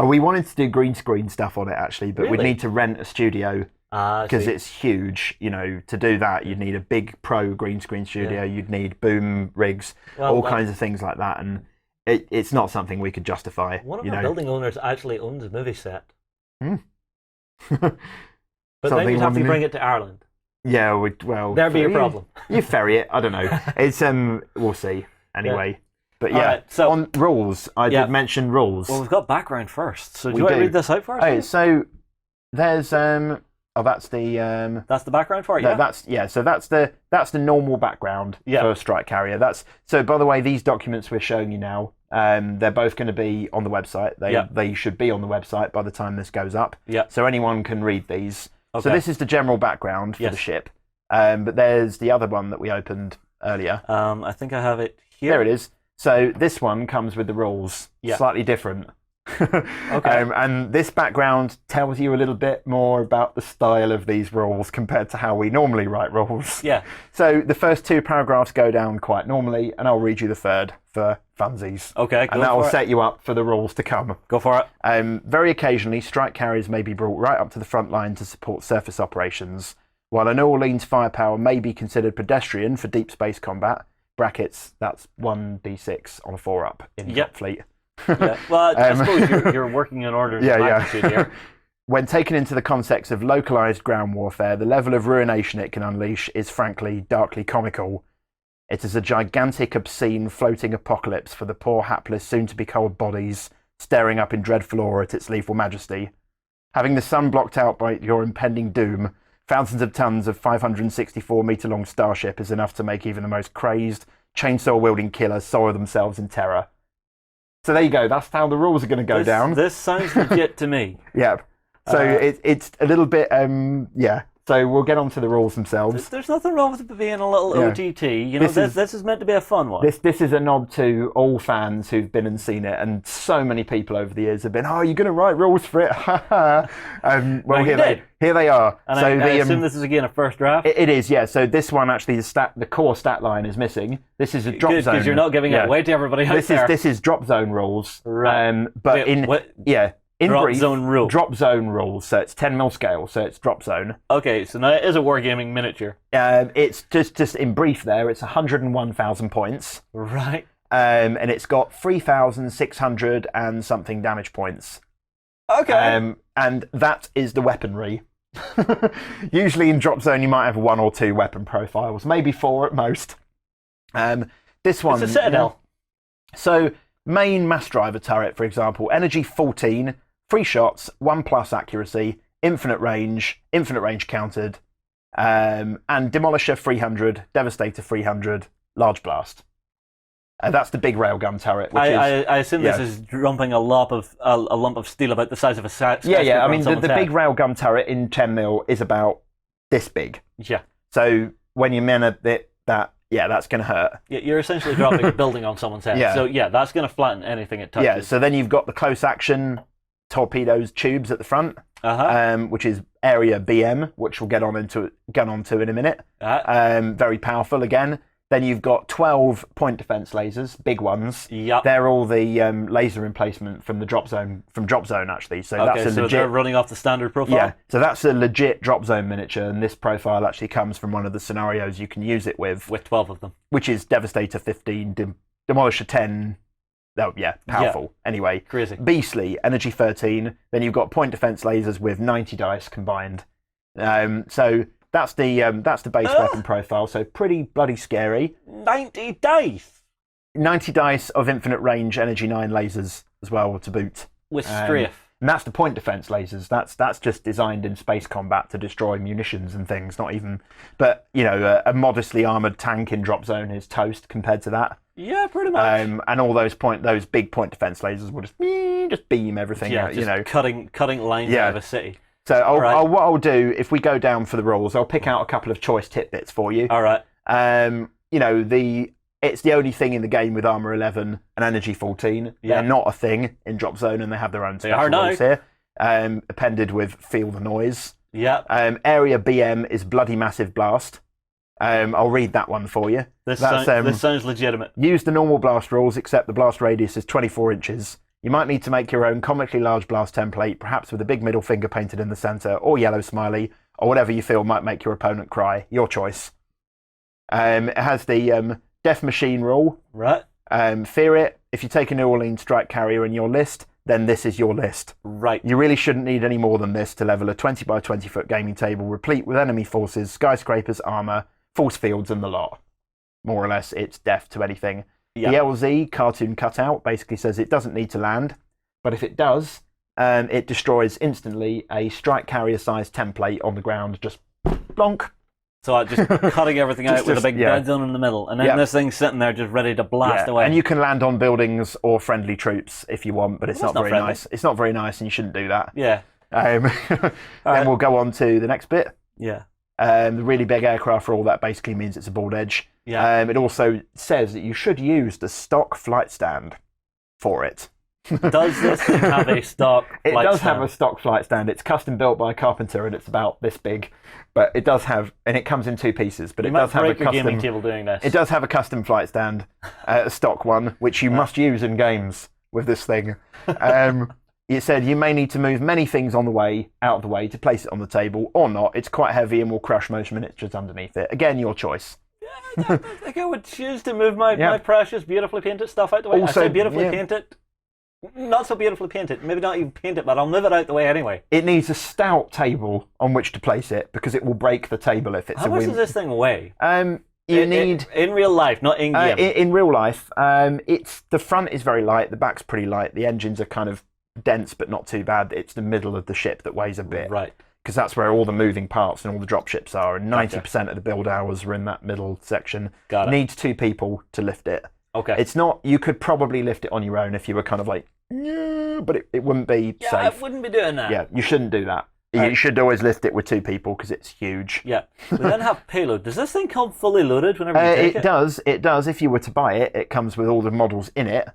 We wanted to do green screen stuff on it actually, but Really? we'd need to rent a studio because it's huge. To do that, you'd need a big pro green screen studio. You'd need boom rigs, all kinds of things like that, and it's not something we could justify. One of our building owners actually owns a movie set. But then you'd have to bring it to Ireland. Yeah, there'd be a problem. You ferry it. I don't know. It's we'll see. Anyway. But right, so on rules, I did mention rules. Well, we've got background first. So do you want to read this out for us? Oh, so there's that's the that's the background for it. So that's the normal background for a strike carrier. So by the way, these documents we're showing you now, they're both going to be on the website. They should be on the website by the time this goes up. Yeah. So anyone can read these. Okay. So this is the general background for the ship. But there's the other one that we opened earlier. I think I have it here. There it is. So this one comes with the rules, slightly different. Okay. And this background tells you a little bit more about the style of these rules compared to how we normally write rules. Yeah. So the first two paragraphs go down quite normally, and I'll read you the third for funsies. Okay, and that will set you up for the rules to come. Go for it. Very occasionally, strike carriers may be brought right up to the front line to support surface operations. While a New Orleans firepower may be considered pedestrian for deep space combat, brackets, that's 1d6 on a 4-up in top fleet. Yeah. Well, I suppose you're working in order of magnitude here. When taken into the context of localized ground warfare, the level of ruination it can unleash is frankly darkly comical. It is a gigantic, obscene, floating apocalypse for the poor, hapless, soon-to-be cold bodies staring up in dreadful awe at its lethal majesty. Having the sun blocked out by your impending doom, thousands of tons of 564-metre-long starship is enough to make even the most crazed, chainsaw-wielding killer soil themselves in terror. So there you go. That's how the rules are going to go down. This sounds legit to me. Yeah. So it's a little bit, So we'll get on to the rules themselves. There's nothing wrong with it being a little OTT. This is meant to be a fun one. This is a nod to all fans who've been and seen it, and so many people over the years have been, you're going to write rules for it? Well, here they are. And so I assume this is again a first draft? It is, yeah. So this one actually, the core stat line is missing. This is a drop zone. Because you're not giving it away to everybody out there. This is drop zone rules. Right. But in brief, zone rule. Drop zone rules. So it's 10 mil scale. So it's drop zone. Okay, so now it is a wargaming miniature. It's just in brief there. It's 101,000 points. Right. And it's got 3,600 and something damage points. Okay. And that is the weaponry. Usually in drop zone you might have 1 or 2 weapon profiles, maybe 4 at most. This one. It's a Citadel. So main mass driver turret, for example, energy 14, 3 shots, 1+ accuracy, infinite range countered, and demolisher 300, devastator 300, large blast. That's the big railgun turret. Which I assume this is dumping a lump of steel about the size of a skyscraper. Yeah. I mean, the big railgun turret in 10 mil is about this big. Yeah. So when you man that yeah, that's going to hurt. You're essentially dropping a building on someone's head. Yeah. So yeah, that's going to flatten anything it touches. Yeah, so then you've got the close action torpedoes tubes at the front, which is area BM, which we'll get onto in a minute. Very powerful again. Then you've got 12 point defense lasers, big ones. Yep. They're all the laser emplacement from the drop zone, actually. So Okay, that's a so legit. they're running off the standard profile? Yeah, so that's a legit drop zone miniature, and this profile actually comes from one of the scenarios you can use it with. With 12 of them. Which is Devastator 15, Demolisher 10. Oh, yeah, powerful. Yeah. Anyway, crazy. Beastly, Energy 13. Then you've got point defense lasers with 90 dice combined. So that's the base weapon profile. So pretty bloody scary. 90 dice. 90 dice of infinite range Energy 9 lasers as well to boot. With strafe. And that's the point defense lasers. That's just designed in space combat to destroy munitions and things. Not even, but you know, a modestly armored tank in drop zone is toast compared to that. Yeah, pretty much. And all those big point defense lasers will just beam everything out. Just cutting lines out of a city. So what I'll do if we go down for the rules, I'll pick out a couple of choice tidbits for you. All right. You know, it's the only thing in the game with Armor 11 and Energy 14. Yeah. They're not a thing in Drop Zone, and they have their own special rules here. Appended with Feel the Noise. Yeah. Area BM is Bloody Massive Blast. I'll read that one for you. This sounds legitimate. Use the normal blast rules, except the blast radius is 24 inches. You might need to make your own comically large blast template, perhaps with a big middle finger painted in the centre, or yellow smiley, or whatever you feel might make your opponent cry. Your choice. It has the Death Machine rule. Right. Fear it. If you take a New Orleans strike carrier in your list, then this is your list. Right. You really shouldn't need any more than this to level a 20 by 20 foot gaming table, replete with enemy forces, skyscrapers, armour, force fields, and the lot. More or less, it's death to anything. Yep. The LZ cartoon cutout basically says it doesn't need to land, but if it does, it destroys instantly a strike carrier sized template on the ground, just blonk. So just cutting everything out with a big dead zone in the middle, and then this thing's sitting there just ready to blast away. And you can land on buildings or friendly troops if you want, but it's not very nice. It's not very nice, and you shouldn't do that. Yeah. Then we'll go on to the next bit. Yeah. The really big aircraft rule, that basically means it's a board edge. Yeah. It also says that you should use the stock flight stand for it. Does this thing have a stock flight stand? It does have a stock flight stand. It's custom built by a carpenter, and it's about this big. But it does have, and it comes in two pieces. But it does have a custom gaming table doing this. It does have a custom flight stand, a stock one, which you must use in games with this thing. It said you may need to move many things out of the way to place it on the table, or not. It's quite heavy and will crush most miniatures underneath it. Again, your choice. I think I would choose to move my precious, beautifully painted stuff out the way. Also, I say beautifully painted. Not so beautifully painted. Maybe not even paint it, but I'll move it out the way anyway. It needs a stout table on which to place it, because it will break the table if it's How much does this thing weigh? You need in real life, not in game. In real life, the front is very light, the back's pretty light, the engines are kind of dense but not too bad. It's the middle of the ship that weighs a bit, right? Because that's where all the moving parts and all the drop ships are, and 90% of the build hours are in that middle section. Got it. Needs two people to lift it. Okay. It's not. You could probably lift it on your own if you were kind of like, but it wouldn't be safe. I wouldn't be doing that. Yeah, you shouldn't do that. You should always lift it with two people because it's huge. Yeah. We then have payload. Does this thing come fully loaded whenever you take it? It does. If you were to buy it, it comes with all the models in it.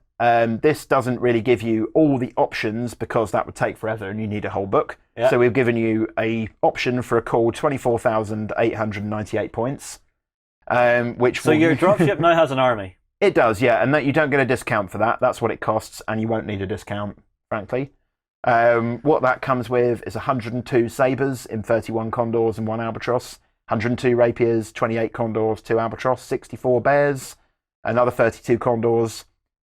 This doesn't really give you all the options because that would take forever and you need a whole book. Yeah. So we've given you a option for a cool 24,898 points. So your dropship now has an army? It does, yeah, and that you don't get a discount for that. That's what it costs, and you won't need a discount, frankly. What that comes with is 102 sabres in 31 condors and 1 albatross, 102 rapiers, 28 condors, 2 albatross, 64 bears, another 32 condors.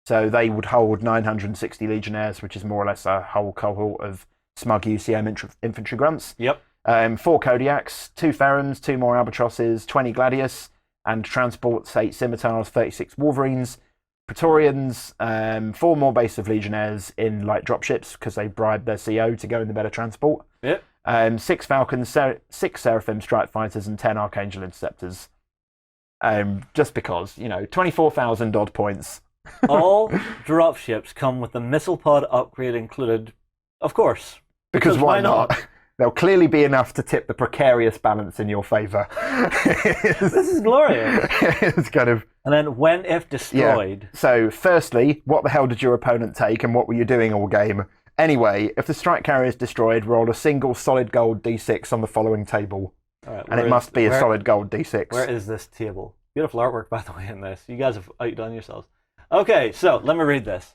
So they would hold 960 legionnaires, which is more or less a whole cohort of smug UCM infantry grunts. Yep. 4 Kodiaks, 2 Ferrums, 2 more albatrosses, 20 gladius, and transports 8 scimitars, 36 wolverines, Praetorians, 4 more base of legionnaires in light dropships because they bribed their CO to go in the better transport. Yep. 6 Falcons, 6 Seraphim strike fighters, and 10 Archangel interceptors. Just because, 24,000 odd points. All dropships come with the missile pod upgrade included, of course. Because why not? There'll clearly be enough to tip the precarious balance in your favour. This is glorious. It's kind of... And then when if destroyed. Yeah. So, firstly, what the hell did your opponent take and what were you doing all game? Anyway, if the strike carrier is destroyed, roll a single solid gold d6 on the following table. Right, and it must be a solid gold d6. Where is this table? Beautiful artwork, by the way, in this. You guys have outdone yourselves. Okay, so let me read this.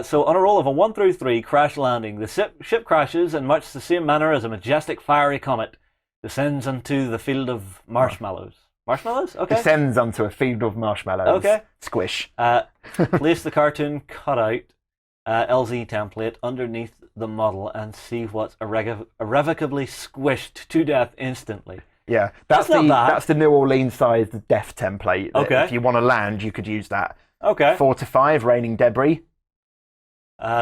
So on a roll of a 1 through 3 crash landing, the ship crashes in much the same manner as a majestic fiery comet descends onto the field of marshmallows. Marshmallows? Okay. Descends onto a field of marshmallows. Okay. Squish. Place the cartoon cutout LZ template underneath the model and see what's irrevocably squished to death instantly. Yeah, that's not bad. That's the New Orleans sized death template. Okay. If you want to land, you could use that. Okay. 4 to 5, raining debris.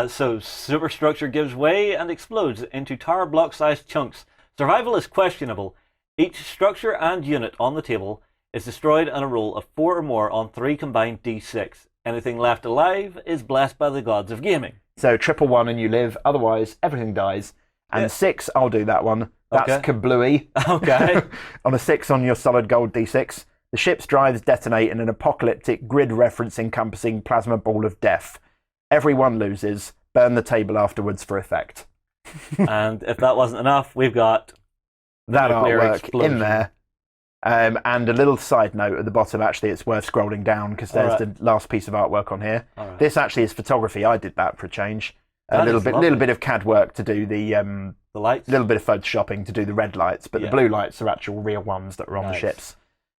So superstructure gives way and explodes into tower block-sized chunks. Survival is questionable. Each structure and unit on the table is destroyed on a roll of 4 or more on 3 combined d6. Anything left alive is blessed by the gods of gaming. So 111 and you live, otherwise everything dies. And 6, I'll do that one. That's Okay. kablooey. Okay. On a 6 on your solid gold d6, the ship's drives detonate in an apocalyptic grid reference encompassing plasma ball of death. Everyone loses. Burn the table afterwards for effect. And if that wasn't enough, we've got That nuclear artwork explosion. in there. And a little side note at the bottom, actually, it's worth scrolling down because there's Alright. the last piece of artwork on here. Alright. This actually is photography. I did that for a change. A That little is bit, lovely. little bit of CAD work to do the The lights. little bit of photoshopping to do the red lights, but Yeah. the blue lights are actual real ones that are on the Nice. ships.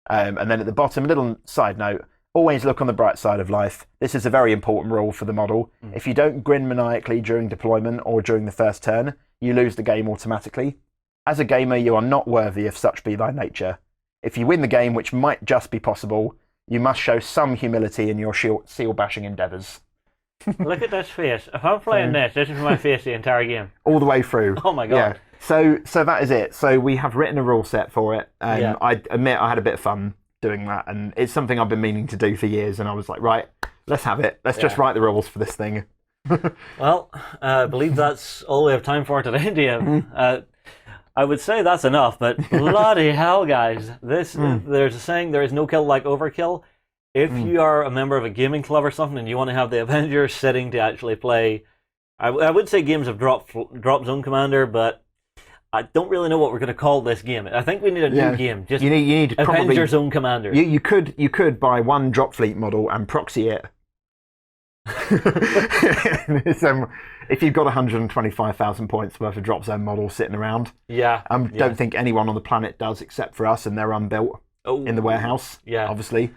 And then at the bottom, a little side note. Always look on the bright side of life. This is a very important rule for the model. If you don't grin maniacally during deployment or during the first turn, you lose the game automatically. As a gamer, you are not worthy if such be thy nature. If you win the game, which might just be possible, you must show some humility in your seal-bashing endeavours. Look at this face. If I'm playing this is my face the entire game. All the way through. Oh my god. Yeah. So that is it. So we have written a rule set for it. Yeah. I admit I had a bit of fun doing that, and it's something I've been meaning to do for years, and I was like, right, let's have it. Let's just Yeah. write the rules for this thing. Well, I believe that's all we have time for today, DM. I would say that's enough, but bloody hell, guys. There's a saying, there is no kill like overkill. If you are a member of a gaming club or something and you want to have the Avengers sitting to actually play, I would say games of Drop Zone Commander, but I don't really know what we're going to call this game. I think we need a new game. Just You need to probably... Avenger Zone Commander. You could buy one drop fleet model and proxy it. If you've got 125,000 points worth of drop zone models sitting around, Yeah. don't think anyone on the planet does except for us, and they're unbuilt in the warehouse. Yeah. Obviously.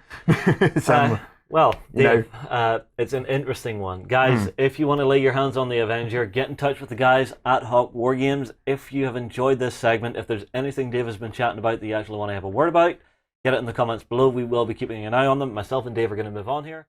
Well, you know. Dave, it's an interesting one. Guys, if you want to lay your hands on the Avenger, get in touch with the guys at Hawk Wargames. If you have enjoyed this segment, if there's anything Dave has been chatting about that you actually want to have a word about, get it in the comments below. We will be keeping an eye on them. Myself and Dave are going to move on here.